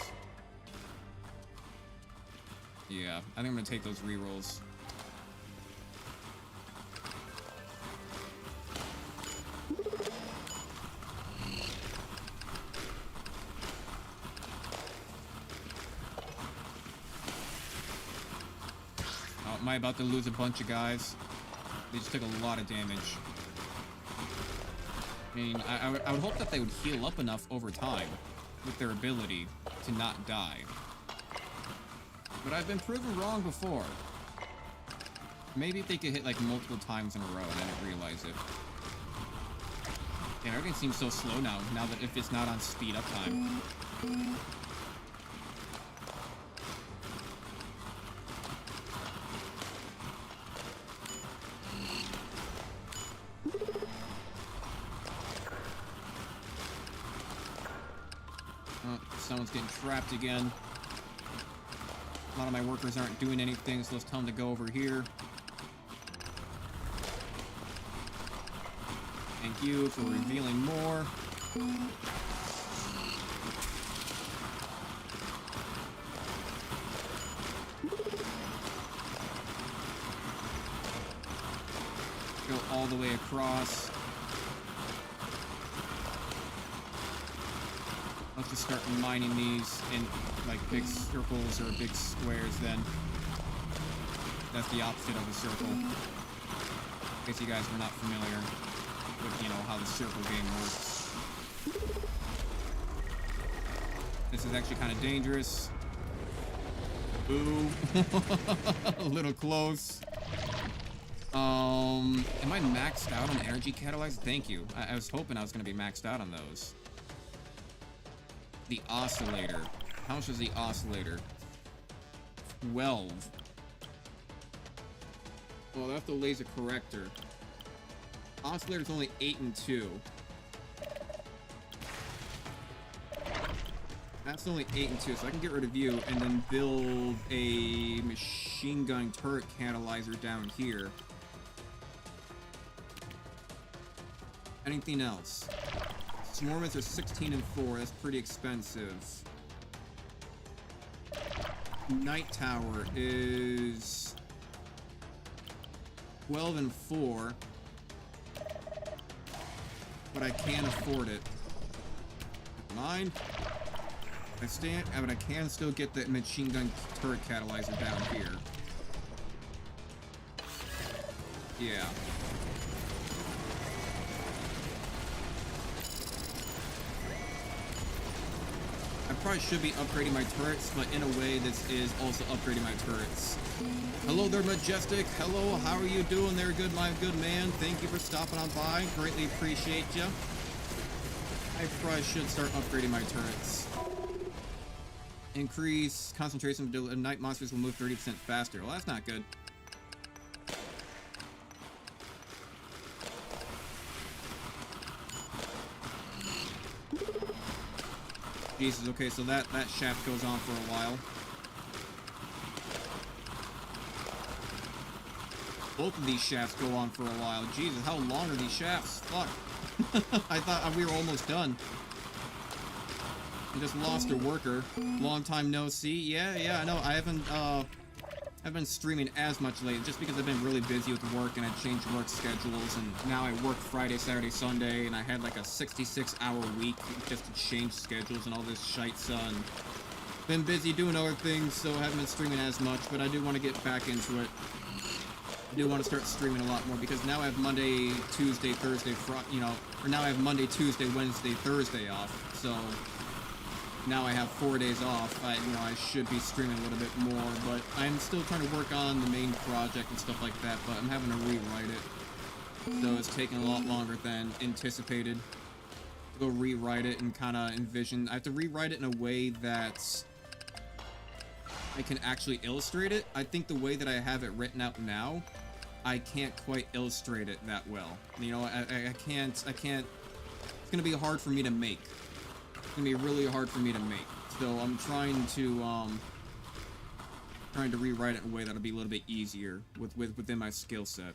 Yeah, I think I'm gonna take those re-rolls. Oh, am I about to lose a bunch of guys? They just took a lot of damage. I mean, I would hope that they would heal up enough over time with their ability to not die. But I've been proven wrong before. Maybe if they could hit like multiple times in a row, I didn't realize it. Yeah, everything seems so slow now that if it's not on speed up time. Oh, someone's getting trapped again. A lot of my workers aren't doing anything, so let's tell them to go over here. Thank you for revealing more. Go all the way across. Let's just start mining these in like big circles or big squares then. That's the opposite of a circle. In case you guys were not familiar with, you know, how the circle game works. This is actually kind of dangerous. Boo. A little close. Am I maxed out on energy catalyzers? Thank you. I was hoping I was going to be maxed out on those. The oscillator. How much is the oscillator? 12. Well, that's the laser corrector. Oscillator's only 8 and 2. That's only 8 and 2, so I can get rid of you and then build a machine gun turret catalyzer down here. Anything else? Swarmers are 16 and 4. That's pretty expensive. Night Tower is 12 and 4. But I can afford it. Mind? But I can still get the machine gun turret catalyzer down here. Yeah. I probably should be upgrading my turrets, but in a way, this is also upgrading my turrets. Hello there, Majestic. Hello, how are you doing there, my good man? Thank you for stopping on by. Greatly appreciate you. I probably should start upgrading my turrets. Increase concentration of night monsters will move 30% faster. Well, that's not good. Jesus, okay, so that shaft goes on for a while. Both of these shafts go on for a while. Jesus, how long are these shafts? Fuck. I thought we were almost done. I just lost a worker. Long time no see. Yeah, I know. I've been streaming as much lately just because I've been really busy with work and I changed work schedules, and now I work Friday, Saturday, Sunday, and I had like a 66-hour week just to change schedules and all this shite, son. Been busy doing other things, so I haven't been streaming as much, but I do want to get back into it. I do want to start streaming a lot more because now I have Monday, Tuesday, Thursday, or now I have Monday, Tuesday, Wednesday, Thursday off, so now I have 4 days off. I should be streaming a little bit more, but I'm still trying to work on the main project and stuff like that, but I'm having to rewrite it. So it's taking a lot longer than anticipated to go rewrite it and kind of envision. I have to rewrite it in a way that I can actually illustrate it. I think the way that I have it written out now, I can't quite illustrate it that well. You know, I can't, it's gonna be hard for me to make. It's gonna be really hard for me to make. So I'm trying to rewrite it in a way that'll be a little bit easier within my skill set.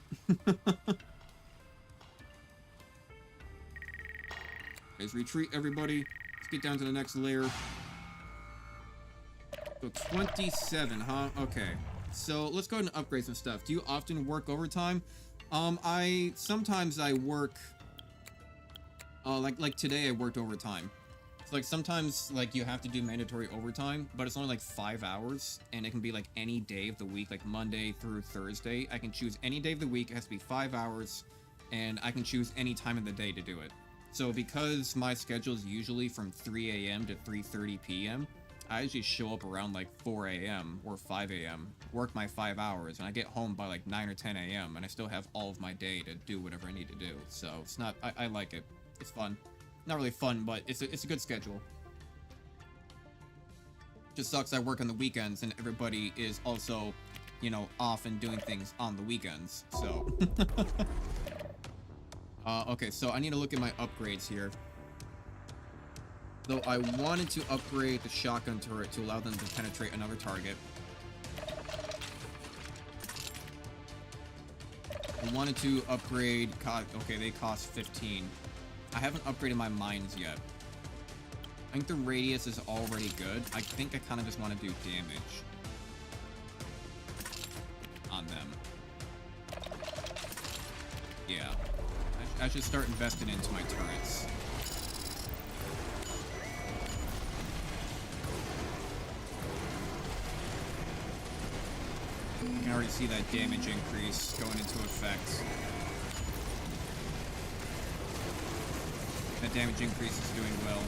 Guys, retreat everybody. Let's get down to the next layer. So 27, huh? Okay. So let's go ahead and upgrade some stuff. Do you often work overtime? Sometimes I work, like today I worked overtime. It's like sometimes like you have to do mandatory overtime, but it's only like 5 hours, and it can be like any day of the week, like Monday through Thursday. I can choose any day of the week. It has to be 5 hours, and I can choose any time of the day to do it. So because my schedule is usually from 3 a.m. to 3:30 p.m., I usually show up around like 4 a.m. or 5 a.m., work my 5 hours, and I get home by like 9 or 10 a.m., and I still have all of my day to do whatever I need to do. So it's not, I like it. It's fun. Not really fun, but it's a good schedule. Just sucks I work on the weekends, and everybody is also, you know, off and doing things on the weekends, so. Okay, so I need to look at my upgrades here. So I wanted to upgrade the shotgun turret to allow them to penetrate another target. I wanted to upgrade... Okay, they cost 15. I haven't upgraded my mines yet. I think the radius is already good. I think I kind of just want to do damage on them. Yeah. I should start investing into my turrets. You can already see that damage increase going into effect. That damage increase is doing well.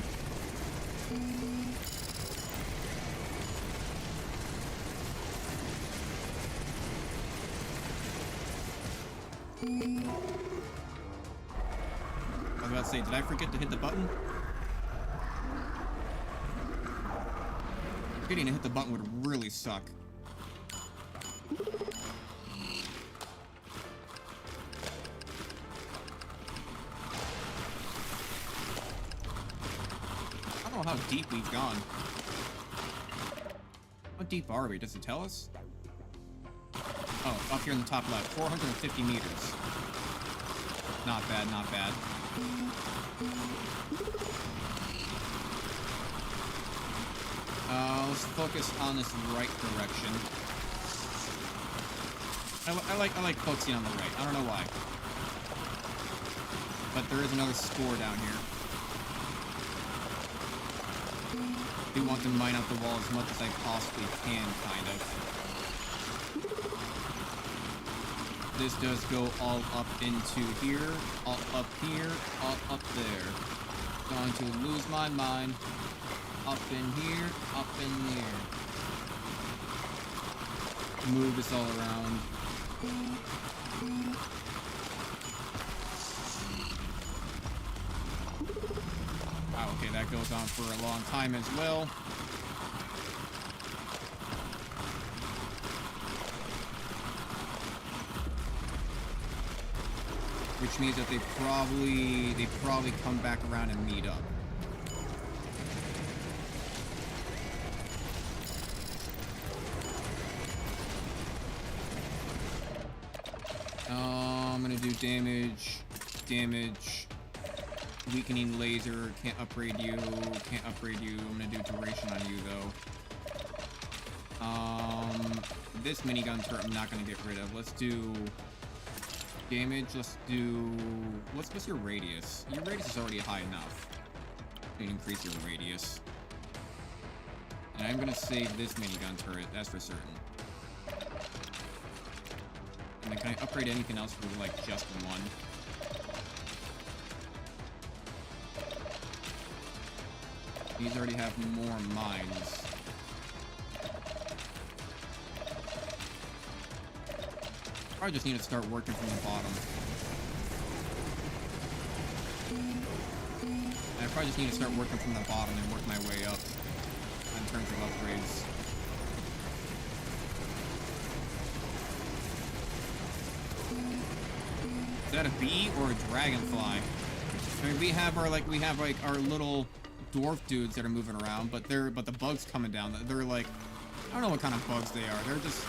I was about to say, did I forget to hit the button? Forgetting to hit the button would really suck. I don't know how deep we've gone. How deep are we? Does it tell us? Oh, up here in the top left. 450 meters. Not bad, not bad. Let's focus on this right direction. I like focusing on the right. I don't know why. But there is another score down here. I do want to mine out the wall as much as I possibly can, kind of. This does go all up into here, all up here, all up there. Going to lose my mind. Up in here, up in here. Move this all around. Wow, okay, that goes on for a long time as well. Which means that they probably come back around and meet up. I'm gonna do damage. Weakening laser, can't upgrade you, can't upgrade you. I'm gonna do duration on you though. This minigun turret I'm not gonna get rid of. Let's do damage. Let's do what's your radius? Your radius is already high enough. You can increase your radius. And I'm gonna save this minigun turret, that's for certain. And then can I upgrade anything else for like just one? These already have more mines. I just need to start working from the bottom. I probably just need to start working from the bottom and work my way up in terms of upgrades. Is that a bee or a dragonfly? I mean, we have our our little dwarf dudes that are moving around, but the bugs coming down. They're like, I don't know what kind of bugs they are. They're just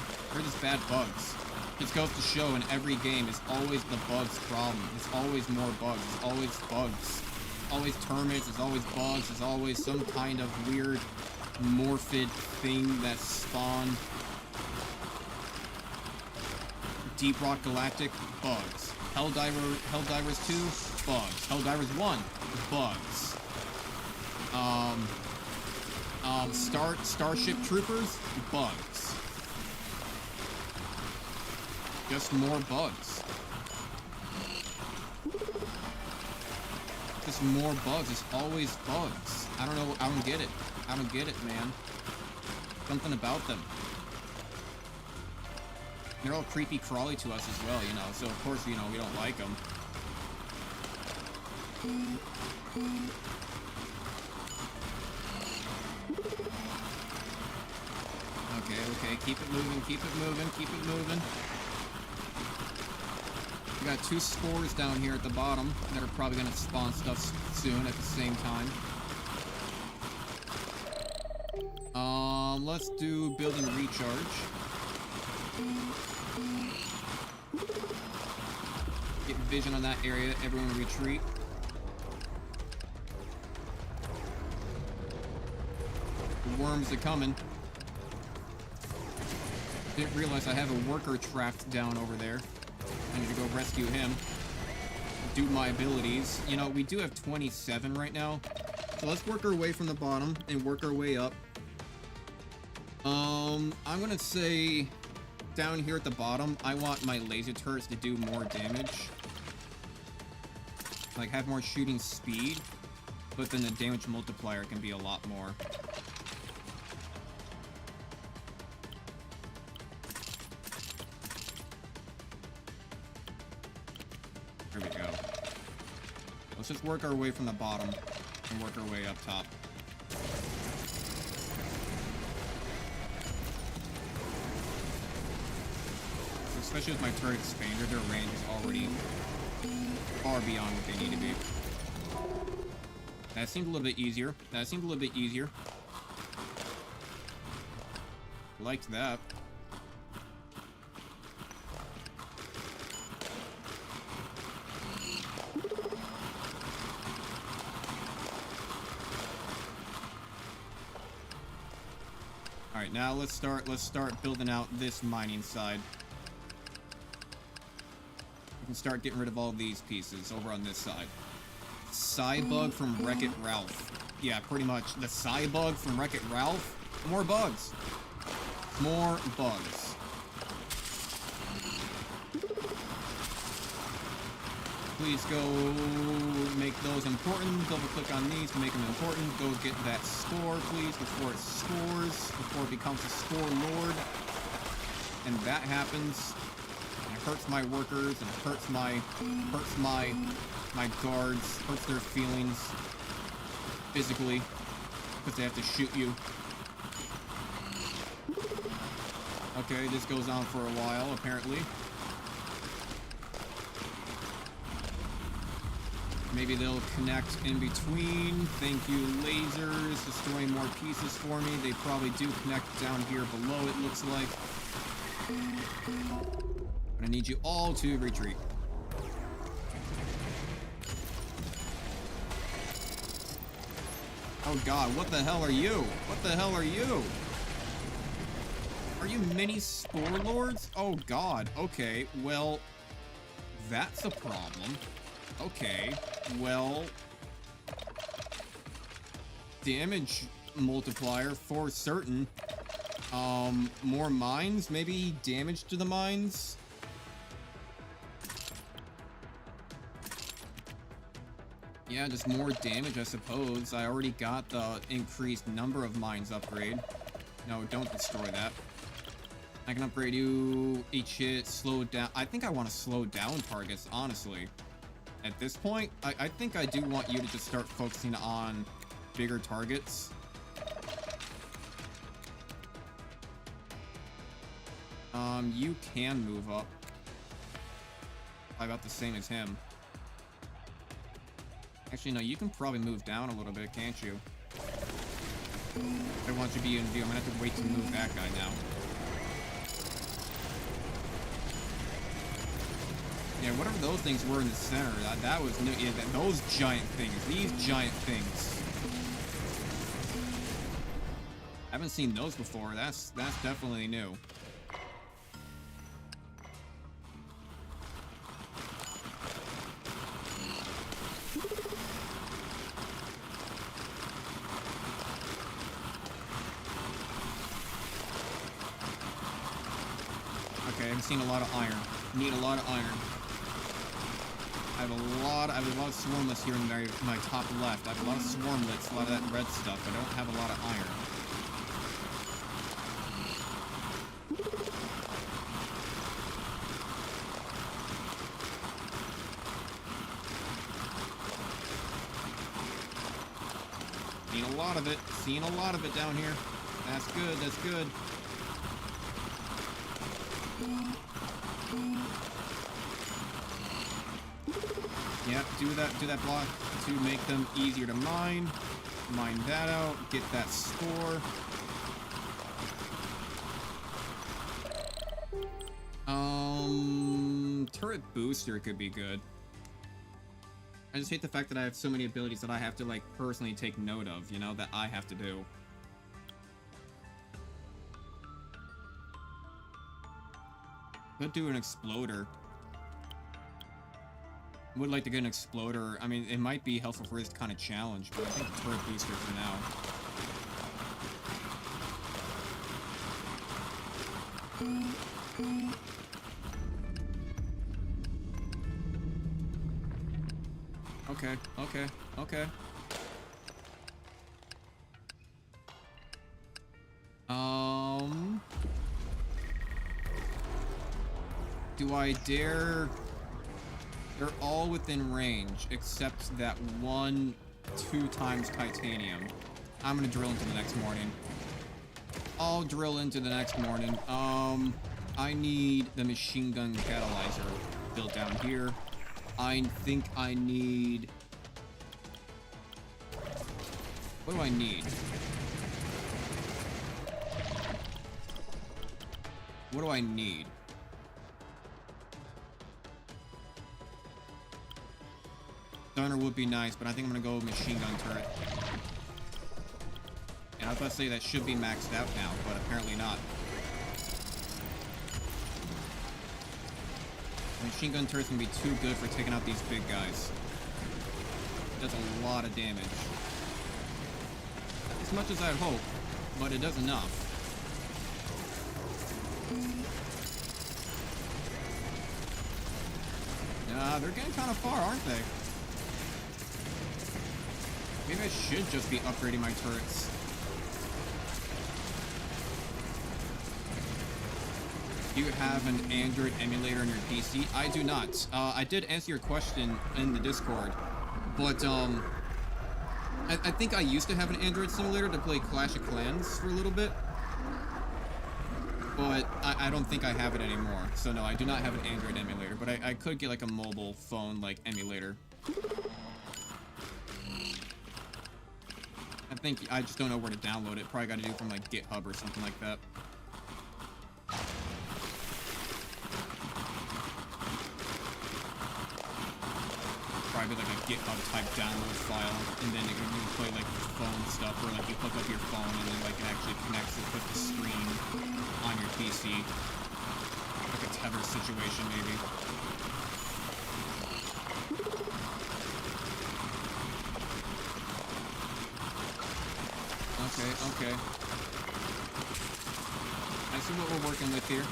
bad bugs. It goes to show in every game it's always the bugs problem. It's always more bugs. It's always bugs. Always termites. It's always bugs. It's always some kind of weird morphid thing that spawned. Deep Rock Galactic, bugs. Helldivers 2, bugs. Helldivers 1, bugs. Starship Troopers, bugs. Just more bugs. Just more bugs. It's always bugs. I don't know. I don't get it. I don't get it, man. Something about them. They're all creepy crawly to us as well, you know. So of course, you know, we don't like them. Okay. Keep it moving. Keep it moving. Keep it moving. We got 2 spores down here at the bottom that are probably going to spawn stuff soon at the same time. Let's do build and recharge. Get vision on that area. Everyone retreat. The worms are coming. Didn't realize I have a worker trapped down over there. I need to go rescue him. Do my abilities. You know, we do have 27 right now. So let's work our way from the bottom and work our way up. I'm gonna say down here at the bottom, I want my laser turrets to do more damage. Like, have more shooting speed, but then the damage multiplier can be a lot more. There we go. Let's just work our way from the bottom and work our way up top. Especially with my turret expander, their range is already far beyond what they need to be. That seemed a little bit easier. Liked that. Alright, now let's start building out this mining side. We can start getting rid of all these pieces over on this side. Cybug from Wreck-It Ralph. Yeah, pretty much. The Cybug from Wreck-It Ralph. More bugs. More bugs. Please go make those important. Double click on these to make them important. Go get that score, please, before it scores. Before it becomes a score lord. And that happens. It hurts my workers and it hurts my guards, hurts their feelings physically because they have to shoot you. Okay, this goes on for a while apparently. Maybe they'll connect in between. Thank you, lasers, destroying more pieces for me. They probably do connect down here below, it looks like. I need you all to retreat. Oh god, what the hell are you? What the hell are you? Are you mini Spore Lords? Oh god, okay, well, that's a problem. Okay, well, damage multiplier for certain. More mines? Maybe damage to the mines? Yeah, just more damage, I suppose. I already got the increased number of mines upgrade. No, don't destroy that. I can upgrade you, each hit, slow down. I think I want to slow down targets, honestly. At this point, I think I do want you to just start focusing on bigger targets. You can move up. About the same as him. Actually, no, you can probably move down a little bit, can't you? I want you to be in view. I'm gonna have to wait to move that guy now. Yeah, whatever those things were in the center, that was new. Yeah, those giant things. These giant things. I haven't seen those before. That's definitely new. Okay, I'm seeing a lot of iron. Need a lot of iron. I have a lot of swarmlets here in my top left. I have a lot of swarmlets, a lot of that red stuff. I don't have a lot of iron. Seen a lot of it. Seen a lot of it down here. That's good. That's good. Yep, do that block to make them easier to mine. Mine that out, get that score. Turret booster could be good. I just hate the fact that I have so many abilities that I have to, like, personally take note of, you know, that I have to do. Could do an exploder. Would like to get an exploder. I mean, it might be helpful for this kind of challenge, but I think turret booster for now. Okay, okay, okay. Do I dare... They're all within range, except that 1, 2 times titanium. I'm gonna drill into the next morning. I'll drill into the next morning. I need the machine gun catalyzer built down here. I think I need... What do I need? What do I need? Stunner would be nice, but I think I'm gonna go with machine gun turret. And I was about to say that should be maxed out now, but apparently not. Machine gun turret's gonna be too good for taking out these big guys. It does a lot of damage. Not as much as I'd hope, but it does enough. They're getting kind of far, aren't they? Maybe I should just be upgrading my turrets. Do you have an Android emulator on your PC? I do not. I did answer your question in the Discord, but I think I used to have an Android simulator to play Clash of Clans for a little bit, but I don't think I have it anymore. So no, I do not have an Android emulator, but I could get like a mobile phone like emulator. I think I just don't know where to download it. Probably got to do it from like GitHub or something like that. Probably probably be like a GitHub type download file, and then you can play like phone stuff, or like you hook up your phone and then like it actually connects it with the stream on your PC, like a tether situation maybe. Okay. I see what we're working with here.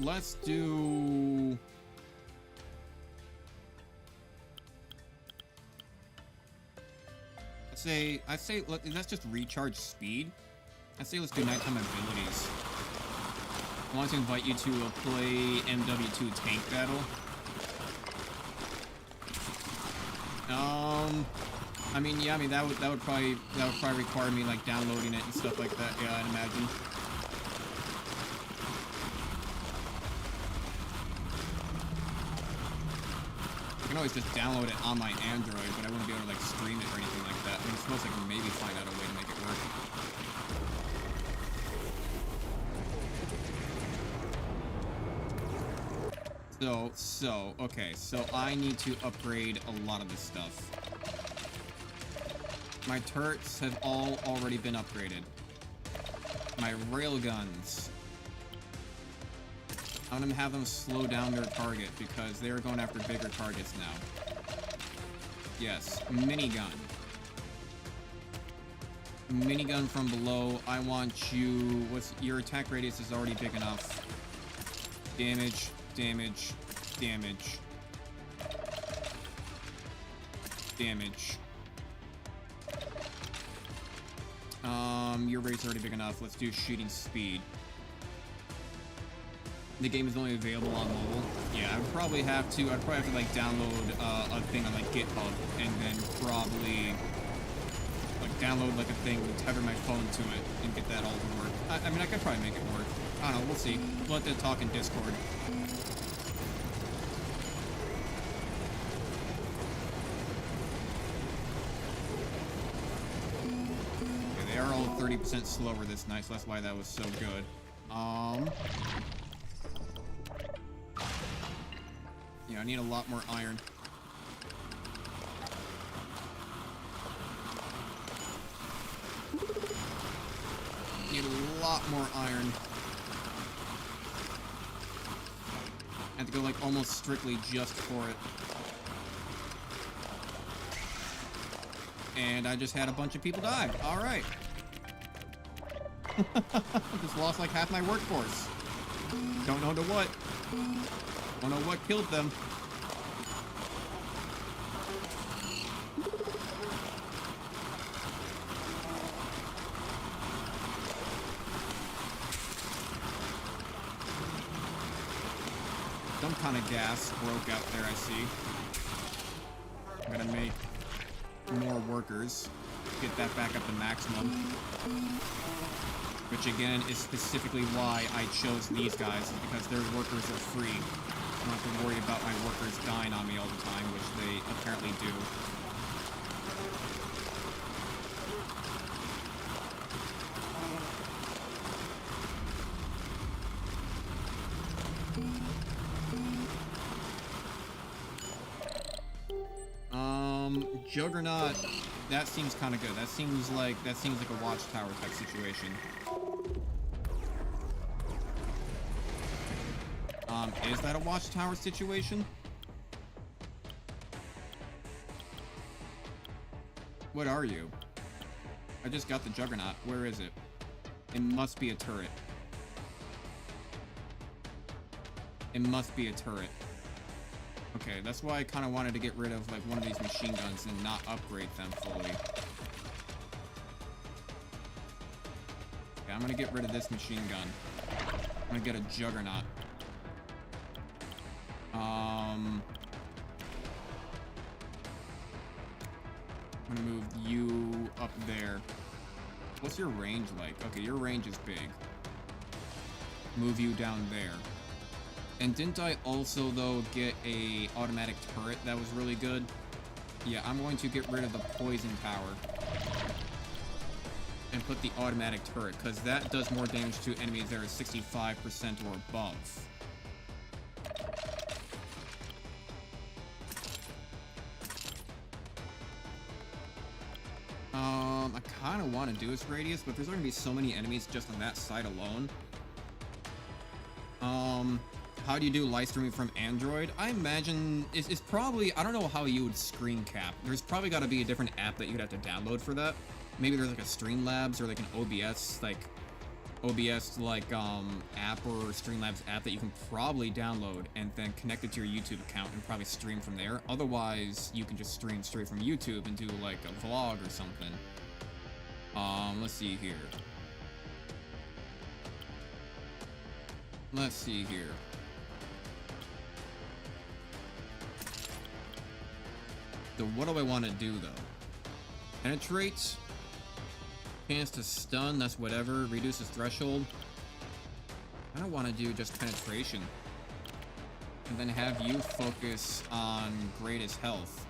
Let's do... I say let's just recharge speed. I say let's do nighttime abilities. I want to invite you to play MW2 Tank Battle. That would probably require me like downloading it and stuff like that. Yeah, I'd imagine. I can always just download it on my Android, but I wouldn't be able to like stream it or anything like that. I mean, I suppose I can maybe find out a way to make it work. Okay, so I need to upgrade a lot of this stuff. My turrets have all already been upgraded. My railguns, I'm gonna have them slow down their target because they're going after bigger targets now. Yes, minigun. Minigun from below. I want you... your attack radius is already big enough. Damage. Your rate's already big enough. Let's do shooting speed. The game is only available on mobile. Yeah, I'd probably have to like download a thing on like GitHub and then probably like download like a thing, tether my phone to it and get that all to work. I mean, I could probably make it work. I don't know, we'll see. We'll have to talk in Discord. Okay, they are all 30% slower this night, so that's why that was so good. Yeah, I need a lot more iron. Need a lot more iron. I have to go like almost strictly just for it. And I just had a bunch of people die. Alright. Just lost like half my workforce. Don't know to what. Don't know what killed them. Some kind of gas broke out there, I see. I'm gonna make more workers. Get that back up to maximum. Which again is specifically why I chose these guys, is because their workers are free. I don't have to worry about my workers dying on me all the time, which they apparently do. Juggernaut, that seems kind of good. That seems like a watchtower type situation. Is that a watchtower situation? What are you? I just got the Juggernaut. Where is it? It must be a turret. It must be a turret. Okay, that's why I kind of wanted to get rid of like one of these machine guns and not upgrade them fully. Okay, I'm gonna get rid of this machine gun. I'm gonna get a Juggernaut. I'm gonna move you up there. What's your range like? Okay, your range is big. Move you down there. And didn't I also, though, get a automatic turret that was really good? Yeah, I'm going to get rid of the poison tower. and put the automatic turret, because that does more damage to enemies that are 65% or above. I kind of want to do its radius, but there's going to be so many enemies just on that side alone. How do you do live streaming from Android? I imagine it's probably, I don't know how you would screen cap. There's probably got to be a different app that you'd have to download for that. Maybe there's like a Streamlabs or like an OBS app or Streamlabs app that you can probably download and then connect it to your YouTube account and probably stream from there. Otherwise, you can just stream straight from YouTube and do like a vlog or something. Let's see here. Let's see here. So what do I want to do though? Penetrate. Chance to stun, that's whatever. Reduces threshold. I don't want to do just penetration. And then have you focus on greatest health.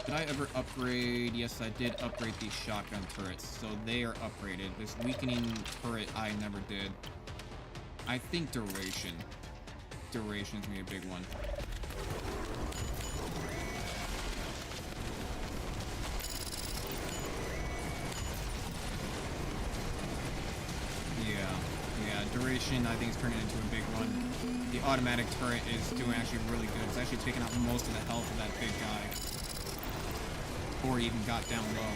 Did I ever upgrade? Yes, I did upgrade these shotgun turrets. So they are upgraded. This weakening turret I never did. I think duration. Duration's gonna be a big one. Yeah, duration I think is turning into a big one. The automatic turret is doing actually really good. It's actually taking out most of the health of that big guy. Or even got down low.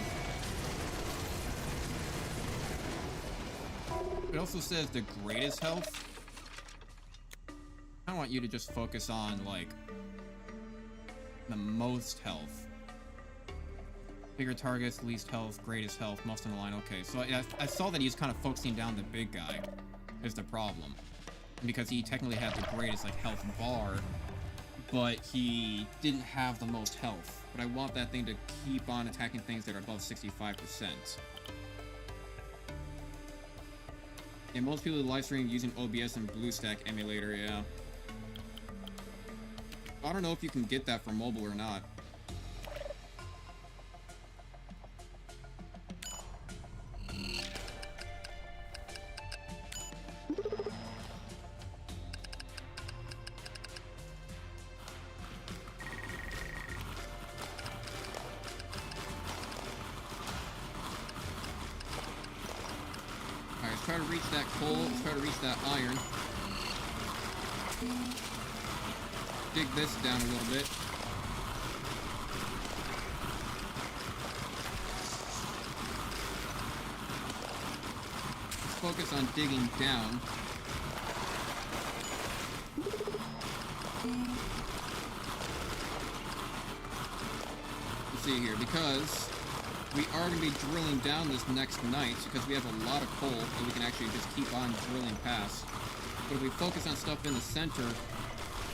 It also says the greatest health. I want you to just focus on, like, the most health. Bigger targets, least health, greatest health, most in the line. Okay, so I saw that he's kind of focusing down the big guy is the problem. Because he technically had the greatest, like, health bar, but he didn't have the most health. But I want that thing to keep on attacking things that are above 65%. And most people live stream using OBS and BlueStack emulator, yeah. I don't know if you can get that for mobile or not. Try to reach that coal, try to reach that iron. Dig this down a little bit. Let's focus on digging down. Let's see here, because we are going to be drilling down this next night because we have a lot of coal that we can actually just keep on drilling past. But if we focus on stuff in the center,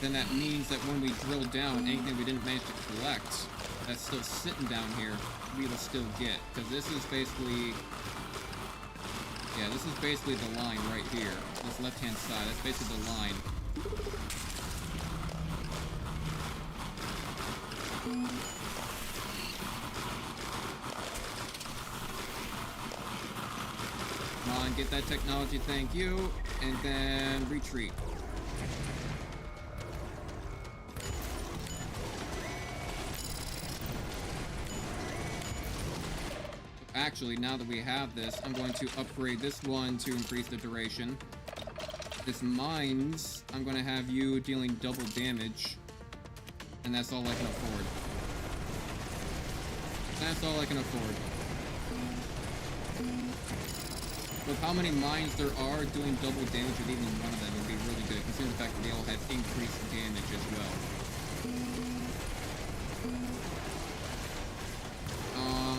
then that means that when we drill down, anything we didn't manage to collect that's still sitting down here, we will still get. Because this is basically... yeah, this is basically the line right here. This left-hand side, that's basically the line. Come on, get that technology, thank you, and then retreat. Actually, now that we have this, I'm going to upgrade this one to increase the duration. This mines, I'm going to have you dealing double damage, and that's all I can afford. That's all I can afford. With how many mines there are, doing double damage with even one of them would be really good, considering the fact that they all have increased damage as well.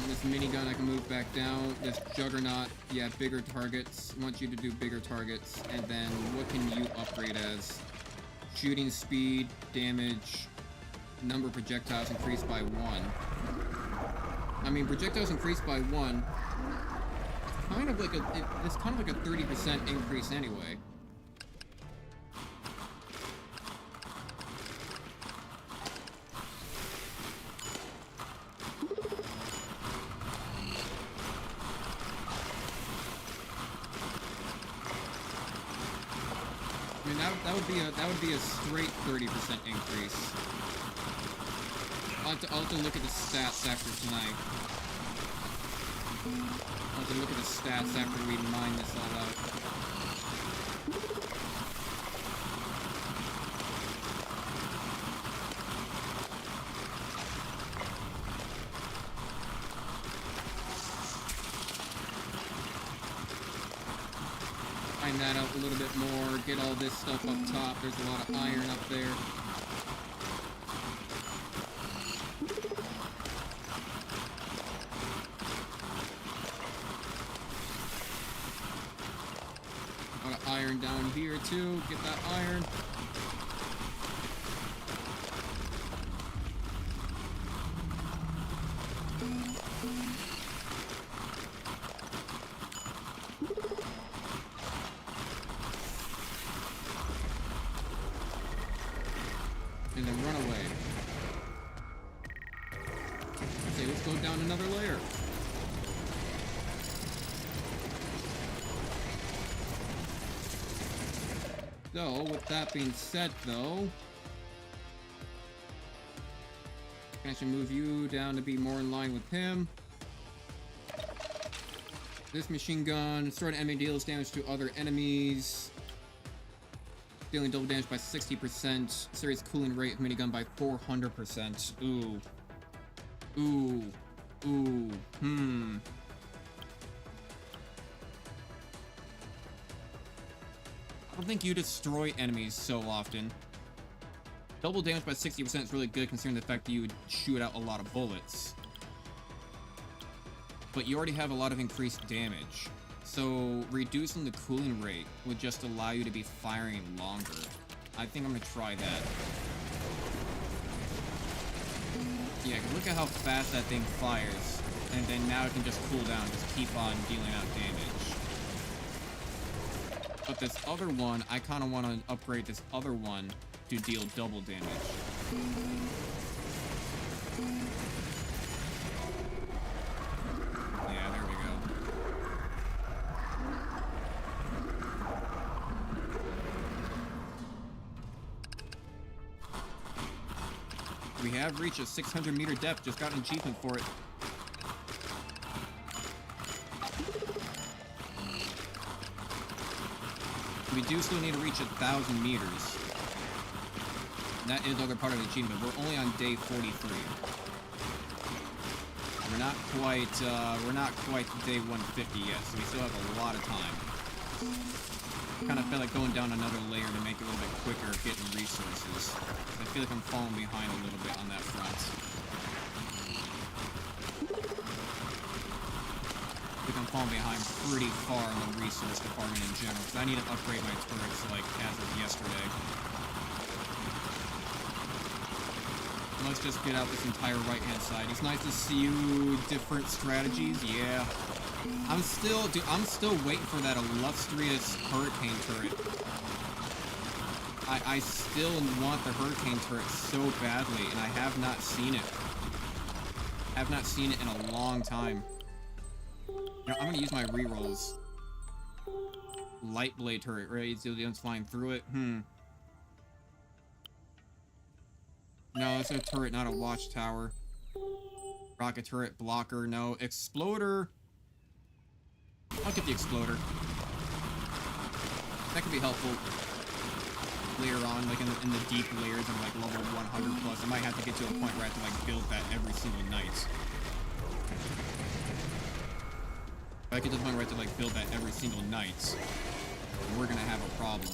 This minigun I can move back down. This juggernaut, yeah, bigger targets. I want you to do bigger targets. And then what can you upgrade as? Shooting speed, damage, number of projectiles increased by 1. I mean, projectiles increased by 1. Kind of like it's kind of like a 30% increase anyway. that would be a straight 30% increase. I'll have to look at the stats after tonight. I'll have to look at the stats after we mine this all out. Find that out a little bit more, get all this stuff up top. There's a lot of iron up there. A lot of iron down here too. Get that iron. And then run away. Okay, let's go down another layer. So, with that being said, though, I should move you down to be more in line with him. This machine gun, destroyed enemy deals damage to other enemies. Dealing double damage by 60%. Serious cooling rate of minigun by 400%. Ooh. Ooh. Ooh. I don't think you destroy enemies so often. Double damage by 60% is really good considering the fact that you would shoot out a lot of bullets. But you already have a lot of increased damage. So, reducing the cooling rate would just allow you to be firing longer. I think I'm gonna try that. Yeah, look at how fast that thing fires. And then now it can just cool down, just keep on dealing out damage. But this other one, I kinda wanna upgrade this other one to deal double damage. Yeah, there we go. We have reached a 600-meter depth, just got an achievement for it. We do still need to reach 1,000 meters. That is the other part of the achievement. We're only on day 43. We're not quite day 150 yet, so we still have a lot of time. Kind of feel like going down another layer to make it a little bit quicker getting resources. I feel like I'm falling behind a little bit on that front. I think I'm falling behind pretty far in the resource department in general, because I need to upgrade my turrets like as of yesterday. Let's just get out this entire right-hand side. It's nice to see you different strategies. Yeah. I'm still waiting for that illustrious hurricane turret. I still want the hurricane turret so badly, and I have not seen it. I have not seen it in a long time. You know, I'm gonna use my rerolls. Light blade turret, right? So the one's flying through it. No, it's a turret, not a watchtower. Rocket turret, blocker, no. Exploder. I'll get the exploder. That could be helpful later on, like in the deep layers of like level 100 plus. I might have to get to a point where I have to like build that every single night. If I get to the point where I have to like build that every single night, we're gonna have a problem.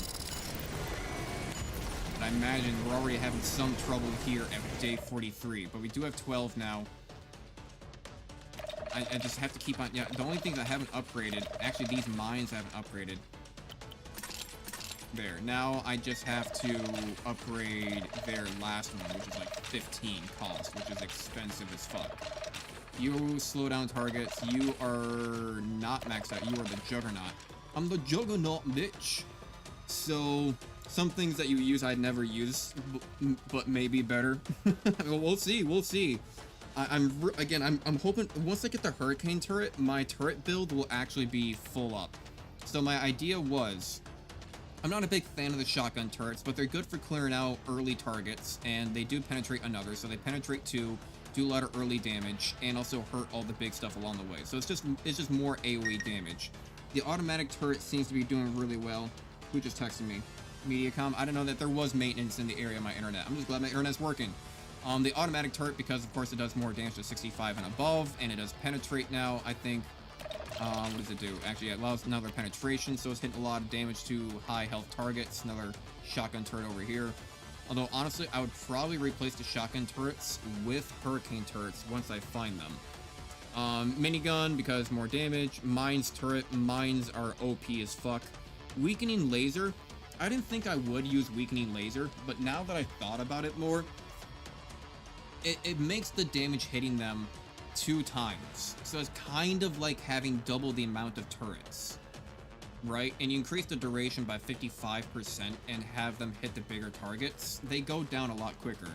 But I imagine we're already having some trouble here at day 43, but we do have 12 now. I just have to keep on, yeah, the only things I haven't upgraded, actually these mines I haven't upgraded. There, now I just have to upgrade their last one, which is like 15 cost, which is expensive as fuck. You slow down targets, you are not maxed out, you are the Juggernaut. I'm the Juggernaut, bitch! So, some things that you use I'd never use, but maybe better. We'll see, we'll see. I'm hoping once I get the hurricane turret, my turret build will actually be full up. So my idea was I'm not a big fan of the shotgun turrets, but they're good for clearing out early targets, and they do penetrate another, so they penetrate two, do a lot of early damage, and also hurt all the big stuff along the way. So it's just more AoE damage. The automatic turret seems to be doing really well. Who just texted me? Mediacom. I didn't know that there was maintenance in the area of my internet. I'm just glad my internet's working. The automatic turret, because of course it does more damage to 65 and above, and it does penetrate now, I think. What does it do? Actually, it allows another penetration, so it's hitting a lot of damage to high health targets. Another shotgun turret over here. Although, honestly, I would probably replace the shotgun turrets with hurricane turrets once I find them. Minigun, because more damage. Mines turret. Mines are OP as fuck. Weakening laser. I didn't think I would use weakening laser, but now that I thought about it more, it makes the damage hitting them 2 times. So it's kind of like having double the amount of turrets, right? And you increase the duration by 55% and have them hit the bigger targets. They go down a lot quicker.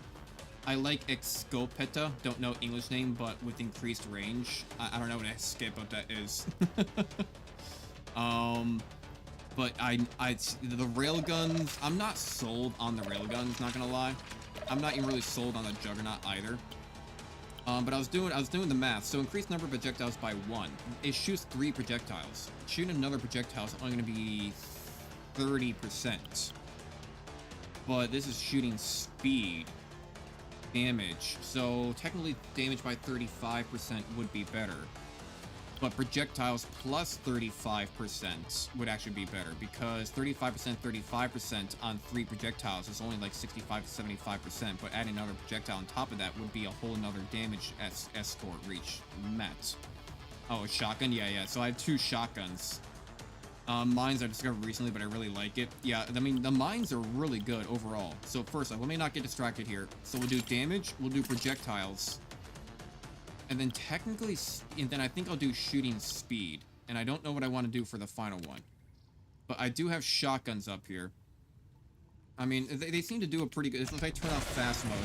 I like Escopeta, don't know English name, but with increased range. I don't know what Escopeta is. But the railguns, I'm not sold on the railguns, not gonna lie. I'm not even really sold on the Juggernaut either. But I was doing the math. So increase number of projectiles by 1. It shoots 3 projectiles. Shooting another projectile is only going to be 30%. But this is shooting speed damage. So technically damage by 35% would be better. But projectiles plus 35% would actually be better, because 35% on 3 projectiles is only like 65 to 75%, but adding another projectile on top of that would be a whole another damage escort reach met. Oh, a shotgun? Yeah. So I have 2 shotguns. Mines I discovered recently, but I really like it. Yeah, I mean, the mines are really good overall. So first, let me not get distracted here. So we'll do damage, we'll do projectiles. And then technically, and then I think I'll do shooting speed. And I don't know what I want to do for the final one. But I do have shotguns up here. I mean, they seem to do a pretty good... If I turn off fast mode...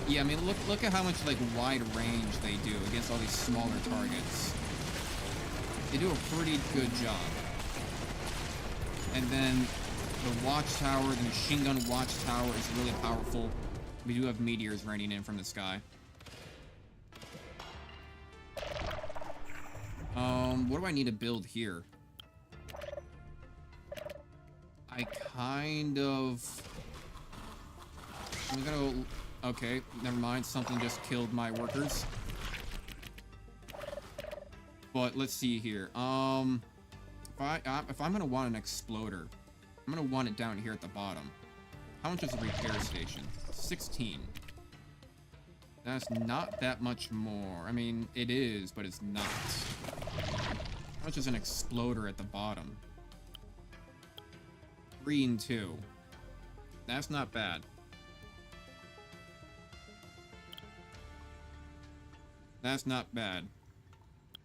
Yeah, I mean, look at how much, like, wide range they do against all these smaller targets. They do a pretty good job. And then the watchtower, the machine gun watchtower is really powerful. We do have meteors raining in from the sky. What do I need to build here? I kind of... I'm gonna... Okay, never mind. Something just killed my workers. But let's see here. If I'm gonna want an exploder, I'm gonna want it down here at the bottom. How much is a repair station? 16. That's not that much more. I mean, it is, but it's not. How much is an exploder at the bottom? 3 and 2. That's not bad. That's not bad.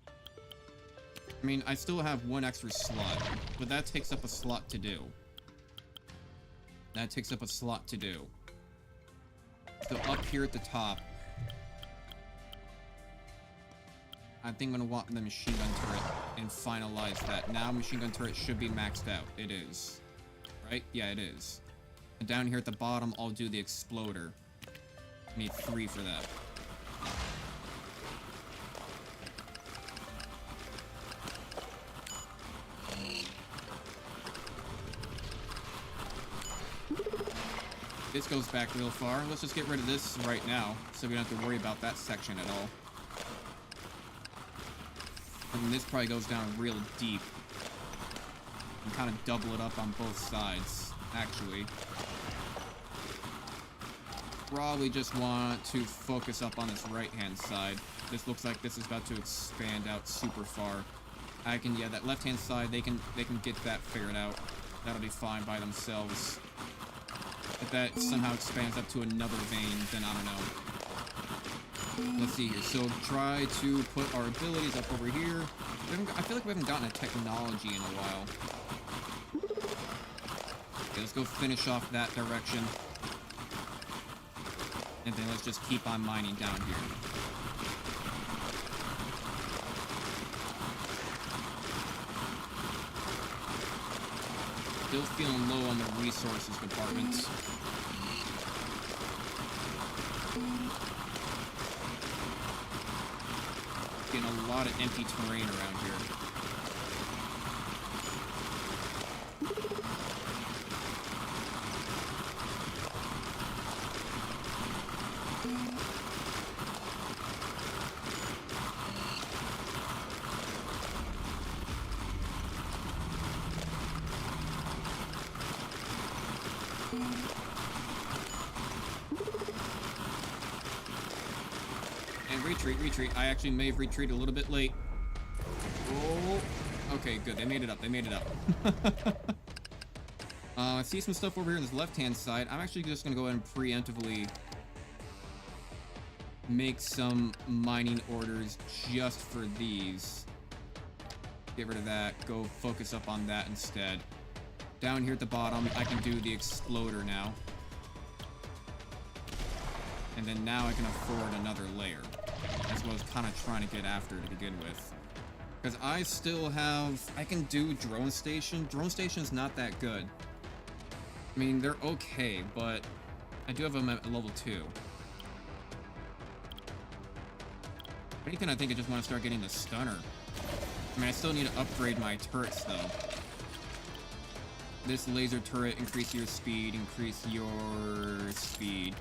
I mean, I still have 1 extra slot, but that takes up a slot to do. That takes up a slot to do. So up here at the top, I think I'm going to want the machine gun turret and finalize that. Now machine gun turret should be maxed out. It is. Right? Yeah, it is. And down here at the bottom, I'll do the exploder. I need 3 for that. This goes back real far. Let's just get rid of this right now, so we don't have to worry about that section at all. And this probably goes down real deep. And kind of double it up on both sides, actually. Probably just want to focus up on this right-hand side. This looks like this is about to expand out super far. Yeah, that left-hand side, they can get that figured out. That'll be fine by themselves. If that somehow expands up to another vein, then I don't know. Let's see here. So try to put our abilities up over here. I feel like we haven't gotten a technology in a while. Okay, let's go finish off that direction. And then let's just keep on mining down here. Still feeling low on the resources department. Getting a lot of empty terrain around here. And retreat. I actually may have retreated a little bit late. Oh, okay, good. They made it up. I see some stuff over here on this left-hand side. I'm actually just gonna go ahead and preemptively make some mining orders just for these. Get rid of that. Go focus up on that instead. Down here at the bottom, I can do the exploder now. And then now I can afford another layer. That's what I was kind of trying to get after to begin with. Because I still have... I can do drone station. Drone station is not that good. I mean, they're okay, but I do have them at level 2. If anything, I think I just want to start getting the stunner. I mean, I still need to upgrade my turrets, though. This laser turret, increase your speed, increase your speed.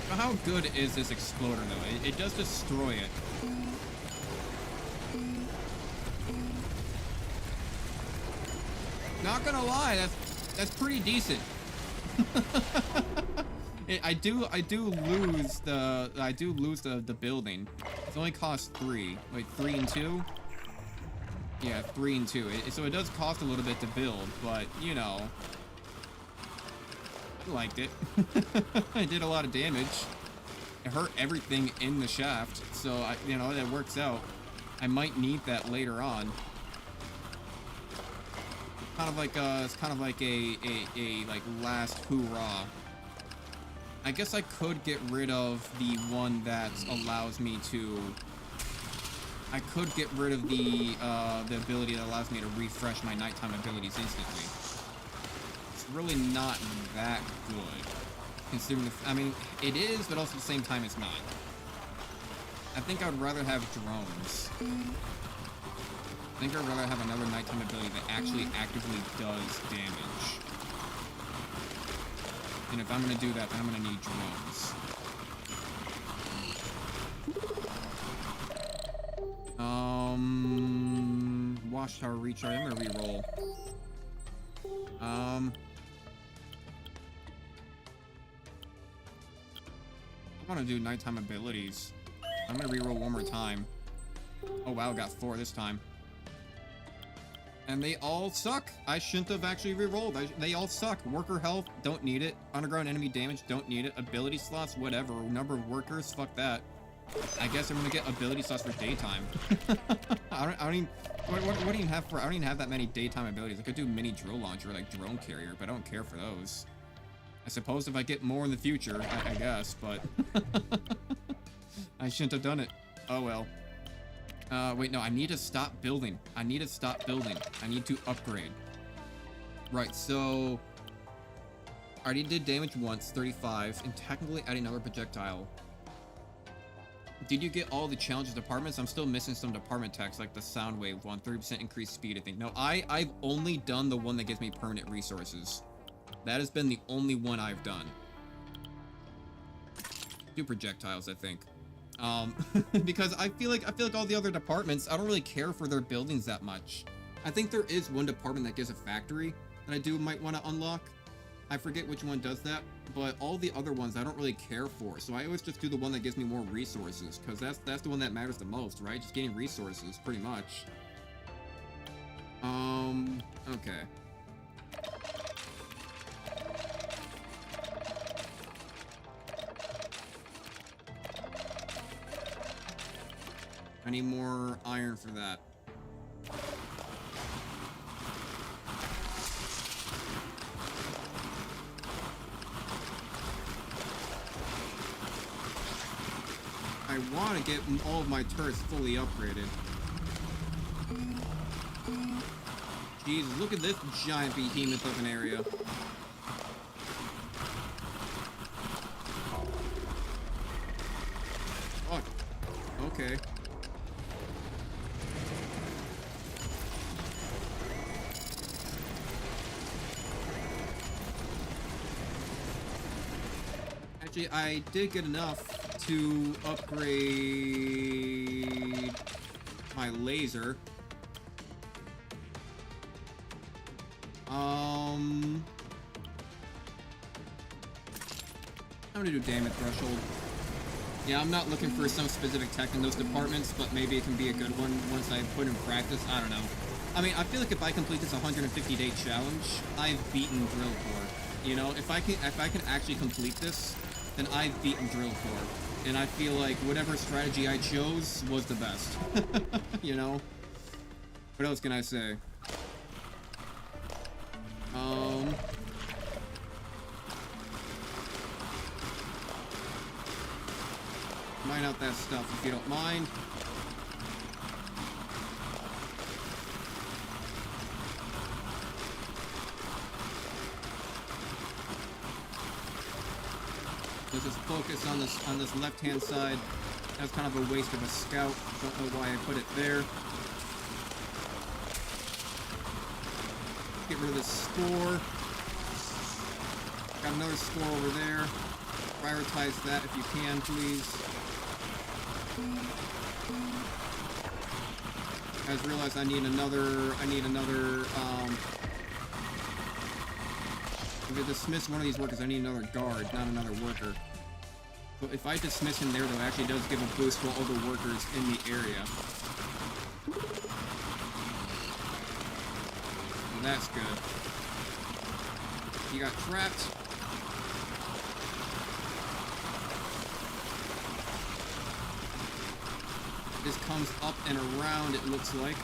But how good is this exploder, though? It does destroy it. Not gonna lie, that's pretty decent. I do lose the building. It only costs 3. Wait, 3 and 2? Yeah, 3 and 2. So it does cost a little bit to build, but you know, I liked it. I did a lot of damage. It hurt everything in the shaft, so you know, that works out. I might need that later on. It's kind of like a like last hoorah. I guess I could get rid of the one that allows me to... I could get rid of the ability that allows me to refresh my nighttime abilities instantly. It's really not that good. Considering I mean, it is, but also at the same time it's not. I think I would rather have drones. I think I'd rather have another nighttime ability that actually actively does damage. And if I'm gonna do that, then I'm gonna need drones. Watchtower recharge. I'm gonna re-roll. I wanna do nighttime abilities. I'm gonna re-roll one more time. Oh wow, got 4 this time. And they all suck. I shouldn't have actually re-rolled. They all suck. Worker health, don't need it. Underground enemy damage, don't need it. Ability slots, whatever. Number of workers, fuck that. I guess I'm gonna get ability slots for daytime. I don't even... What do you have for... I don't even have that many daytime abilities. I could do mini drill launcher, like drone carrier, but I don't care for those. I suppose if I get more in the future, I guess, but... I shouldn't have done it. Oh well. Wait, no, I need to stop building. I need to upgrade. Right, so... I already did damage once, 35, and technically adding another projectile. Did you get all the challenges departments? I'm still missing some department text, like the sound wave one, 30% increased speed, I think. No, I've only done the one that gives me permanent resources. That has been the only one I've done. Do projectiles, I think. Because I feel like all the other departments, I don't really care for their buildings that much. I think there is one department that gives a factory that I might want to unlock. I forget which one does that, but all the other ones I don't really care for. So I always just do the one that gives me more resources, because that's the one that matters the most, right? Just getting resources, pretty much. Okay. I need more iron for that. I want to get all of my turrets fully upgraded. Jesus, look at this giant behemoth of an area. Fuck. Okay. Actually, I did get enough to upgrade my laser. I'm gonna do damage threshold. Yeah, I'm not looking for some specific tech in those departments, but maybe it can be a good one once I put in practice. I don't know. I mean, I feel like if I complete this 150-day challenge, I've beaten Drillcore. You know, if I can actually complete this, then I've beaten Drillcore. And I feel like whatever strategy I chose was the best. You know? What else can I say? Mine out that stuff if you don't mind. Let's just focus on this left-hand side. That's kind of a waste of a scout. Don't know why I put it there. Get rid of this score. Got another score over there. Prioritize that if you can, please. I just realized I need another, if I dismiss one of these workers, I need another guard, not another worker. So if I dismiss him there, though, it actually does give a boost to all the workers in the area. So that's good. He got trapped. This comes up and around, it looks like.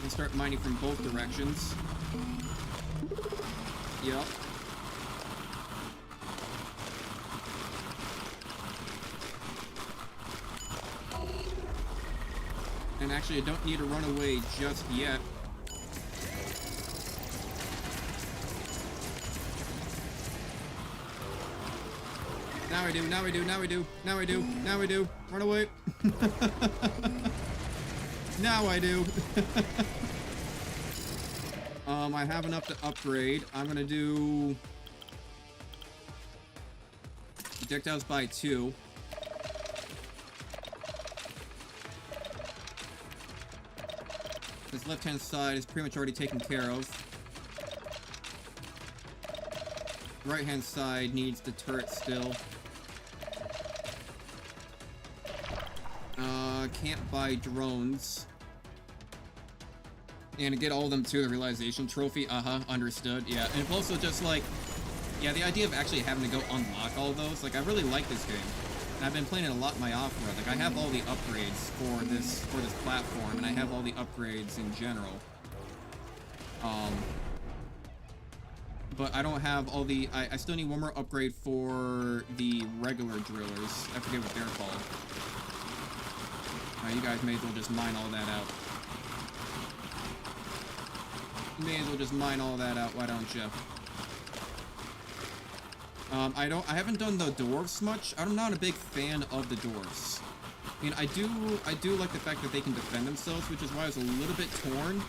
And start mining from both directions. Yup. And actually, I don't need to run away just yet. Now I do, now I do, now I do, now I do, now I do. Run away. Now I do. I have enough to upgrade. I'm gonna do projectiles by 2. This left-hand side is pretty much already taken care of. Right-hand side needs the turret still. Can't buy drones. And to get all of them to the realization trophy, understood, yeah. And also just like, yeah, the idea of actually having to go unlock all those, like, I really like this game. And I've been playing it a lot in my off-road. Like, I have all the upgrades for this platform, and I have all the upgrades in general. But I don't have all the, I still need one more upgrade for the regular drillers. I forget what they're called. You guys may as well just mine all that out. You may as well just mine all that out, why don't you? I haven't done the dwarves much. I'm not a big fan of the dwarves. I mean, I do like the fact that they can defend themselves, which is why I was a little bit torn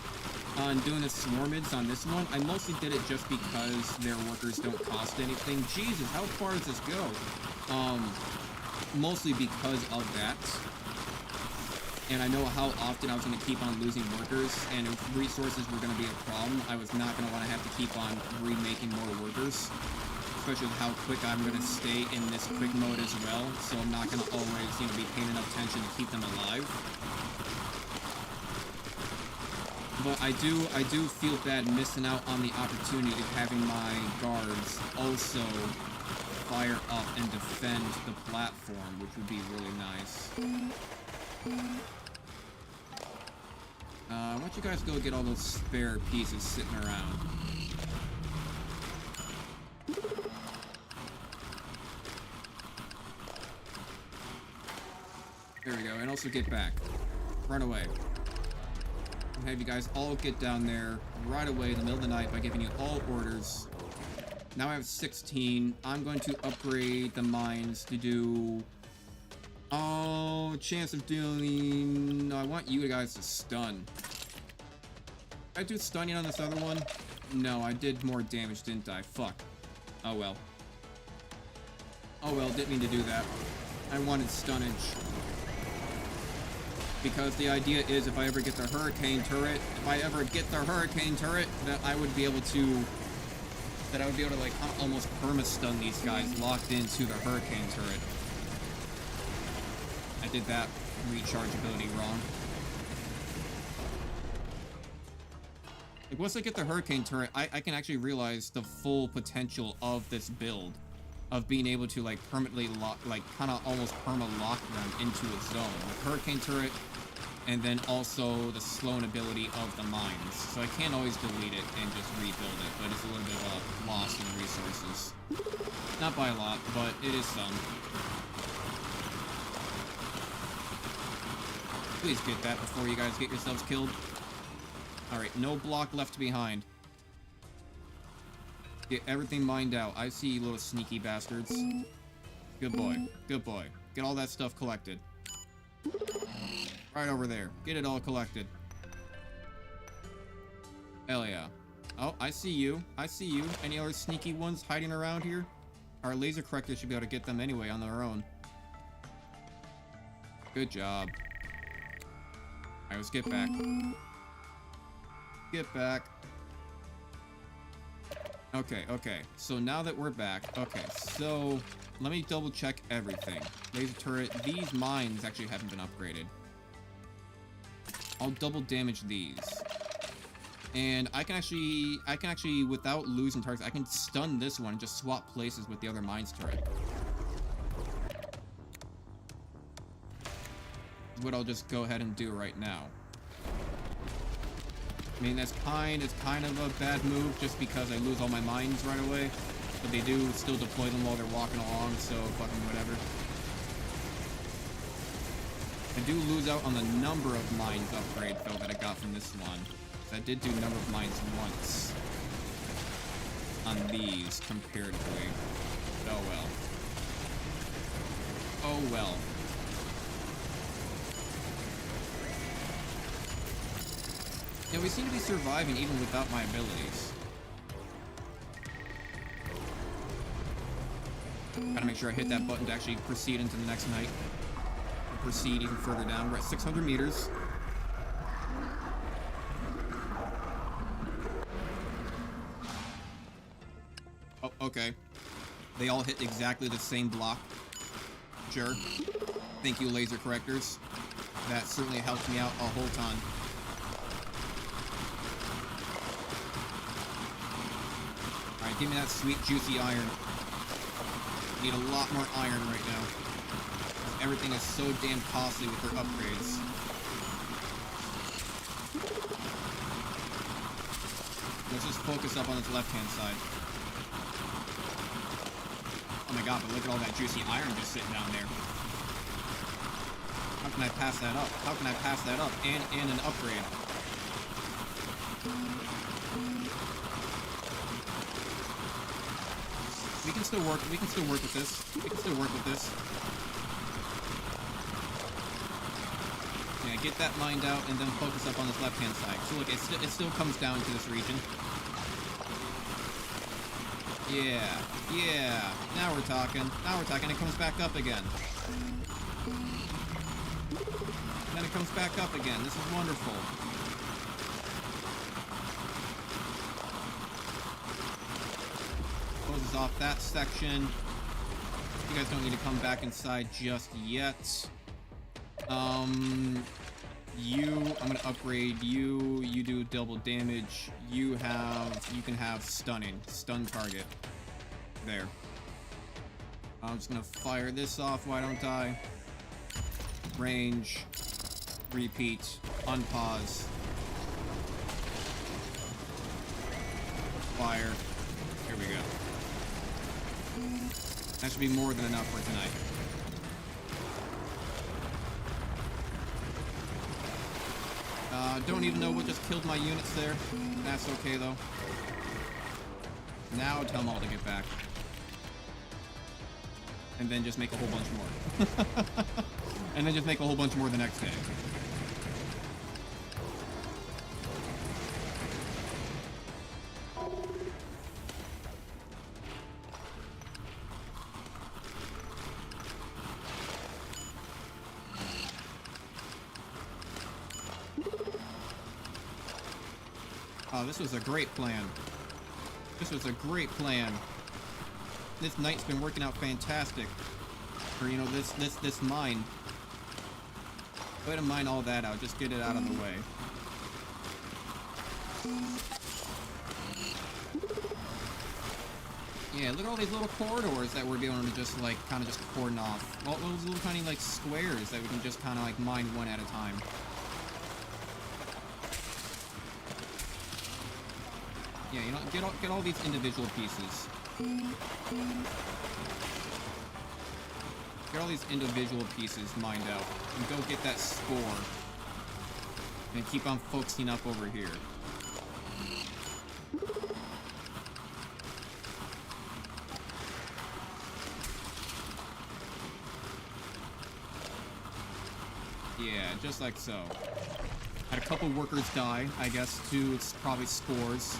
on doing the swarmids on this one. I mostly did it just because their workers don't cost anything. Jesus, how far does this go? Mostly because of that. And I know how often I was going to keep on losing workers, and if resources were going to be a problem, I was not going to want to have to keep on remaking more workers. Especially with how quick I'm going to stay in this quick mode as well, so I'm not going to always, be paying enough attention to keep them alive. But I do feel bad missing out on the opportunity of having my guards also fire up and defend the platform, which would be really nice. Why don't you guys go get all those spare pieces sitting around? There we go. And also get back. Run away. I'll have you guys all get down there right away in the middle of the night by giving you all orders. Now I have 16. I'm going to upgrade the mines to do... Oh, chance of doing... No, I want you guys to stun. Did I do stunning on this other one? No, I did more damage, didn't I? Fuck. Oh well. Oh well, didn't mean to do that. I wanted stunnage. Because the idea is if I ever get the hurricane turret, that I would be able to... That I would be able to, like, almost perma-stun these guys locked into the hurricane turret. I did that rechargeability wrong. Like, once I get the hurricane turret, I can actually realize the full potential of this build. Of being able to, like, permanently lock, like, kind of almost perma-lock them into a zone. With hurricane turret, and then also the slowing ability of the mines. So I can't always delete it and just rebuild it, but it's a little bit of a loss in resources. Not by a lot, but it is some. Please get that before you guys get yourselves killed. Alright, no block left behind. Get everything mined out. I see you little sneaky bastards. Good boy. Good boy. Get all that stuff collected. Right over there. Get it all collected. Hell yeah. Oh, I see you. I see you. Any other sneaky ones hiding around here? Our laser corrector should be able to get them anyway on their own. Good job. Alright, let's get back. Get back. Okay, okay. So now that we're back, okay, so let me double check everything. Laser turret, these mines actually haven't been upgraded. I'll double damage these. And I can actually, without losing targets, I can stun this one and just swap places with the other mines turret. What I'll just go ahead and do right now. I mean, it's kind of a bad move just because I lose all my mines right away. But they do still deploy them while they're walking along, so fucking whatever. I do lose out on the number of mines upgrade, though, that I got from this one. So I did do number of mines once. On these, comparatively. Oh well. Oh well. Yeah, we seem to be surviving even without my abilities. Gotta make sure I hit that button to actually proceed into the next night. Or proceed even further down. We're at 600 meters. Oh, okay. They all hit exactly the same block. Sure. Thank you, laser correctors. That certainly helped me out a whole ton. Alright, give me that sweet, juicy iron. Need a lot more iron right now. Everything is so damn costly with their upgrades. Let's just focus up on this left-hand side. Oh my god, but look at all that juicy iron just sitting down there. How can I pass that up? How can I pass that up? And an upgrade. We can still work with this. We can still work with this. Yeah, get that mined out and then focus up on this left-hand side. So look, it still comes down to this region. Yeah, yeah. Now we're talking. Now we're talking. It comes back up again. And then it comes back up again. This is wonderful. Closes off that section. You guys don't need to come back inside just yet. I'm gonna upgrade you. You do double damage. You can have stunning. Stun target. There. I'm just gonna fire this off, why don't I? Range. Repeat. Unpause. Fire. Here we go. That should be more than enough for tonight. Don't even know what just killed my units there. That's okay, though. Now tell them all to get back. And then just make a whole bunch more. And then just make a whole bunch more the next day. Oh, this was a great plan. This was a great plan. This knight's been working out fantastic. Or, you know, this mine. Go ahead and mine all that out. Just get it out of the way. Yeah, look at all these little corridors that we're able to just, like, kind of just cordon off. All those little tiny, like, squares that we can just kind of, like, mine one at a time. Yeah, you know, get all these individual pieces. Get all these individual pieces mined out. And go get that score. And keep on focusing up over here. Yeah, just like so. Had a couple workers die, I guess, too. It's probably scores.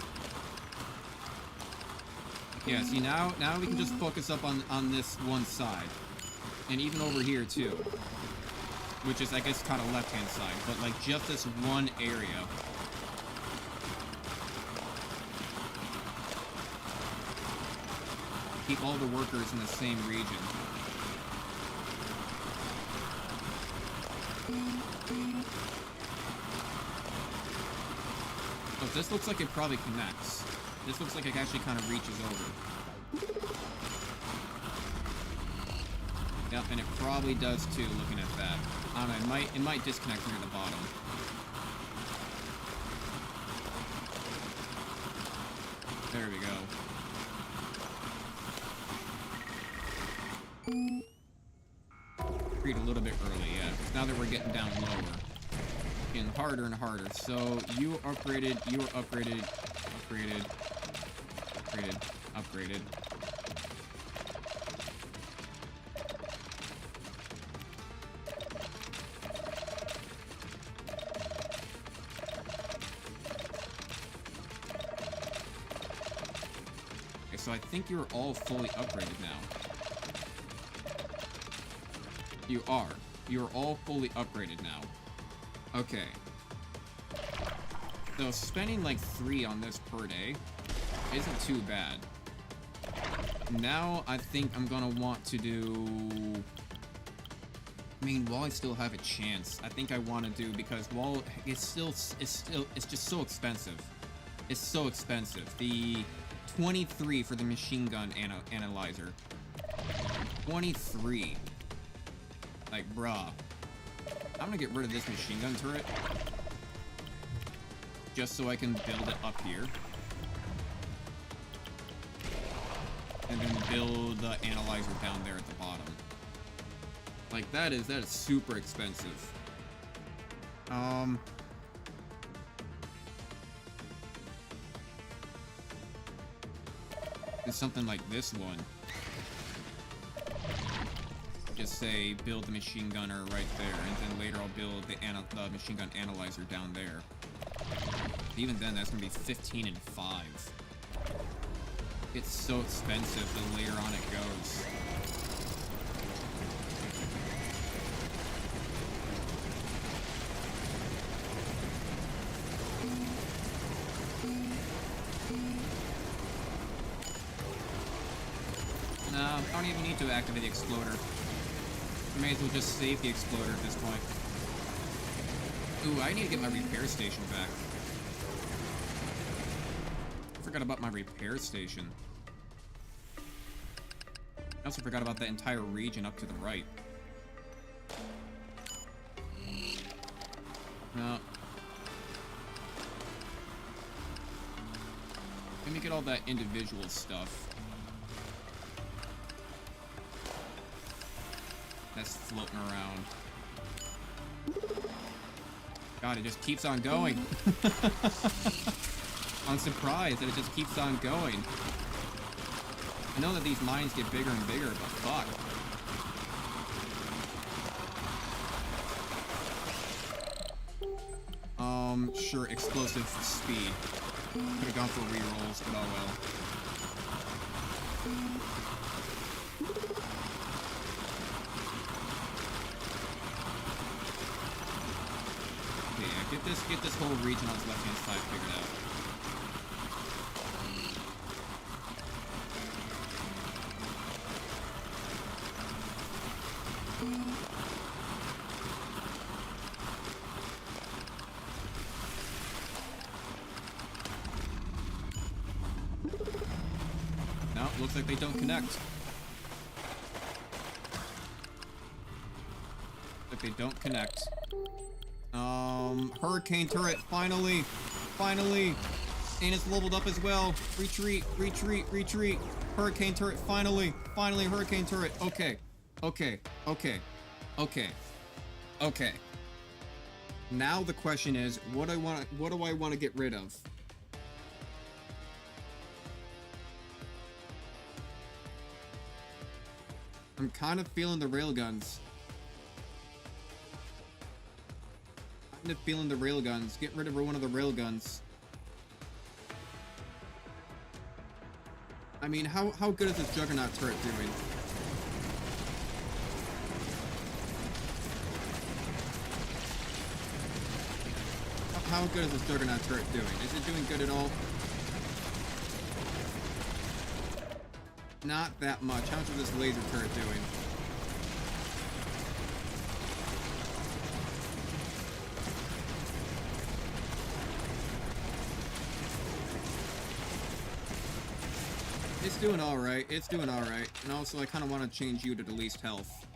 Yeah, see, now we can just focus up on this one side. And even over here, too. Which is, I guess, kind of left-hand side. But, like, just this one area. Keep all the workers in the same region. Oh, this looks like it probably connects. This looks like it actually kind of reaches over. Yep, and it probably does too, looking at that. I don't know, it might disconnect near the bottom. There we go. Create a little bit early, yeah. Now that we're getting down lower. Getting harder and harder. So, you are upgraded, upgraded. Okay, so I think you're all fully upgraded now. You are. You're all fully upgraded now. Okay. So spending like 3 on this per day isn't too bad. Now I think I'm gonna want to do... I mean, while I still have a chance, I think I want to do, because while it's just so expensive. It's so expensive. The 23 for the machine gun analyzer. 23. Like, bruh. I'm gonna get rid of this machine gun turret. Just so I can build it up here. And then build the analyzer down there at the bottom. Like, that is super expensive. It's something like this one. Just say, build the machine gunner right there, and then later I'll build the machine gun analyzer down there. Even then, that's gonna be 15 and 5. It's so expensive the later on it goes. No, I don't even need to activate the exploder. I may as well just save the exploder at this point. Ooh, I need to get my repair station back. I forgot about my repair station. I also forgot about that entire region up to the right. No. Let me get all that individual stuff. That's floating around. God, it just keeps on going. I'm surprised that it just keeps on going. I know that these mines get bigger and bigger, but fuck. Sure, explosive speed. Could have gone for rerolls, but oh well. Okay, yeah, get this whole region on its left-hand side figured out. No, looks like they don't connect. Like they don't connect. Hurricane turret, finally! Finally! And it's leveled up as well. Retreat, retreat, retreat. Hurricane turret, finally! Finally, hurricane turret. Okay. Okay. Okay. Okay. Okay. Now the question is, what do I want to get rid of? I'm kind of feeling the railguns. Kind of feeling the railguns. Get rid of one of the railguns. I mean, how good is this Juggernaut turret doing? How good is this Juggernaut turret doing? Is it doing good at all? Not that much. How much is this laser turret doing? It's doing alright. It's doing alright. And also, I kind of want to change you to the least health.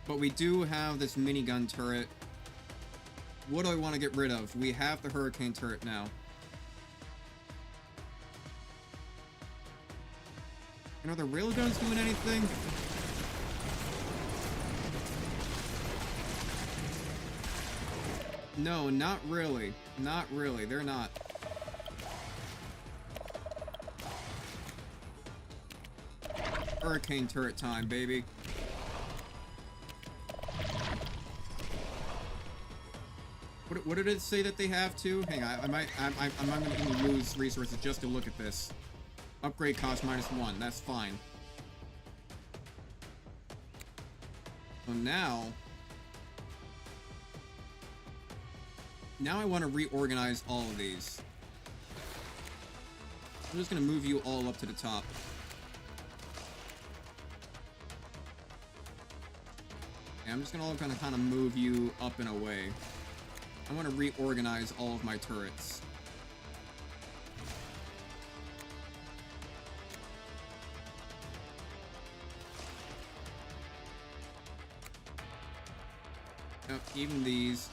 But we do have this minigun turret. What do I want to get rid of? We have the hurricane turret now. And are the railguns doing anything? No, not really. Not really. They're not. Hurricane turret time, baby. What did it say that they have to? Hang on, I'm gonna lose resources just to look at this. Upgrade cost -1. That's fine. So now I want to reorganize all of these. I'm just gonna move you all up to the top. Yeah, I'm just gonna kind of move you up and away. I want to reorganize all of my turrets. Oh, even these.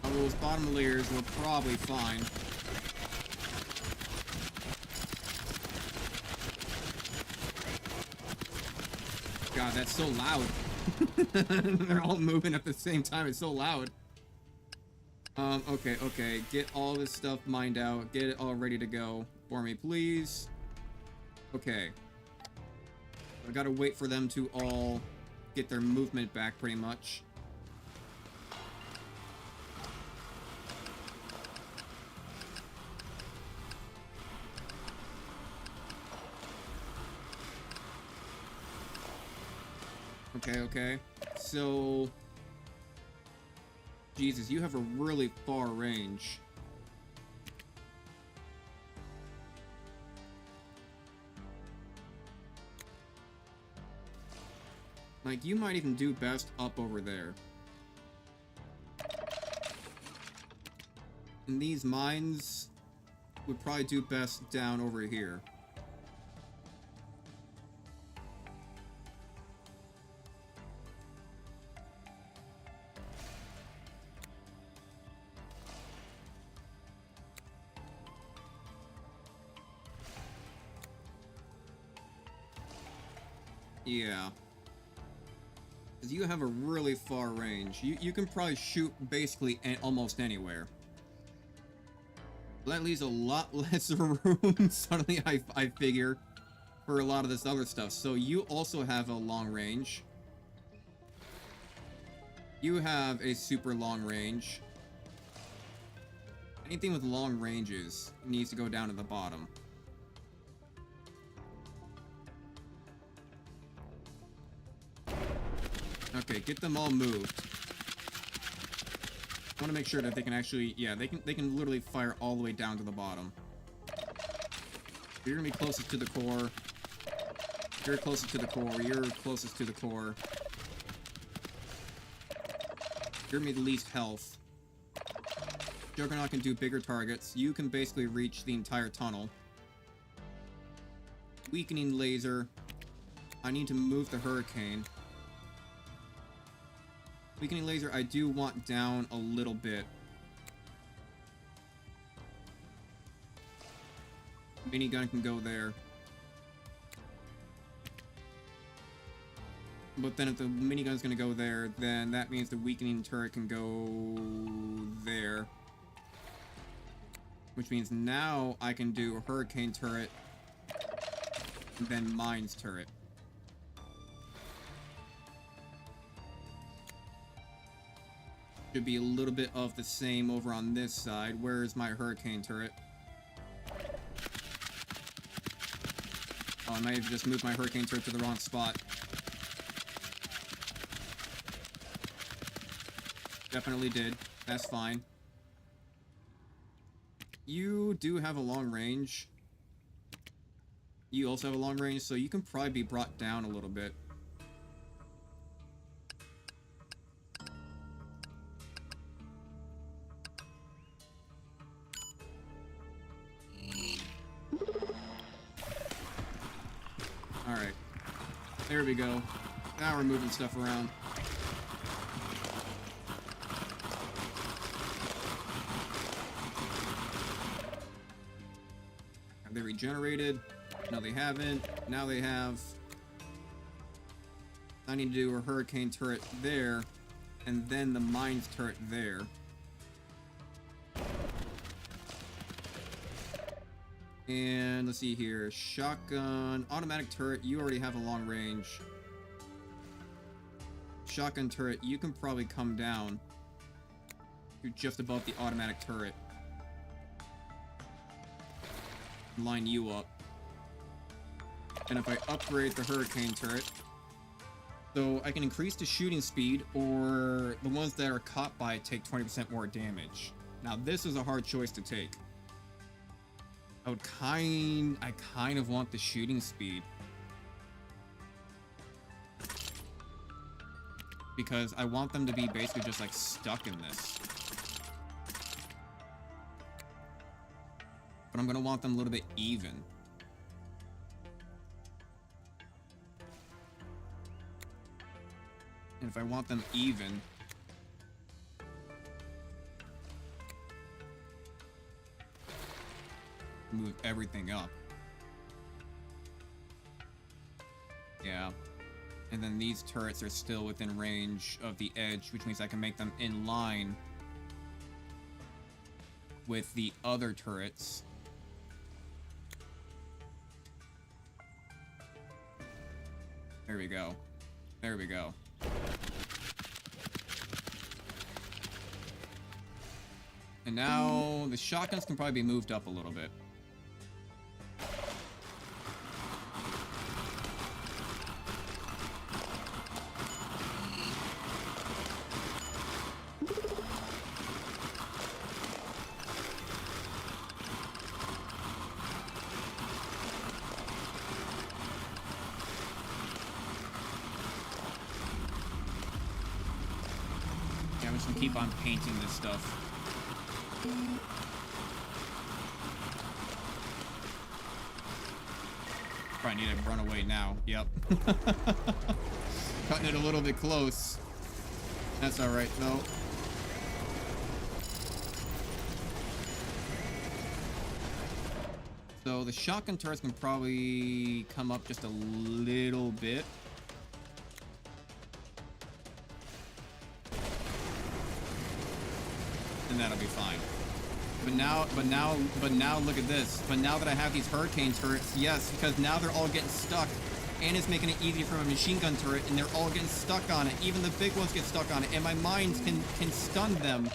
Oh, those bottom layers were probably fine. God, that's so loud. They're all moving at the same time. It's so loud. Okay. Get all this stuff mined out. Get it all ready to go for me, please. Okay. I gotta wait for them to all get their movement back, pretty much. Okay. So... Jesus, you have a really far range. Like, you might even do best up over there. And these mines would probably do best down over here. Yeah. Because you have a really far range. You can probably shoot basically almost anywhere. That leaves a lot less room, suddenly I figure, for a lot of this other stuff. So you also have a long range. You have a super long range. Anything with long ranges needs to go down to the bottom. Okay, get them all moved. I want to make sure that they can actually, yeah, they can literally fire all the way down to the bottom. You're gonna be closest to the core. You're closest to the core. You're closest to the core. You're gonna be the least health. Juggernaut can do bigger targets. You can basically reach the entire tunnel. Weakening laser. I need to move the hurricane. Weakening laser, I do want down a little bit. Minigun can go there. But then if the minigun's gonna go there, then that means the weakening turret can go there. Which means now I can do a hurricane turret, and then mines turret. Should be a little bit of the same over on this side. Where's my hurricane turret? Oh, I might have just moved my hurricane turret to the wrong spot. Definitely did. That's fine. You do have a long range. You also have a long range, so you can probably be brought down a little bit. Alright. There we go. Now we're moving stuff around. Have they regenerated? No, they haven't. Now they have. I need to do a hurricane turret there, and then the mines turret there. And let's see here. Shotgun, automatic turret, you already have a long range. Shotgun turret, you can probably come down. You're just above the automatic turret. Line you up. And if I upgrade the hurricane turret, so I can increase the shooting speed, or the ones that are caught by it take 20% more damage. Now this is a hard choice to take. I kind of want the shooting speed. Because I want them to be basically just like stuck in this. But I'm gonna want them a little bit even. And if I want them even, move everything up. Yeah. And then these turrets are still within range of the edge, which means I can make them in line with the other turrets. There we go. There we go. And now the shotguns can probably be moved up a little bit. Yeah, I'm just gonna keep on painting this stuff. Probably need to run away now. Yep. Cutting it a little bit close. That's alright, though. So the shotgun turrets can probably come up just a little bit. then that'll be fine. But now look at this. But now that I have these hurricane turrets, yes, because now they're all getting stuck. And it's making it easy for a machine gun turret, and they're all getting stuck on it. Even the big ones get stuck on it, and my mines can stun them.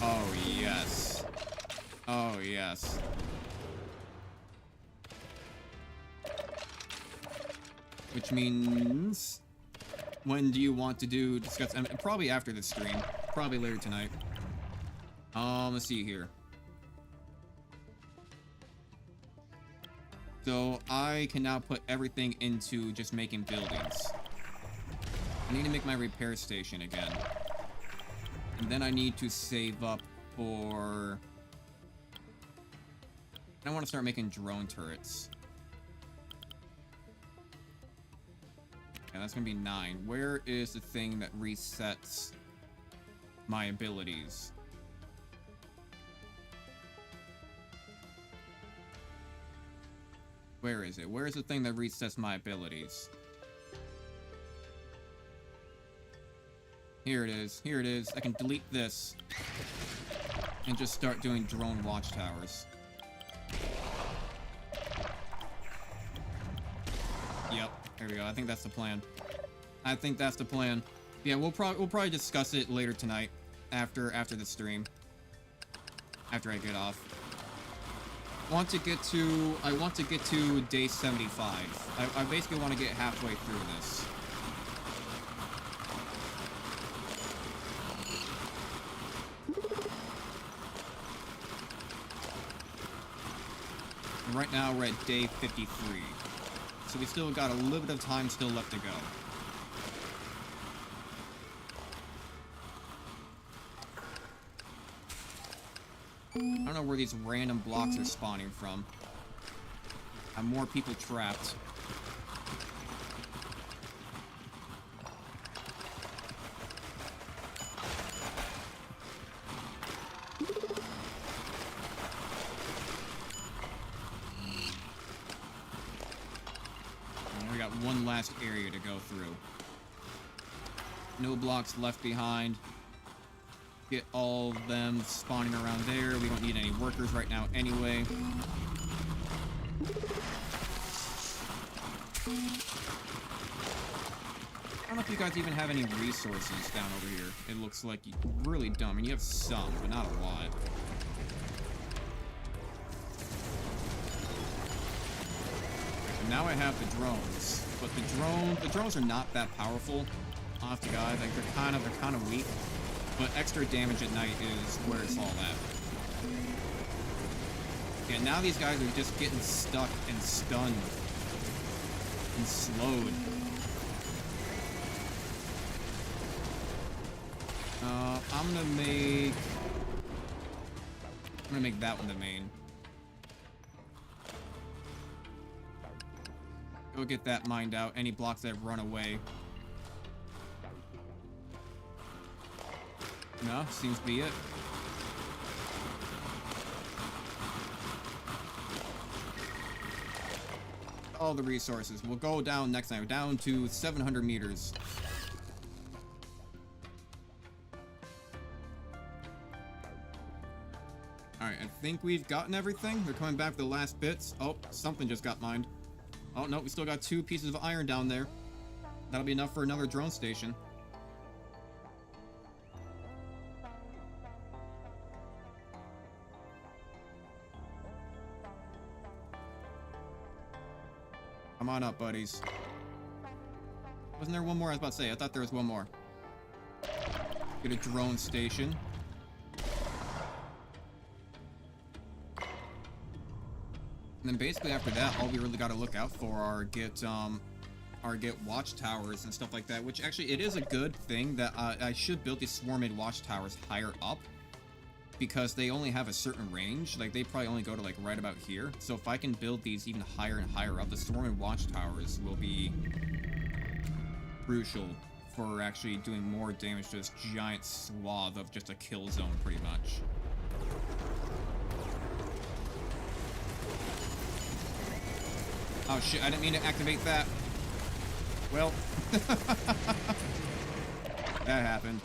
Oh, yes. Oh, yes. Which means... When do you want to discuss... I mean, probably after the stream. Probably later tonight. Let's see here. So, I can now put everything into just making buildings. I need to make my repair station again. And then I need to save up for... I want to start making drone turrets. Yeah, that's gonna be 9. Where is the thing that resets my abilities? Where is it? Where is the thing that resets my abilities? Here it is. Here it is. I can delete this and just start doing drone watchtowers. Yep. There we go. I think that's the plan. I think that's the plan. Yeah, we'll probably discuss it later tonight after the stream. After I get off. I want to get to day 75. I basically want to get halfway through this. And right now we're at day 53. So we still got a little bit of time still left to go. I don't know where these random blocks are spawning from. Have more people trapped. And we got one last area to go through. No blocks left behind. Get all of them spawning around there. We don't need any workers right now anyway. I don't know if you guys even have any resources down over here. It looks like you really don't. I mean, you have some, but not a lot. And now I have the drones, but the drones are not that powerful. Honest to God, like they're kind of weak. But extra damage at night is where it's all at. Yeah, now these guys are just getting stuck and stunned and slowed. I'm gonna make that one the main. Go get that mined out. Any blocks that have run away. No, seems to be it. All the resources. We'll go down next time. Down to 700 meters. Alright, I think we've gotten everything. They're coming back for the last bits. Oh, something just got mined. Oh, no, we still got 2 pieces of iron down there. That'll be enough for another drone station. Come on up, buddies. Wasn't there one more? I was about to say, I thought there was one more. Get a drone station. And then basically after that, all we really got to look out for are get watchtowers and stuff like that, which actually it is a good thing that I should build these swarmid watchtowers higher up, because they only have a certain range. Like, they probably only go to, like, right about here. So if I can build these even higher and higher up, the swarmid watchtowers will be crucial for actually doing more damage to this giant swath of just a kill zone, pretty much. Oh shit, I didn't mean to activate that. Well, that happened.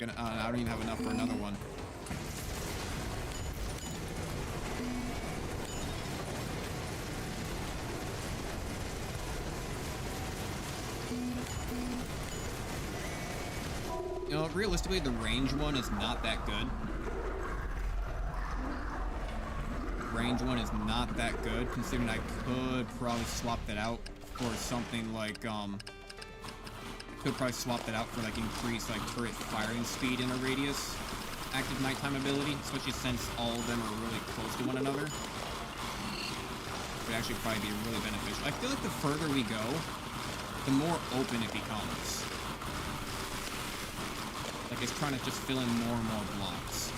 gonna, I don't even have enough for another one. You know, realistically, the range one is not that good. Range one is not that good, considering I could probably swap that out for something like, could probably swap that out for, like, increased, like, turret firing speed in a radius active nighttime ability, especially since all of them are really close to one another. Would actually probably be really beneficial. I feel like the further we go, the more open it becomes. Like, it's trying to just fill in more and more blocks.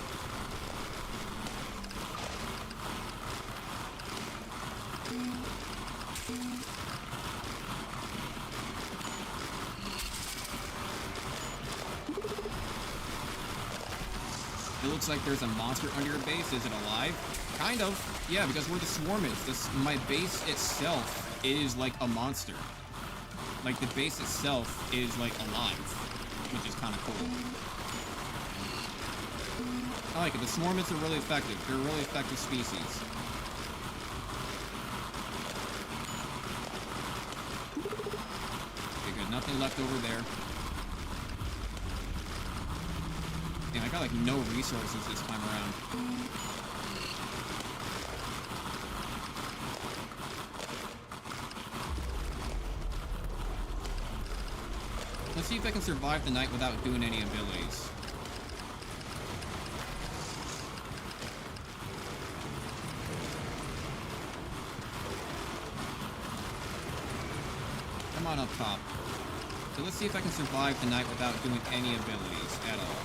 It looks like there's a monster under your base. Is it alive? Kind of. Yeah, because where the swarm is, my base itself is like a monster. Like, the base itself is, like, alive, which is kind of cool. I like it. The swarmids are really effective. They're a really effective species. Okay, good. Nothing left over there. Damn, I got, like, no resources this time around. Let's see if I can survive the night without doing any abilities. Come on up top. So let's see if I can survive the night without doing any abilities at all.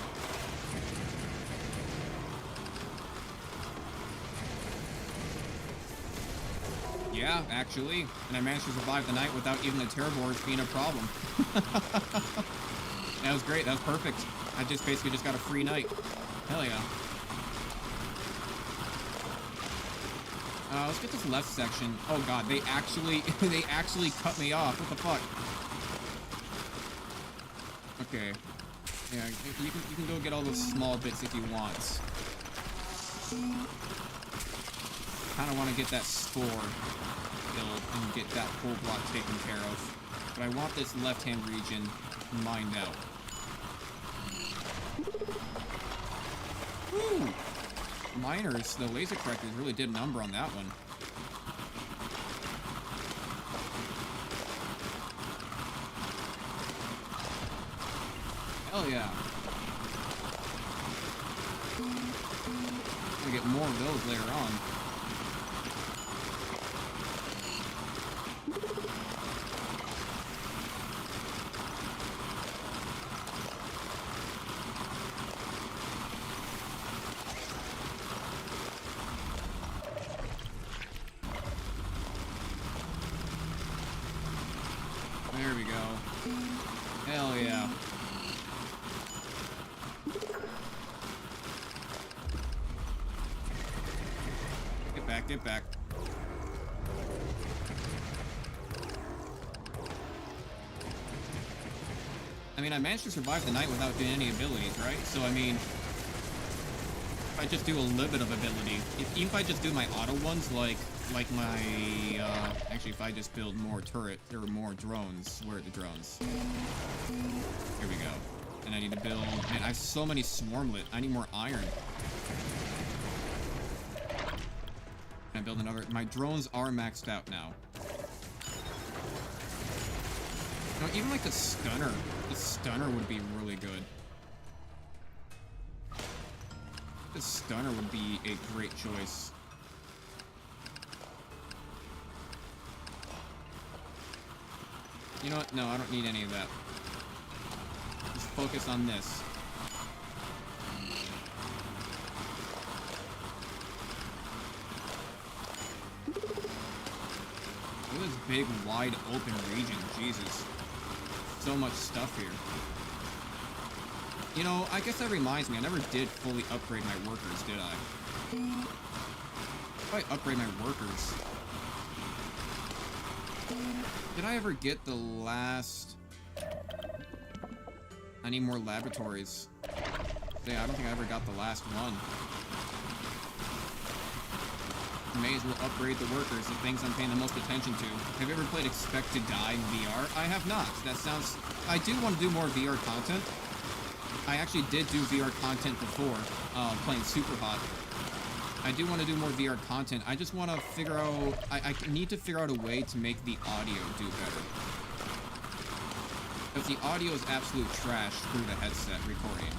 Yeah, actually. And I managed to survive the night without even the Terrorboars being a problem. That was great. That was perfect. I just basically just got a free night. Hell yeah. Let's get this left section. Oh god, they actually cut me off. What the fuck? Okay. Yeah, you can go get all those small bits if you want. Kind of want to get that spore build and get that whole block taken care of. But I want this left-hand region mined out. Woo! Miners, the laser correctors really did a number on that one. Hell yeah. Gonna get more of those later on. There we go. Hell yeah. Get back, get back. I mean, I managed to survive the night without doing any abilities, right? So, I mean, if I just do a little bit of ability, even if I just do my auto ones, like my, actually, if I just build more turret, there are more drones. Where are the drones? Here we go. And I need to build, man, I have so many swarmlet. I need more iron. Can I build another? My drones are maxed out now. You know, even like the stunner would be really good. The stunner would be a great choice. You know what? No, I don't need any of that. Just focus on this. Look at this big, wide open region. Jesus. So much stuff here. You know, I guess that reminds me, I never did fully upgrade my workers, did I? If I upgrade my workers... Did I ever get the last... I need more laboratories. Yeah, I don't think I ever got the last one. May as well upgrade the workers, the things I'm paying the most attention to. Have you ever played Expect to Die in VR? I have not. That sounds... I do want to do more VR content. I actually did do VR content before, playing Superhot. I do want to do more VR content. I just want to figure out... I need to figure out a way to make the audio do better. Because the audio is absolute trash through the headset recording.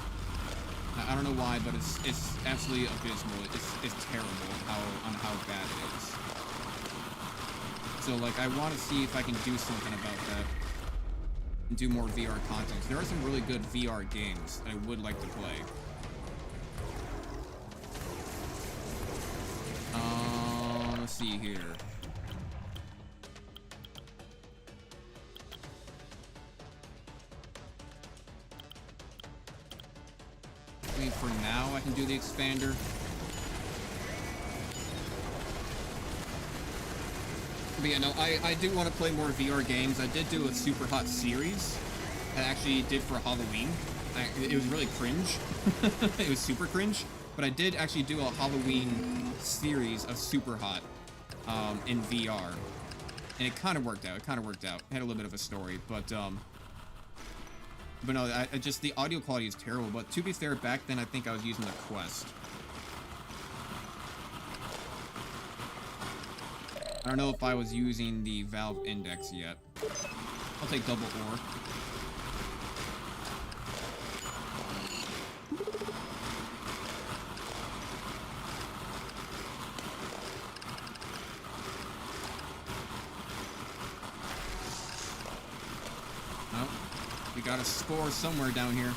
I don't know why, but it's absolutely abysmal. It's terrible on how bad it is. So, like, I want to see if I can do something about that. And do more VR content. There are some really good VR games I would like to play. Let's see here. I mean, for now, I can do the expander. But yeah, no, I do want to play more VR games. I did do a Superhot series. I actually did for Halloween. It was really cringe. It was super cringe. But I did actually do a Halloween series of Superhot in VR. And it kind of worked out. It had a little bit of a story, but no, I just, the audio quality is terrible. But to be fair, back then I think I was using the Quest. I don't know if I was using the Valve Index yet. I'll take double ore. Oh, we got a score somewhere down here.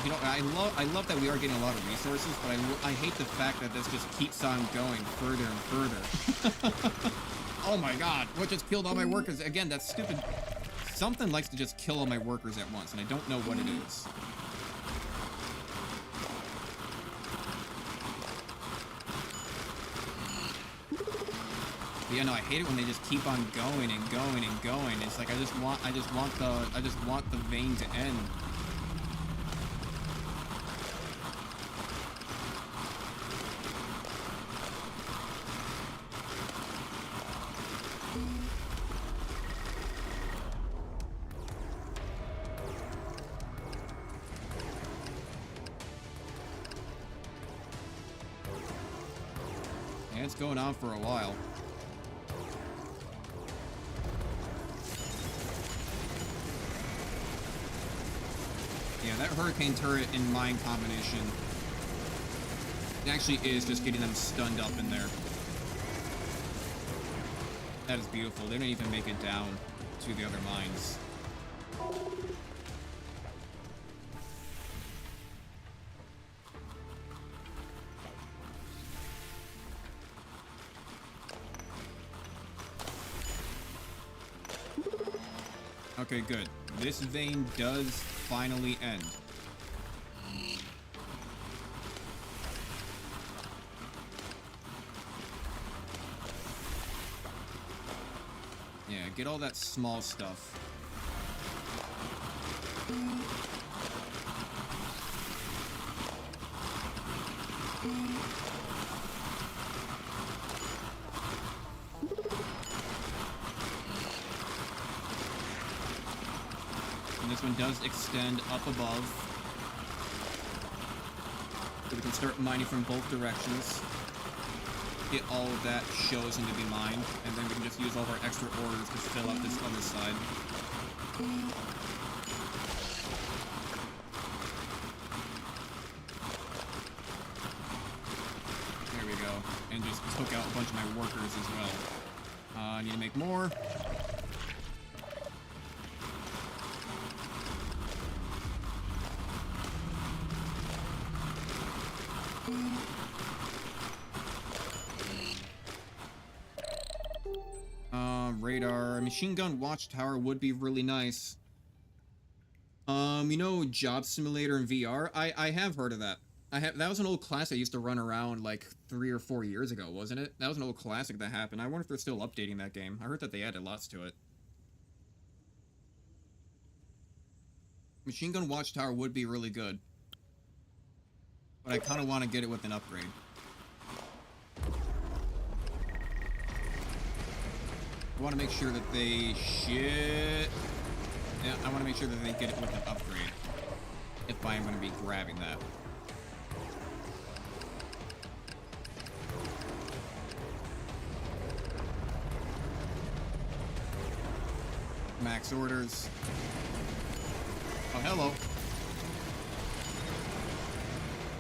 You know, I love that we are getting a lot of resources, but I hate the fact that this just keeps on going further and further. Oh my god, what just killed all my workers? Again, that's stupid. Something likes to just kill all my workers at once, and I don't know what it is. But yeah, no, I hate it when they just keep on going and going and going. It's like I just want the vein to end. It's going on for a while. Yeah, that hurricane turret and mine combination, it actually is just getting them stunned up in there. That is beautiful. They don't even make it down to the other mines. Okay, good. This vein does finally end. Yeah, get all that small stuff. This one does extend up above. So we can start mining from both directions. Get all of that chosen to be mined, and then we can just use all of our extra ores to fill up this other side. There we go. And just took out a bunch of my workers as well. I need to make more. Radar. A machine gun watchtower would be really nice. You know, Job Simulator in VR? I have heard of that. That was an old classic I used to run around like 3 or 4 years ago, wasn't it? That was an old classic that happened. I wonder if they're still updating that game. I heard that they added lots to it. Machine Gun Watchtower would be really good. But I kind of want to get it with an upgrade. I want to make sure that they Yeah, I want to make sure that they get it with an upgrade. If I am going to be grabbing that. Max orders. Oh, hello.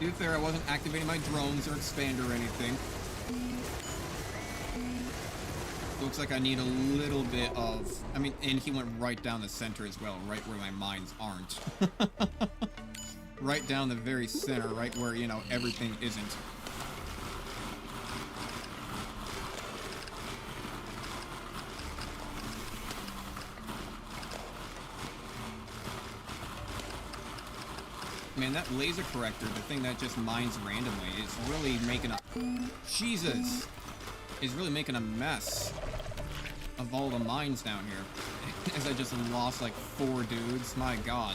To be fair, I wasn't activating my drones or expander or anything. Looks like I need a little bit of... I mean, and he went right down the center as well, right where my mines aren't. Right down the very center, right where, you know, everything isn't. Man, that laser corrector, the thing that just mines randomly, is really making a... Jesus! Is really making a mess of all the mines down here. As I just lost like 4 dudes. My god.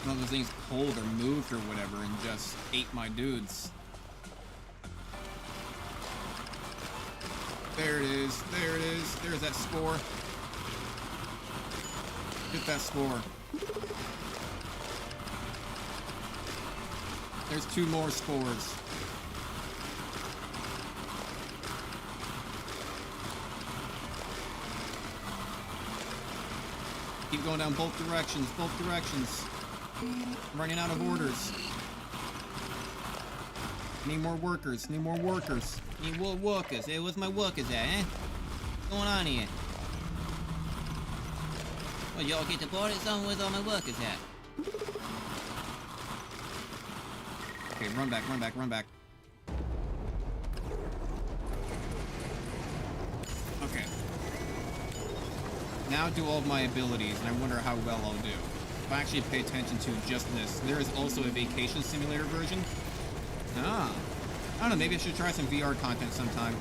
One of those things pulled or moved or whatever and just ate my dudes. There it is. There it is. There's that spore. Get that spore. There's 2 more spores. Keep going down both directions, both directions. I'm running out of orders. Need more workers, need more workers. Need more workers. Hey, where's my workers at, eh? What's going on here? Well, y'all get the party somewhere with all my workers at. Okay, run back, run back, run back. Okay. Now do all of my abilities, and I wonder how well I'll do. If I actually pay attention to just this. There is also a vacation simulator version. Ah. I don't know, maybe I should try some VR content sometime.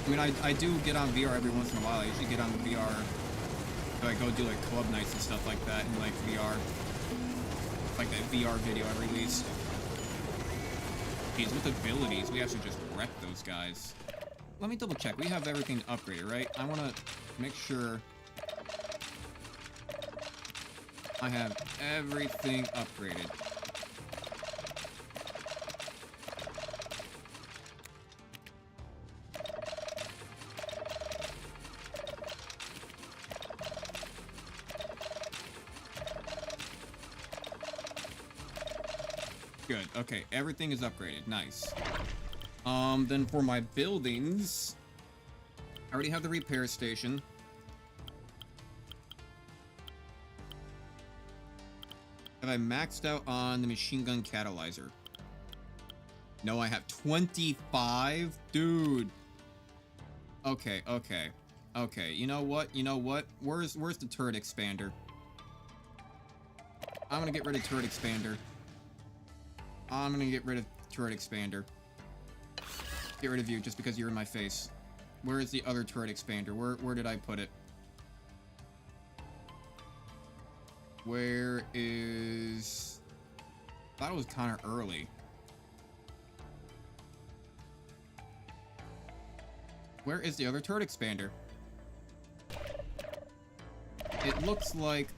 I mean, I do get on VR every once in a while. I usually get on VR. So I go do like club nights and stuff like that in like VR. Like that VR video I released. Geez, with abilities, we actually just wrecked those guys. Let me double check. We have everything upgraded, right? I want to make sure I have everything upgraded. Good. Okay, everything is upgraded. Nice. Then for my buildings, I already have the repair station. Have I maxed out on the machine gun catalyzer? No, I have 25? Dude. Okay, okay. Okay, you know what? You know what? Where's the turret expander? I'm gonna get rid of turret expander. I'm gonna get rid of turret expander. Get rid of you just because you're in my face. Where is the other turret expander? Where did I put it? Where is... I thought it was kind of early. Where is the other turret expander? It looks like...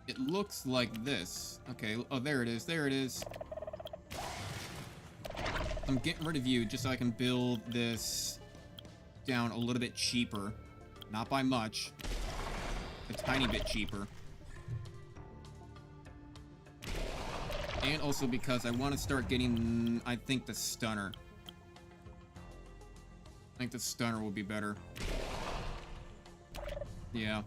It looks like this. Okay, oh, there it is, there it is. I'm getting rid of you just so I can build this down a little bit cheaper. Not by much. A tiny bit cheaper. And also because I want to start getting, I think, the stunner. I think the stunner will be better. Yeah.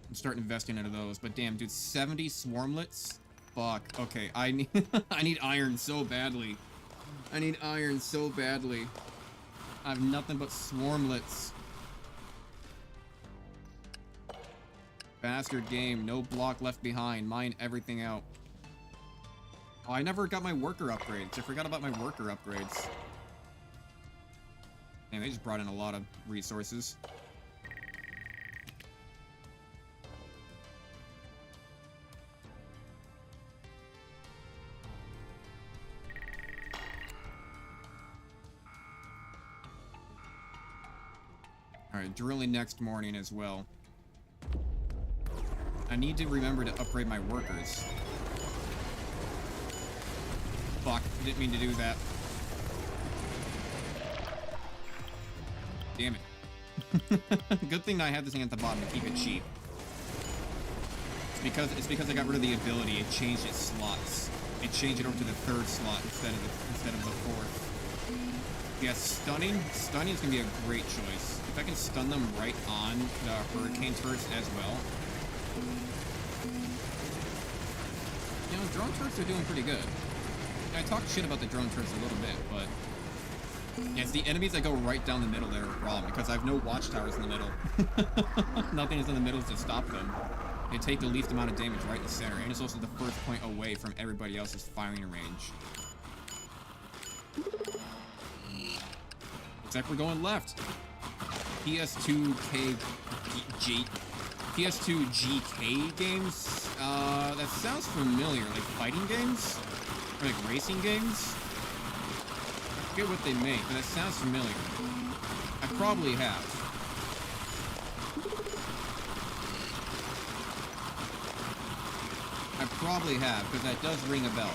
I'm starting investing into those. But damn, dude, 70 swarmlets? Fuck. Okay, I need I need iron so badly. I need iron so badly. I have nothing but swarmlets. Bastard game. No block left behind. Mine everything out. Oh, I never got my worker upgrades. I forgot about my worker upgrades. Man, they just brought in a lot of resources. Alright, drilling next morning as well. I need to remember to upgrade my workers. Fuck, I didn't mean to do that. Damn it. Good thing I have this thing at the bottom to keep it cheap. It's because I got rid of the ability. It changed its slots. It changed it over to the third slot instead of the fourth. Yeah, stunning. Stunning is gonna be a great choice. If I can stun them right on the hurricane turrets as well. You know, drone turrets are doing pretty good. I talked shit about the drone turrets a little bit, but yeah, it's the enemies that go right down the middle that are a problem, because I have no watchtowers in the middle. Nothing is in the middle to stop them. They take the least amount of damage right in the center, and it's also the first point away from everybody else's firing range. Except we're going left. PS2 GK games? That sounds familiar. Like fighting games? Or like racing games? I forget what they make, but that sounds familiar. I probably have. I probably have, because that does ring a bell.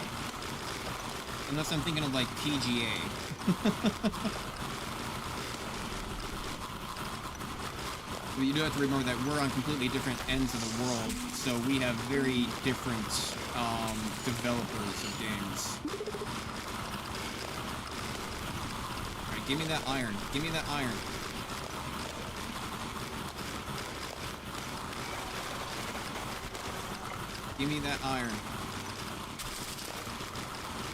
Unless I'm thinking of like PGA. But you do have to remember that we're on completely different ends of the world, so we have very different developers of games. Alright, give me that iron. Give me that iron. Give me that iron.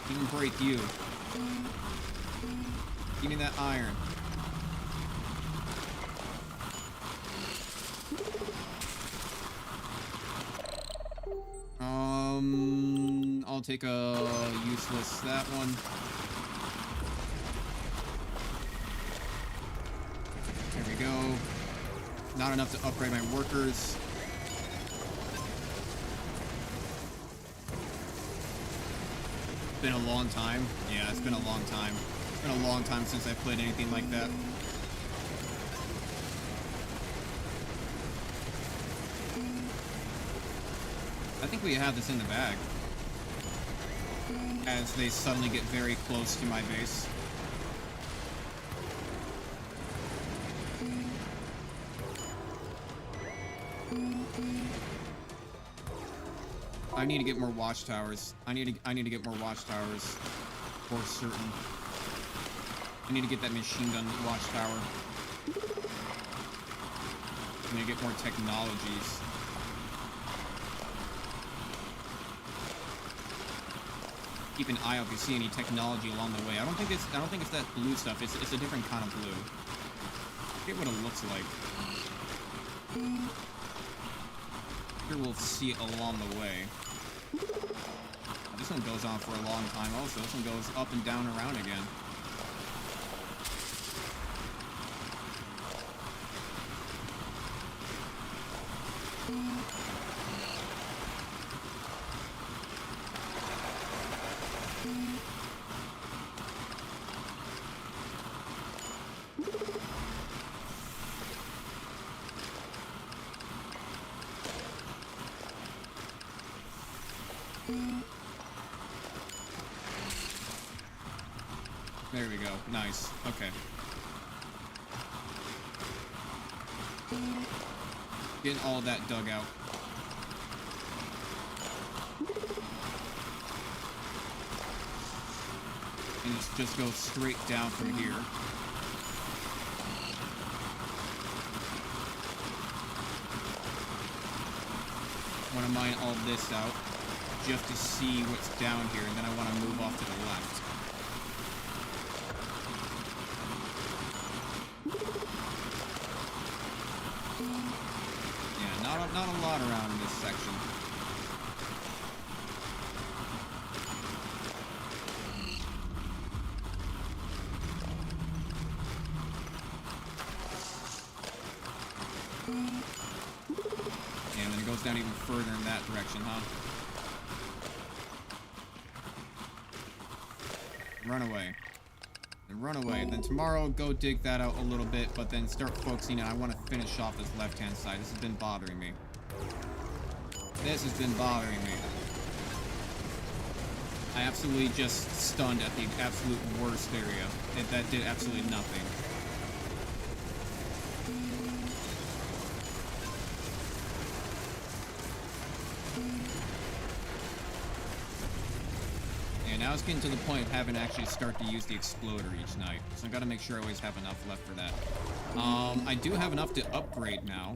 Even break you. Give me that iron. I'll take a useless that one. There we go. Not enough to upgrade my workers. It's been a long time. Yeah, it's been a long time. It's been a long time since I played anything like that. I think we have this in the bag. As they suddenly get very close to my base. I need to get more watchtowers. I need to get more watchtowers for certain. I need to get that machine gun watchtower. I need to get more technologies. Keep an eye out if you see any technology along the way. I don't think it's that blue stuff. It's a different kind of blue. I forget what it looks like. Here we'll see it along the way. This one goes on for a long time also. This one goes up and down around again. There we go. Nice. Okay. Get all of that dug out. And just go straight down from here. I want to mine all this out just to see what's down here, and then I want to move off to the left. not a lot around this section. And then it goes down even further in that direction, huh? Run away. And run away. Then tomorrow, go dig that out a little bit, but then start focusing on, I want to finish off this left-hand side. This has been bothering me. This has been bothering me. I absolutely just stunned at the absolute worst area. That did absolutely nothing. Now it's getting to the point of having to actually start to use the exploder each night. So I gotta make sure I always have enough left for that. I do have enough to upgrade now.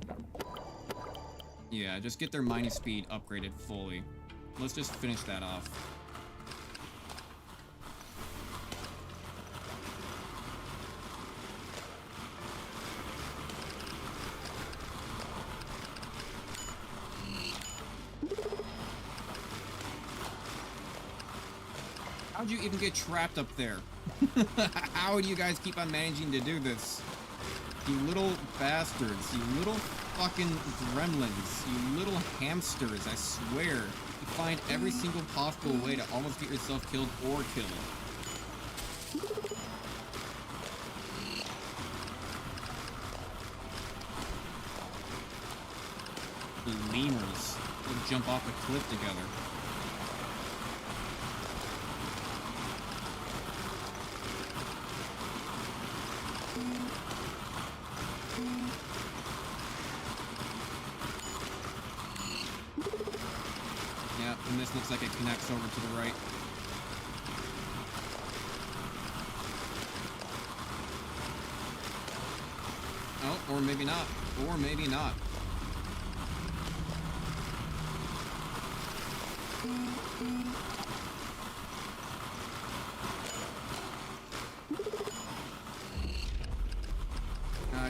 Yeah, just get their mining speed upgraded fully. Let's just finish that off. How'd you even get trapped up there? How do you guys keep on managing to do this? You little bastards. You little fucking gremlins. You little hamsters, I swear. You find every single possible way to almost get yourself killed or killed. Lemurs. They'll jump off a cliff together. And this looks like it connects over to the right. Oh, or maybe not. Or maybe not.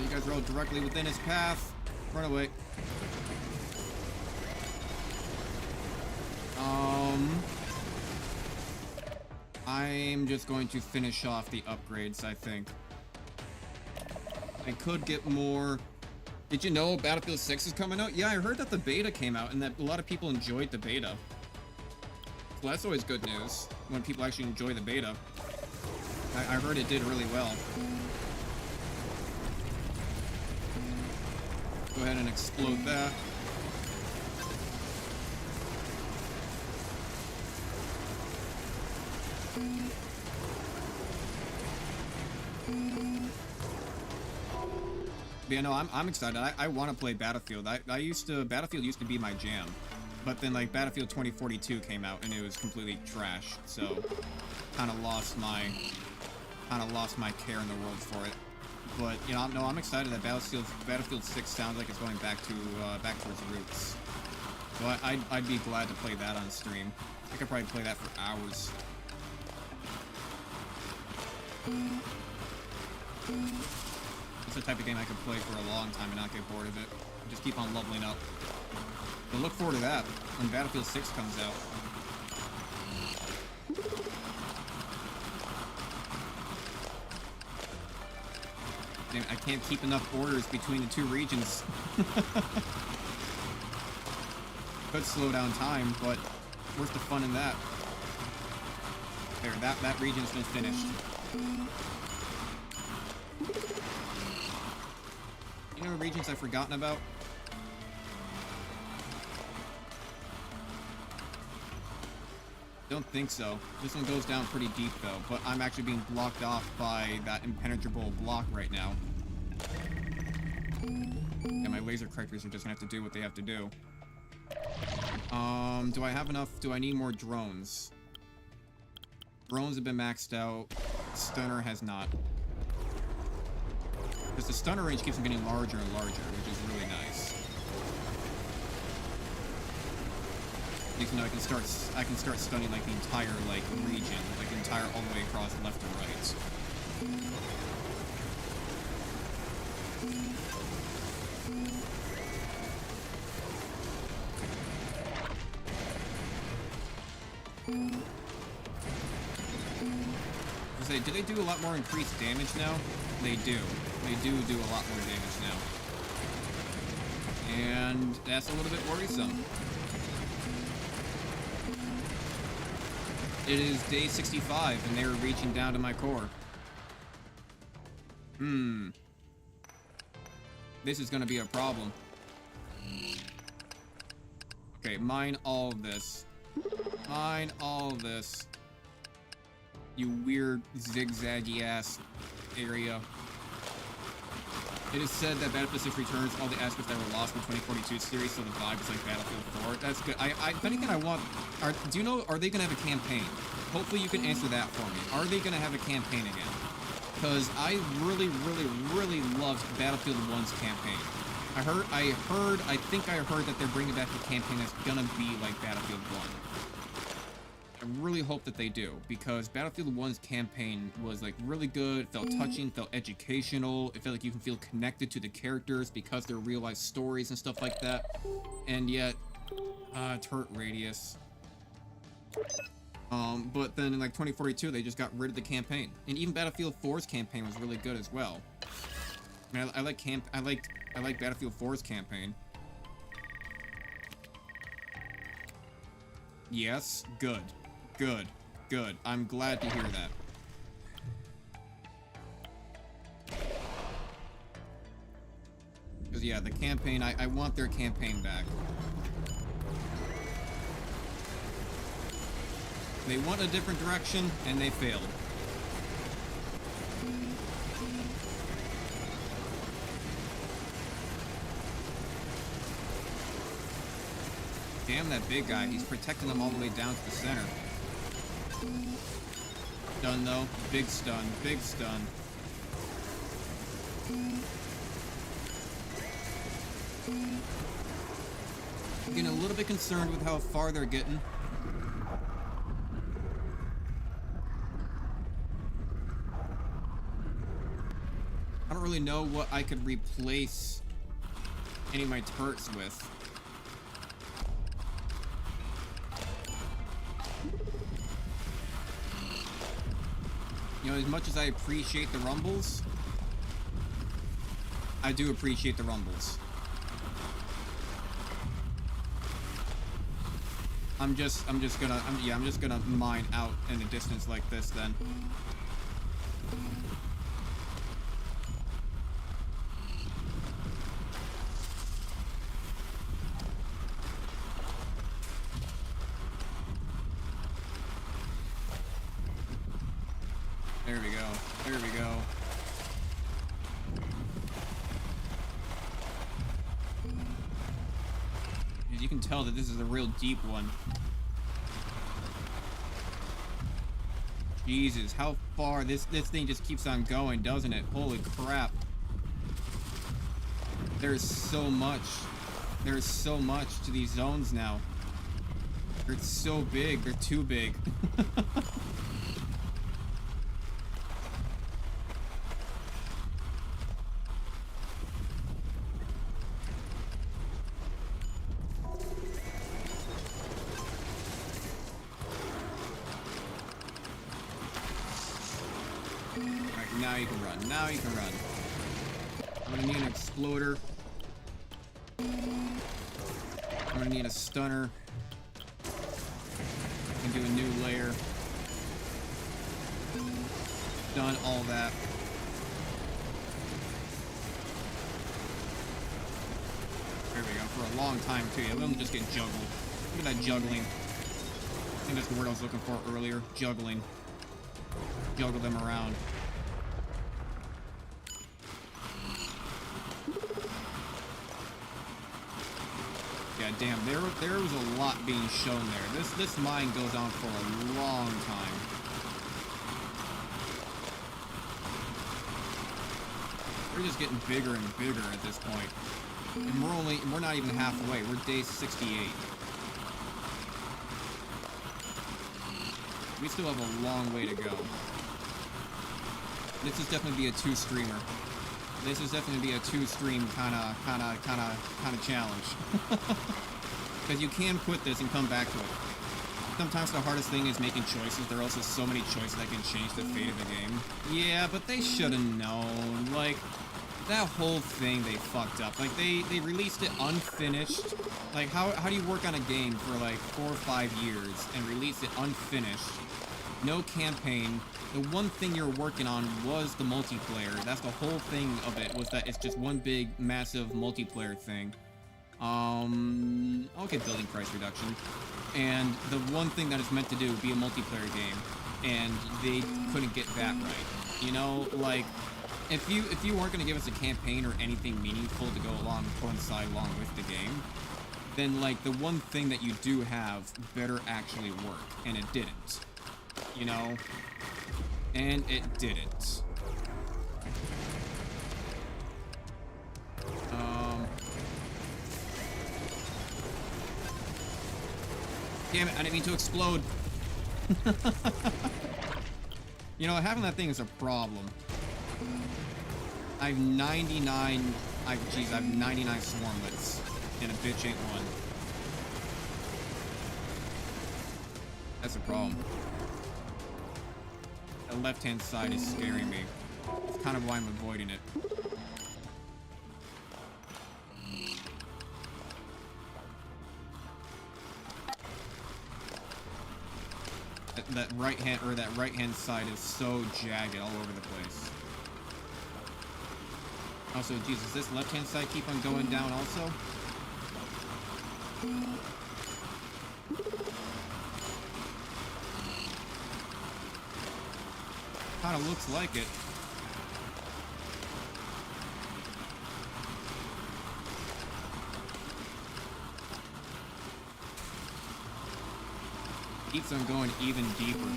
You guys rode directly within his path. Run away. I'm just going to finish off the upgrades, I think. I could get more. Did you know Battlefield 6 is coming out? Yeah, I heard that the beta came out and that a lot of people enjoyed the beta. Well, that's always good news, when people actually enjoy the beta. I heard it did really well. Go ahead and explode that. But yeah, no, I'm excited. I want to play Battlefield. Battlefield used to be my jam, but then like Battlefield 2042 came out and it was completely trash. So, kind of lost my care in the world for it. But you know, no, I'm excited that Battlefield 6 sounds like it's going back to its roots. So I'd be glad to play that on stream. I could probably play that for hours. It's the type of game I could play for a long time and not get bored of it. Just keep on leveling up. But look forward to that when Battlefield 6 comes out. Damn, I can't keep enough orders between the two regions. Could slow down time, but where's the fun in that? There, that region's been finished. You know regions I've forgotten about? Don't think so. This one goes down pretty deep though, but I'm actually being blocked off by that impenetrable block right now. And my laser correctors are just gonna have to do what they have to do. Do I have enough? Do I need more drones? Drones have been maxed out. Stunner has not. Because the stunner range keeps on getting larger and larger, which is really nice. At least, you know, I can start stunning like the entire like region, like the entire all the way across left and right. I say, do they do a lot more increased damage now? They do. They do a lot more damage now. And that's a little bit worrisome. It is day 65, and they're reaching down to my core. This is gonna be a problem. Okay, mine all of this. Mine all of this. You weird zigzaggy ass area. It is said that Battlefield 6 returns all the aspects that were lost in the 2042 series, so the vibe is like Battlefield 4. That's good. If anything, I want... do you know, are they going to have a campaign? Hopefully you can answer that for me. Are they going to have a campaign again? Because I really loved Battlefield 1's campaign. I think I heard that they're bringing back a campaign that's going to be like Battlefield 1. I really hope that they do, because Battlefield 1's campaign was like really good, it felt touching, felt educational, it felt like you can feel connected to the characters because they're real life stories and stuff like that. And yet, turret radius. But then in like 2042 they just got rid of the campaign. And even Battlefield 4's campaign was really good as well. I mean, I like Battlefield 4's campaign. Yes, good. Good. I'm glad to hear that. Because, yeah, the campaign, I want their campaign back. They went a different direction, and they failed. Damn that big guy, he's protecting them all the way down to the center. Stun though, big stun. I'm getting a little bit concerned with how far they're getting. I don't really know what I could replace any of my turrets with. You know, as much as I appreciate the rumbles, I do appreciate the rumbles. I'm just gonna mine out in a distance like this then. There we go. You can tell that this is a real deep one. Jesus, how far this thing just keeps on going, doesn't it? Holy crap. There's so much. There's so much to these zones now. They're so big. They're too big. Now you can run. Now you can run. I'm gonna need an exploder. I'm gonna need a stunner. I can do a new layer. Done all that. There we go. For a long time too. Yeah, let them just get juggled. Look at that juggling. I think that's the word I was looking for earlier. Juggling. Juggle them around. Yeah, damn, there was a lot being shown there. This mine goes on for a long time. We're just getting bigger and bigger at this point. And we're not even halfway. We're day 68. We still have a long way to go. This is definitely be a two-streamer. This is definitely be a two-stream kind of challenge. Because you can quit this and come back to it. sometimes the hardest thing is making choices. There are also so many choices that can change the fate of the game. Yeah, but they should have known. Like, that whole thing they fucked up. Like, they released it unfinished. Like, how do you work on a game for, like, 4 or 5 years and release it unfinished? No campaign. The one thing you're working on was the multiplayer. That's the whole thing of it, was that it's just one big, massive multiplayer thing. Okay, building price reduction. And the one thing that it's meant to do be a multiplayer game, and they couldn't get that right. You know, like, if you weren't going to give us a campaign or anything meaningful to go along, coincide along with the game, then, like, the one thing that you do have better actually work, and it didn't. You know? And it didn't. Damn it, I didn't mean to explode. You know, having that thing is a problem. I have 99... I have 99 swarmlets, and a bitch ain't one. That's a problem. The left-hand side is scaring me. It's kind of why I'm avoiding it. That right-hand side is so jagged all over the place. Also, Jesus, this left-hand side keep on going down also? Kinda looks like it. Keeps on going even deeper.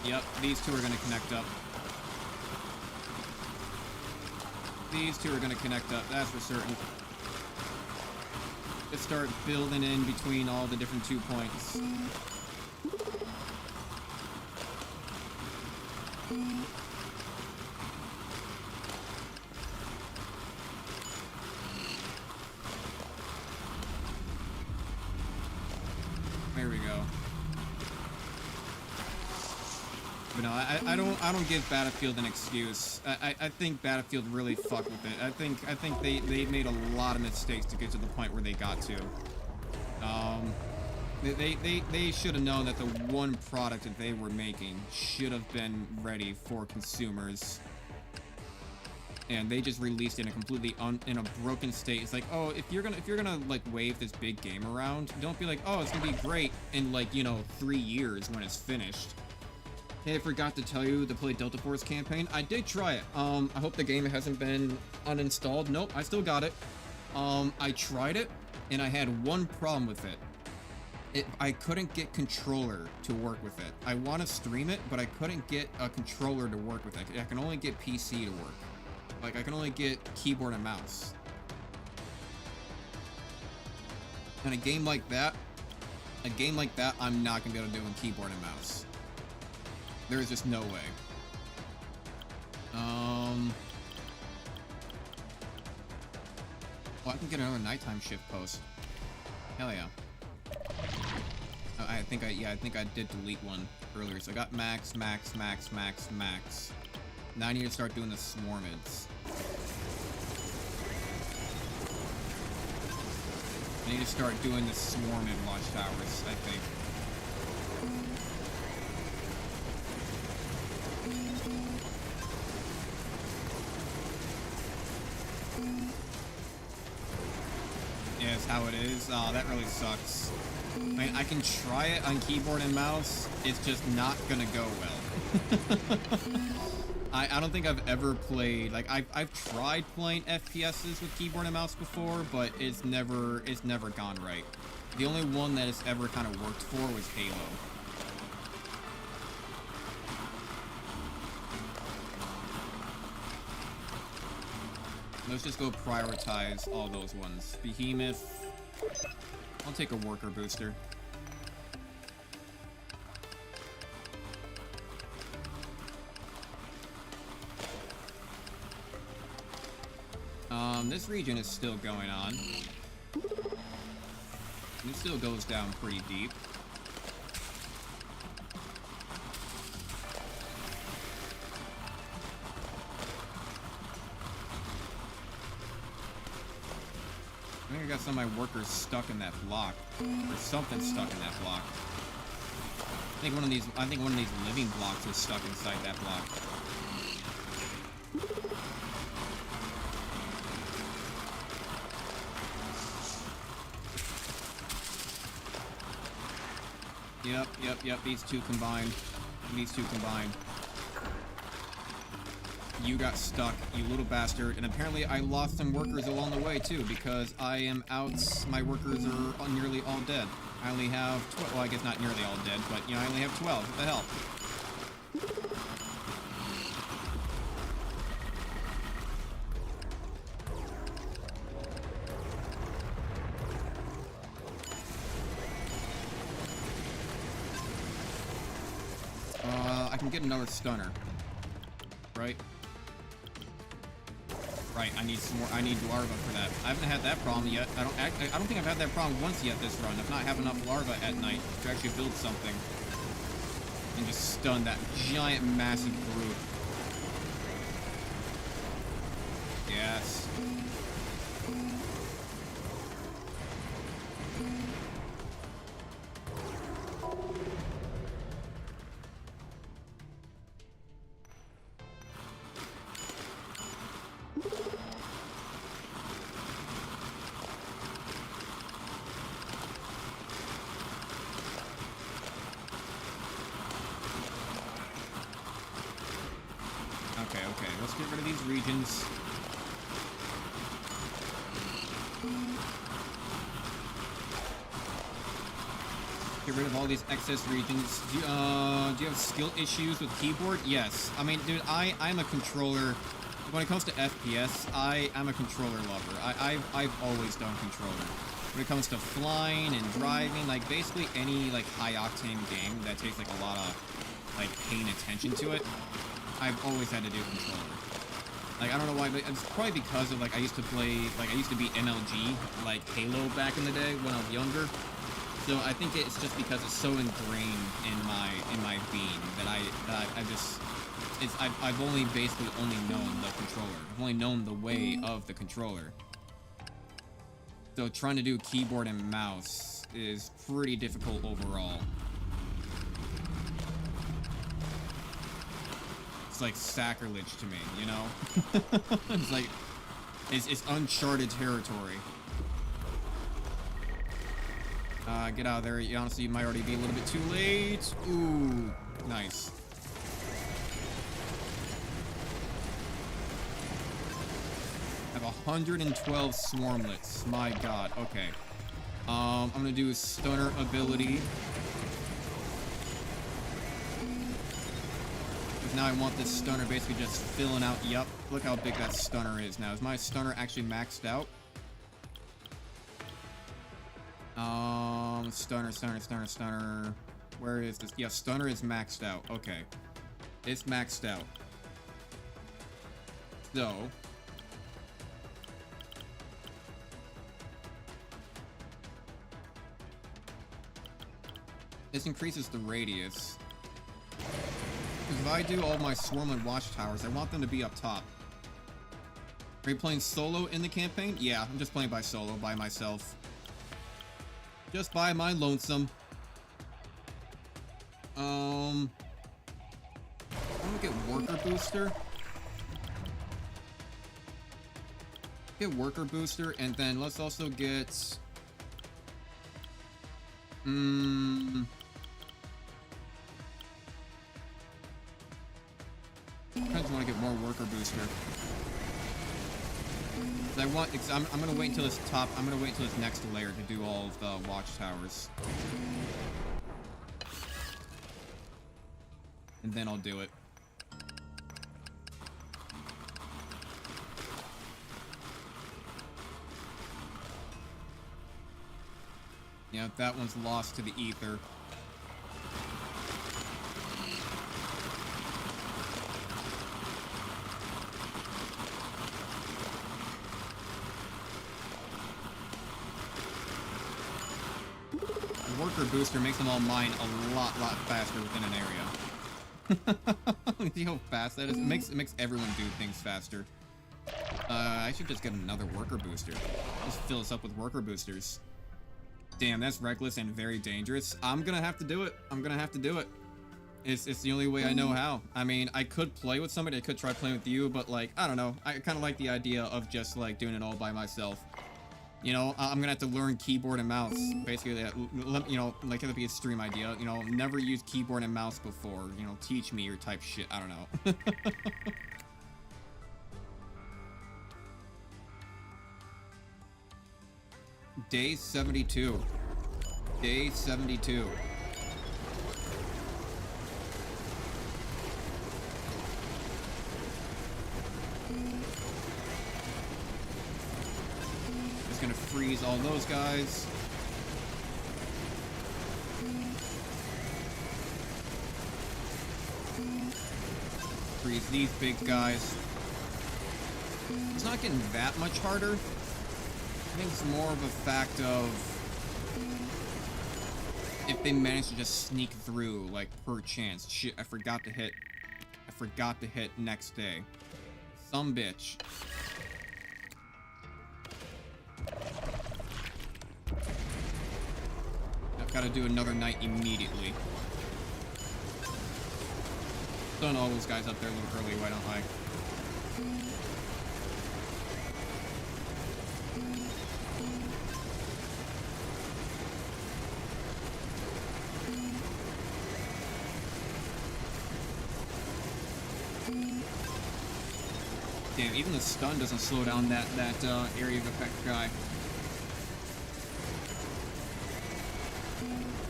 Yep, these two are gonna connect up. These two are gonna connect up, that's for certain. Let's start building in between all the different 2 points. There we go. But no, I don't give Battlefield an excuse. I think Battlefield really fucked with it. I think they made a lot of mistakes to get to the point where they got to. They should have known that the one product that they were making should have been ready for consumers. And they just released it in a completely in a broken state. It's like, oh, if you're gonna like wave this big game around, don't be like, oh, it's gonna be great in, like, you know, 3 years when it's finished. Hey, I forgot to tell you to play Delta Force campaign. I did try it. I hope the game hasn't been uninstalled. Nope, I still got it. I tried it, and I had one problem with it. I couldn't get controller to work with it. I want to stream it, but I couldn't get a controller to work with it. I can only get PC to work. Like, I can only get keyboard and mouse. And a game like that, I'm not gonna be able to do in keyboard and mouse. There is just no way. Oh, I can get another nighttime shift post. Hell yeah. I think I did delete one earlier. So I got max. Now I need to start doing the swarmids. I need to start doing the swarmid watchtowers, I think. Yeah, it's how it is. Oh, that really sucks. I mean, I can try it on keyboard and mouse. It's just not gonna go well. I don't think I've ever played, like, I've tried playing FPSs with keyboard and mouse before, but it's never gone right. The only one that it's ever kind of worked for was Halo. Let's just go prioritize all those ones. Behemoth. I'll take a worker booster. This region is still going on. It still goes down pretty deep. I think I got some of my workers stuck in that block. Or something stuck in that block. I think one of these living blocks is stuck inside that block. Yep, these two combined. You got stuck, you little bastard, and apparently I lost some workers along the way too, because I am out, my workers are nearly all dead. I only have 12, well I guess not nearly all dead, but you know, I only have 12, what the hell? I can get another stunner, right? Right, I need some more. I need larva for that. I haven't had that problem yet. I don't think I've had that problem once yet this run. If not have enough larva at night to actually build something and just stun that giant, massive brute. Yes. Okay, let's get rid of these regions. Get rid of all these excess regions. Do you have skill issues with keyboard? Yes. I mean, dude, I'm a controller. When it comes to FPS, I'm a controller lover. I've always done controller. When it comes to flying and driving, like basically any like high octane game that takes like a lot of like paying attention to it, I've always had to do controller. Like, I don't know why, but it's probably because of, like, I used to be MLG, like, Halo back in the day when I was younger. So I think it's just because it's so ingrained in my being that I've only basically known the controller. I've only known the way of the controller. So trying to do keyboard and mouse is pretty difficult overall. It's like sacrilege to me, you know? It's like, it's uncharted territory. Get out of there. Honestly, you might already be a little bit too late. Ooh, nice. I have 112 swarmlets. My god, okay. I'm gonna do a stunner ability. Now I want this stunner basically just filling out. Yup, look how big that stunner is now. Is my stunner actually maxed out? Stunner. Where is this? Yeah, stunner is maxed out. Okay. It's maxed out. So. This increases the radius. Because if I do all my Swarmland watchtowers, I want them to be up top. Are you playing solo in the campaign? Yeah, I'm just playing by solo, by myself. Just by my lonesome. I'm gonna get worker booster. Get worker booster, and then let's also get... I just want to get more worker booster. I'm gonna wait until this top. I'm gonna wait until this next layer to do all of the watchtowers, and then I'll do it. Yeah, that one's lost to the ether. worker booster makes them all mine a lot faster within an area. See how fast that is? It makes everyone do things faster. I should just get another worker booster. Just fill us up with worker boosters. Damn, that's reckless and very dangerous. I'm gonna have to do it. I'm gonna have to do it. It's the only way I know how. I mean, I could play with somebody. I could try playing with you, but like, I don't know. I kind of like the idea of just like doing it all by myself. You know, I'm gonna have to learn keyboard and mouse. Basically, you know, like it'll be a stream idea. You know, never used keyboard and mouse before. You know, teach me or type shit. I don't know. Day 72. Day 72. Just gonna freeze all those guys. Freeze these big guys. It's not getting that much harder. I think it's more of a fact of if they manage to just sneak through, like, per chance. Shit, I forgot to hit next day. Some bitch. I've got to do another night immediately. Done all those guys up there a little early, why don't I? Damn, even the stun doesn't slow down that area of effect guy.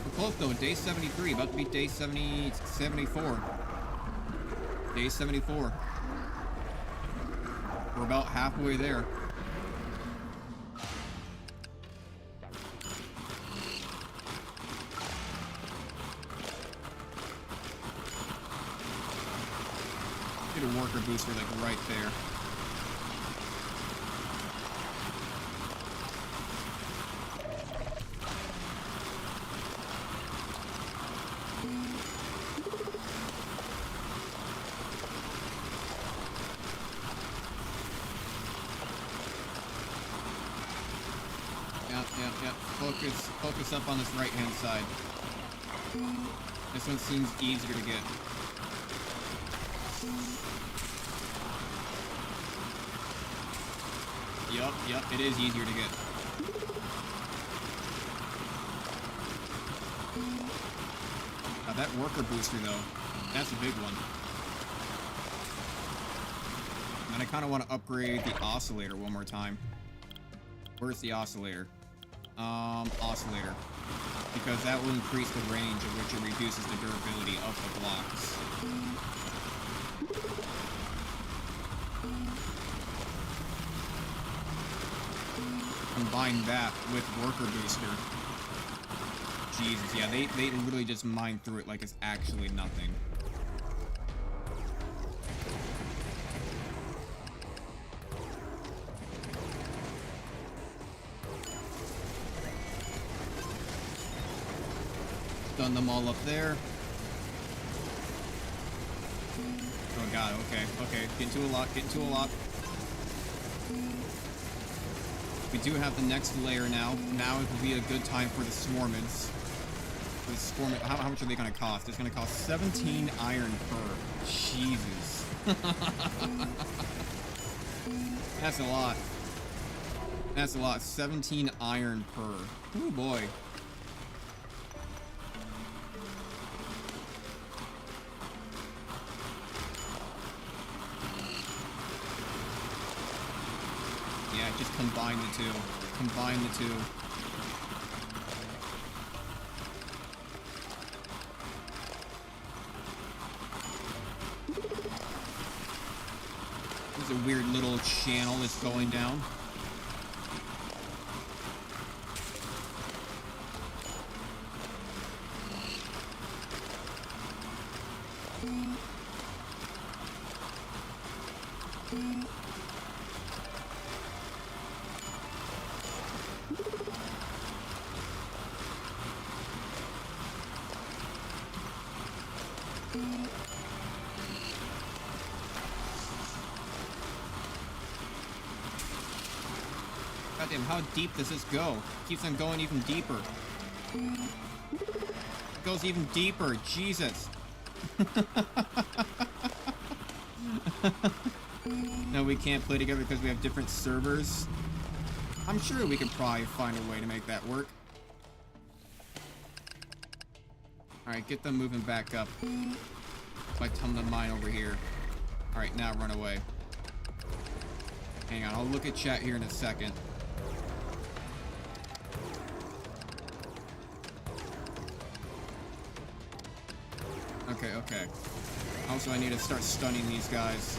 We're close though, day 73, about to be day 74. Day 74. We're about halfway there. Get a worker booster like right there. Yep. Focus up on this right-hand side. This one seems easier to get. Yep, it is easier to get. Now that worker booster though, that's a big one. And I kind of want to upgrade the oscillator one more time. Where's the oscillator? Oscillator. Because that will increase the range at which it reduces the durability of the blocks. Combine that with worker booster. Jesus, yeah, they literally just mine through it like it's actually nothing. Done them all up there. Oh god, okay. Getting to a lot. We do have the next layer now. Now it will be a good time for the Swarmids. How much are they gonna cost? It's gonna cost 17 iron per. Jesus. That's a lot. That's a lot. 17 iron per. Oh boy. Yeah, just combine the two. Combine the two. There's a weird little channel that's going down. Goddamn, how deep does this go? Keeps on going even deeper. It goes even deeper. Jesus. No, we can't play together because we have different servers. I'm sure we could probably find a way to make that work. Alright, get them moving back up. So I tell them to mine over here. Alright, now run away. Hang on, I'll look at chat here in a second. Okay, okay. Also, I need to start stunning these guys.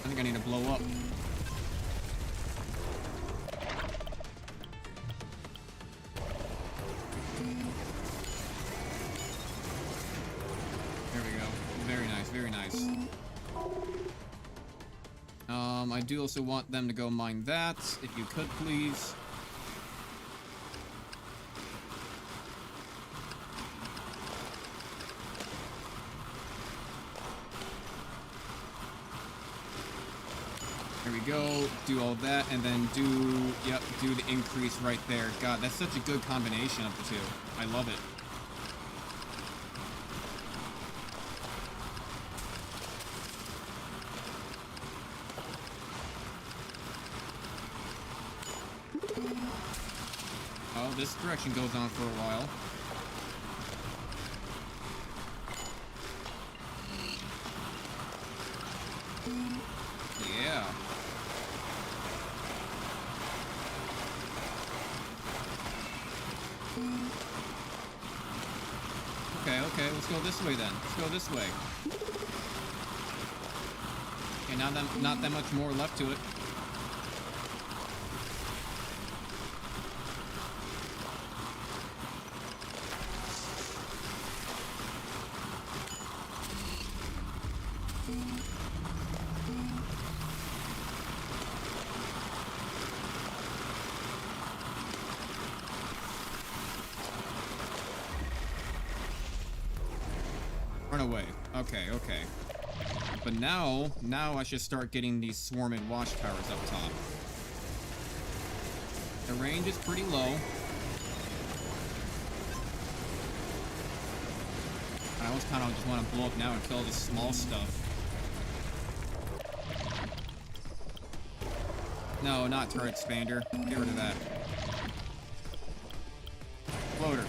I think I need to blow up. There we go. Very nice, very nice. I do also want them to go mine that, if you could, please. There we go. Do all that, and then do the increase right there. God, that's such a good combination of the two. I love it. Oh, this direction goes on for a while. Yeah. Okay, let's go this way then. Let's go this way. Okay, not that much more left to it. Run away. Okay, okay. But now I should start getting these swarming watchtowers up top. The range is pretty low. I always kind of just want to blow up now and kill all this small stuff. No, not turret expander. Get rid of that. Floater.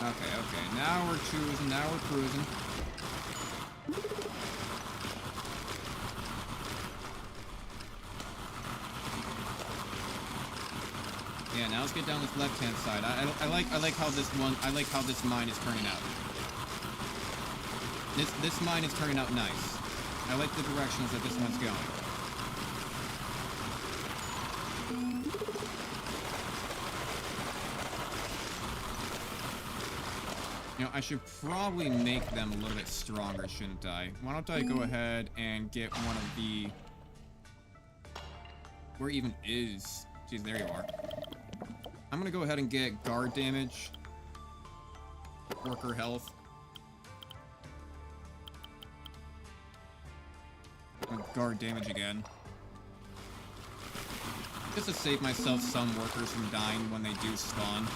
Okay, now we're cruising, now we're cruising. Yeah, now let's get down this left-hand side. I like how this mine is turning out. This mine is turning out nice. I like the directions that this one's going. You know, I should probably make them a little bit stronger, shouldn't I? Why don't I go ahead and get one of the... Where even is... Jeez, there you are. I'm gonna go ahead and get guard damage. Worker health. And guard damage again. Just to save myself some workers from dying when they do spawn.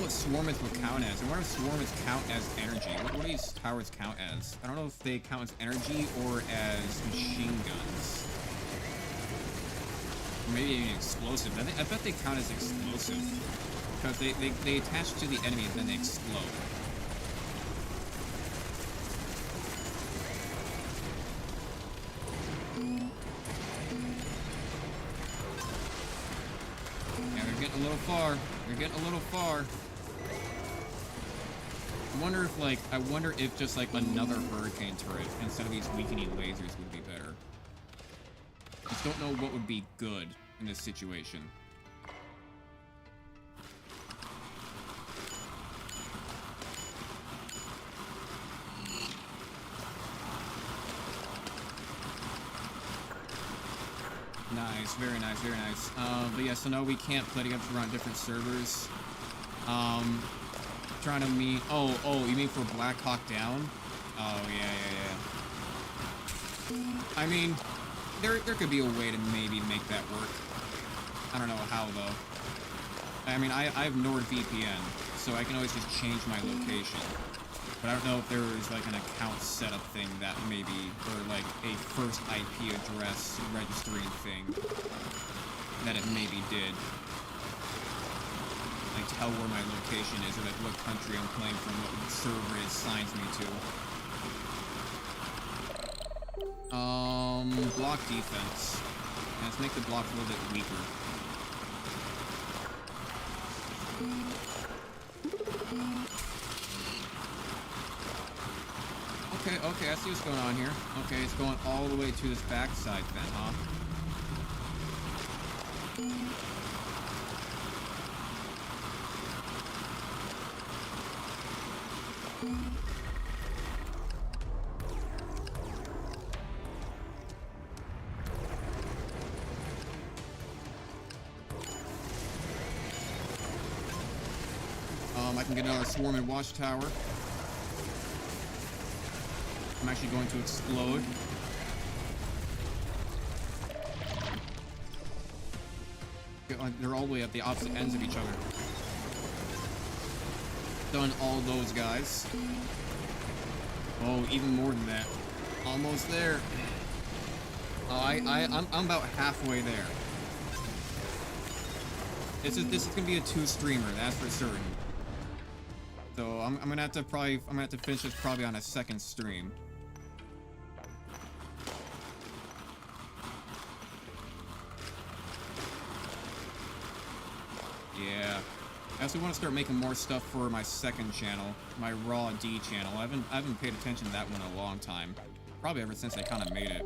know what swarmers would count as. I wonder if swarmers count as energy. What do these towers count as? I don't know if they count as energy or as machine guns. Or maybe even explosive. I bet they count as explosive. Because they attach to the enemy and then they explode. Yeah, they're getting a little far. They're getting a little far. I wonder if just like another hurricane turret instead of these weakening lasers would be better. I just don't know what would be good in this situation. Nice, very nice, very nice. But yeah, so no, we can't play together because we're on different servers. Trying to meet. Oh, you mean for Black Hawk Down? Oh, yeah. I mean, there could be a way to maybe make that work. I don't know how though. I mean, I have NordVPN, so I can always just change my location. But I don't know if there is like an account setup thing that maybe, or like a first IP address registering thing that it maybe did. Like tell where my location is or like what country I'm playing from, what server it assigns me to. Block defense. And let's make the block a little bit weaker. Okay, I see what's going on here. Okay, it's going all the way to this backside then, huh? I can get another swarming watchtower. I'm actually going to explode. They're all the way at the opposite ends of each other. Done all those guys. Oh, even more than that. Almost there. Oh, I'm about halfway there. This is gonna be a 2-streamer, that's for certain. So I'm gonna have to finish this probably on a second stream. Yeah. I also want to start making more stuff for my second channel, my Raw D channel. I haven't paid attention to that one in a long time. Probably ever since I kind of made it.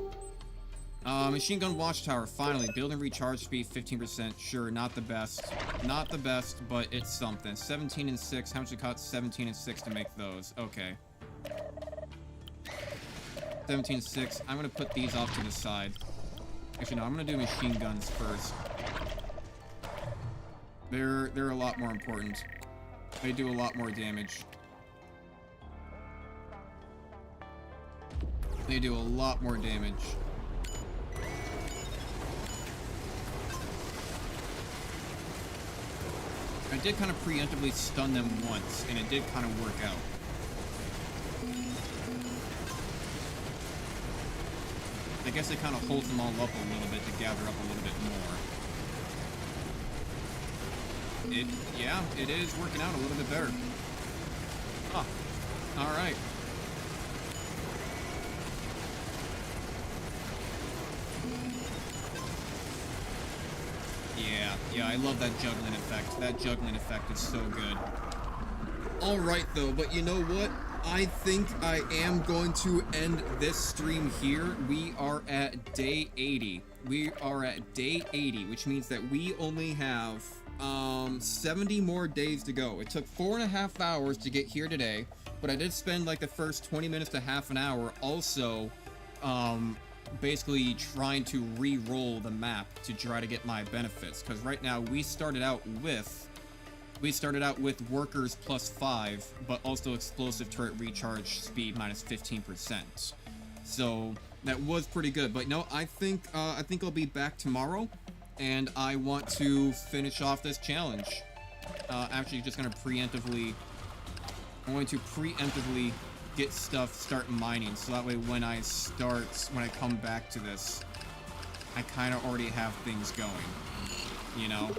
Machine gun watchtower, finally. Building recharge speed, 15%. Sure, not the best. Not the best, but it's something. 17 and 6. How much it cost? 17 and 6 to make those. Okay. 17 and 6. I'm gonna put these off to the side. Actually, no, I'm gonna do machine guns first. They're a lot more important. They do a lot more damage. They do a lot more damage. I did kind of preemptively stun them once, and it did kind of work out. I guess it kind of holds them all up a little bit to gather up a little bit more. Yeah, it is working out a little bit better. Huh. Alright. Yeah, I love that juggling effect. That juggling effect is so good. Alright though, but you know what? I think I am going to end this stream here. We are at day 80. We are at day 80, which means that we only have 70 more days to go. It took 4.5 hours to get here today, but I did spend like the first 20 minutes to half an hour also basically trying to re-roll the map to try to get my benefits, because right now we started out with workers +5, but also explosive turret recharge speed -15%. So that was pretty good. But no, I think I'll be back tomorrow, and I want to finish off this challenge. Actually, just gonna preemptively. I'm going to preemptively get stuff, start mining, so that way when I come back to this, I kind of already have things going. You know,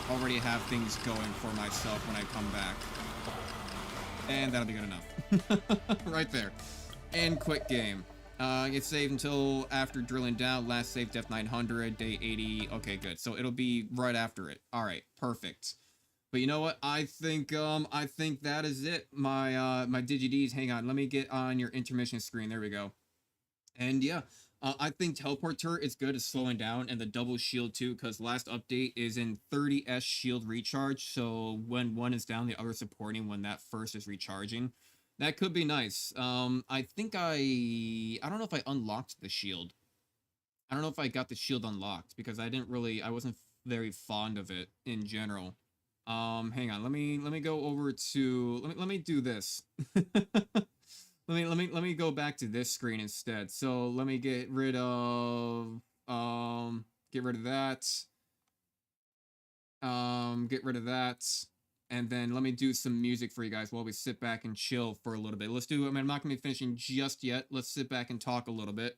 already have things going for myself when I come back, and that'll be good enough. Right there. And quit game. Get saved until after drilling down. Last save depth 900, day 80. Okay, good. So it'll be right after it. All right, perfect. But you know what? I think that is it. My DigiDs. Hang on. Let me get on your intermission screen. There we go. And yeah, I think teleport turret is good at slowing down, and the double shield too, because last update is in 30s shield recharge. So when one is down, the other supporting when that first is recharging. That could be nice. I think I don't know if I unlocked the shield. I don't know if I got the shield unlocked because I wasn't very fond of it in general. Hang on. Let me go over to let me do this. Let me go back to this screen instead. So let me get rid of that. Get rid of that. And then let me do some music for you guys while we sit back and chill for a little bit. Let's do, I mean, I'm not going to be finishing just yet. Let's sit back and talk a little bit.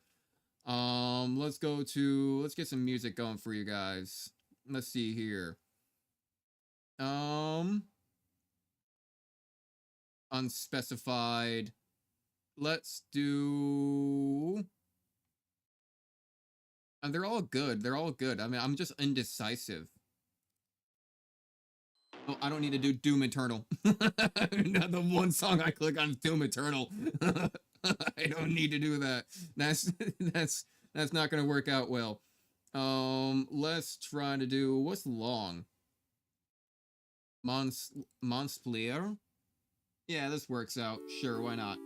Let's get some music going for you guys. Let's see here. Unspecified. Let's do... And they're all good. They're all good. I mean, I'm just indecisive. Oh, I don't need to do Doom Eternal. Not the one song I click on is Doom Eternal. I don't need to do that. That's not gonna work out well. Let's try to do what's long. Monsplayer? Yeah, this works out. Sure, why not?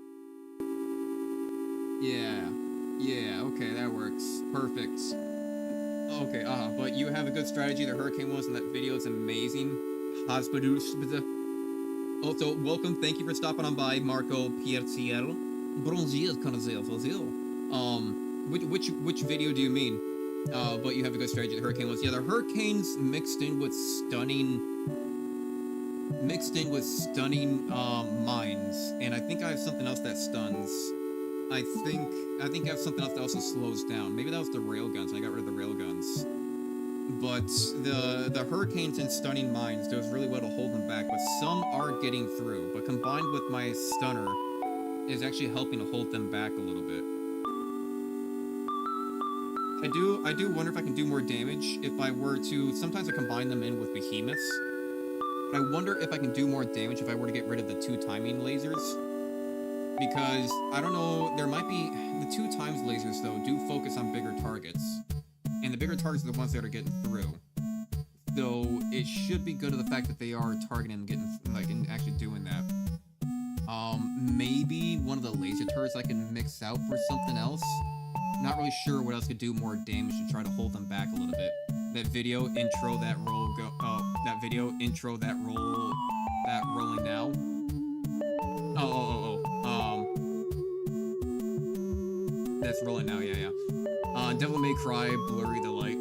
Yeah, okay, that works. Perfect. Okay, but you have a good strategy. The hurricane was in that video is amazing. Also, welcome. Thank you for stopping on by, Marco Pierciello. Which video do you mean? But you have a good strategy. The hurricane was, yeah, the hurricanes mixed in with stunning mines, and I think I have something else that stuns. I think I have something else that also slows down. Maybe that was the railguns. I got rid of the railguns. But the hurricanes and stunning mines does really well to hold them back, but some are getting through. But combined with my stunner is actually helping to hold them back a little bit. I do wonder if I can do more damage if I were to. Sometimes I combine them in with behemoths. But I wonder if I can do more damage if I were to get rid of the 2 timing lasers. Because I don't know, there might be the 2 times lasers though do focus on bigger targets. And the bigger targets are the ones that are getting through. So it should be good to the fact that they are targeting and getting, like, and actually doing that. Maybe one of the laser turrets I can mix out for something else. Not really sure what else could do more damage to try to hold them back a little bit. That video intro that roll that rolling now. That's rolling now, yeah. Devil May Cry, Blurry the Light.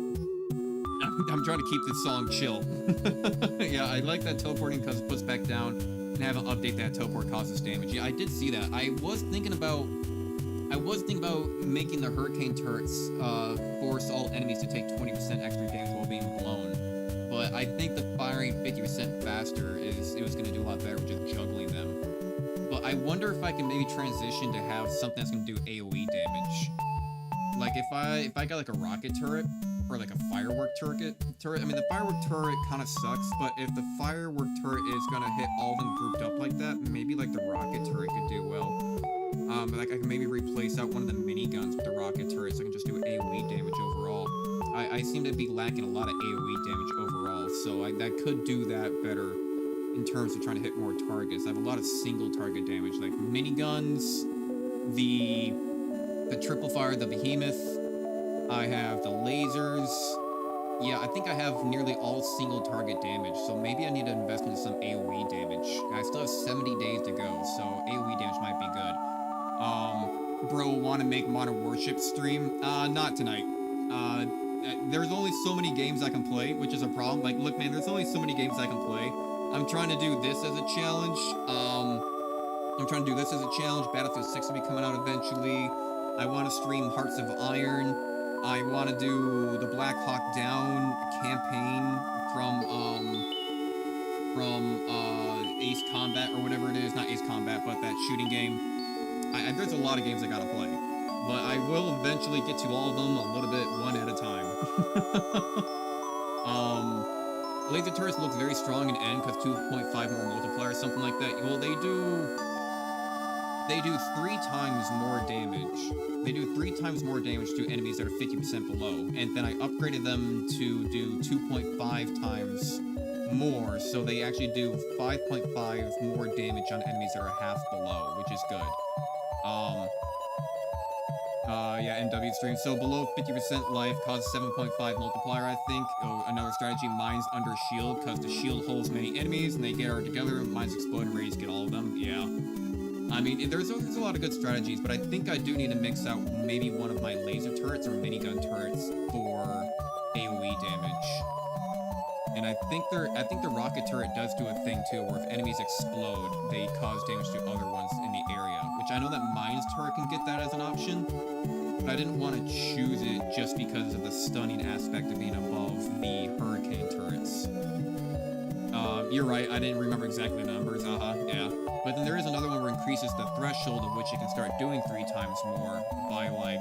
I'm trying to keep this song chill. Yeah, I like that teleporting because it puts back down, and have an update that teleport causes damage. Yeah, I did see that. I was thinking about making the hurricane turrets force all enemies to take 20% extra damage while being blown. But I think the firing 50% faster it was going to do a lot better with just juggling them. But I wonder if I can maybe transition to have something that's going to do AoE damage. Like if I got like a rocket turret or like a firework turret. I mean, the firework turret kind of sucks, but if the firework turret is going to hit all of them grouped up like that, maybe like the rocket turret could do well. Like I can maybe replace out one of the miniguns with the rocket turret so I can just do AoE damage overall. I seem to be lacking a lot of AoE damage overall, so that could do that better in terms of trying to hit more targets. I have a lot of single target damage, like miniguns, the triple fire, the behemoth. I have the lasers. Yeah, I think I have nearly all single target damage, so maybe I need to invest into some AoE damage. I still have 70 days to go, so AoE damage might be good. Bro, want to make Modern Warship stream? Not tonight. there's only so many games I can play, which is a problem. Like, look, man, there's only so many games I can play. I'm trying to do this as a challenge. Battlefield 6 will be coming out eventually. I want to stream Hearts of Iron. I want to do the Black Hawk Down campaign from Ace Combat or whatever it is. Not Ace Combat, but that shooting game. There's a lot of games I gotta play. But I will eventually get to all of them a little bit one at a time. Laser turrets look very strong in N because 2.5 more multiplier, something like that. Well, they do 3 times more damage. They do 3 times more damage to enemies that are 50% below. And then I upgraded them to do 2.5 times more, so they actually do 5.5 more damage on enemies that are half below, which is good. Yeah, NW stream. So below 50% life causes 7.5 multiplier, I think. Oh, another strategy, mines under shield, because the shield holds many enemies, and they get all together, mines explode, and raids get all of them. Yeah. I mean, there's a lot of good strategies, but I think I do need to mix out maybe one of my laser turrets or minigun turrets for AoE damage. And I think the rocket turret does do a thing too, where if enemies explode, they cause damage to other ones in the area. Which I know that Mines turret can get that as an option, but I didn't want to choose it just because of the stunning aspect of being above the hurricane turrets. You're right, I didn't remember exactly the numbers, yeah. But then there is another one where it increases the threshold of which you can start doing 3 times more by like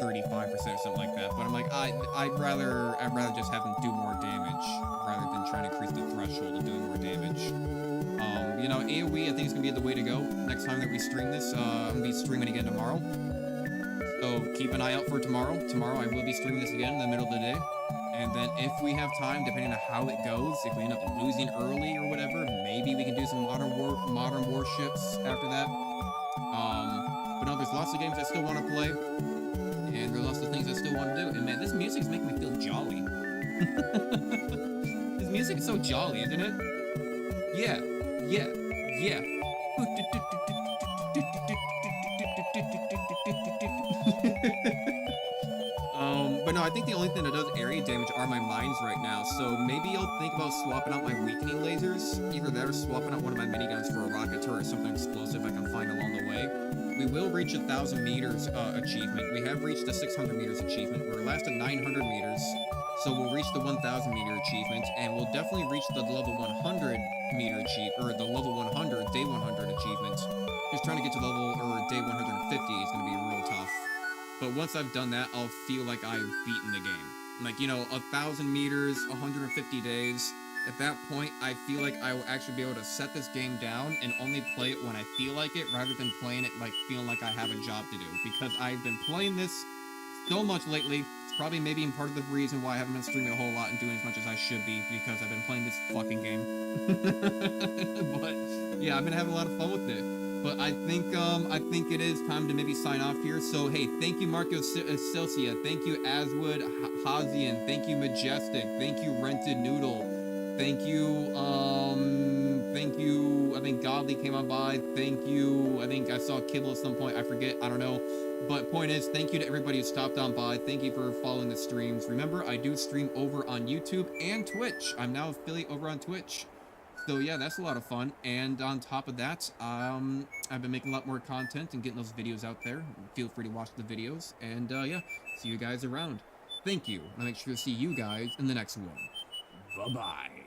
35% or something like that. But I'm like, I'd rather just have them do more damage rather than trying to increase the threshold of doing more damage. You know, AoE I think is gonna be the way to go next time that we stream this. I'm gonna be streaming again tomorrow. So keep an eye out for tomorrow. Tomorrow I will be streaming this again in the middle of the day. And then if we have time, depending on how it goes, if we end up losing early or whatever, maybe we can do some modern warships after that. But no, there's lots of games I still want to play. And there are lots of things I still want to do. And man, this music's making me feel jolly. This music is so jolly, isn't it? Yeah. But no, I think the only thing that does area damage are my mines right now, so maybe I'll think about swapping out my weakening lasers. Either that or swapping out one of my miniguns for a rocket turret or something explosive I can find along the way. We will reach 1,000 meters achievement. We have reached the 600 meters achievement. We're last at 900 meters, so we'll reach the 1,000 meter achievement, and we'll definitely reach the level 100 meter or the level 100, day 100 achievement. Just trying to get to level, or day 150 is going to be real tough. But once I've done that, I'll feel like I've beaten the game. Like, you know, 1,000 meters, 150 days. At that point, I feel like I will actually be able to set this game down and only play it when I feel like it, rather than playing it like feeling like I have a job to do. Because I've been playing this so much lately. It's probably maybe part of the reason why I haven't been streaming a whole lot and doing as much as I should be, because I've been playing this fucking game. But yeah, I've been having a lot of fun with it. But I think it is time to maybe sign off here. So hey, thank you Marco Celsia, thank you Aswood Hazian, thank you Majestic, thank you Rented Noodle, thank you, I think Godly came on by, thank you, I think I saw Kibble at some point, I forget, I don't know. But point is, thank you to everybody who stopped on by, thank you for following the streams. Remember, I do stream over on YouTube and Twitch. I'm now affiliate over on Twitch. So yeah, that's a lot of fun, and on top of that, I've been making a lot more content and getting those videos out there. Feel free to watch the videos, and yeah, see you guys around. Thank you. I'll make sure to see you guys in the next one. Bye-bye.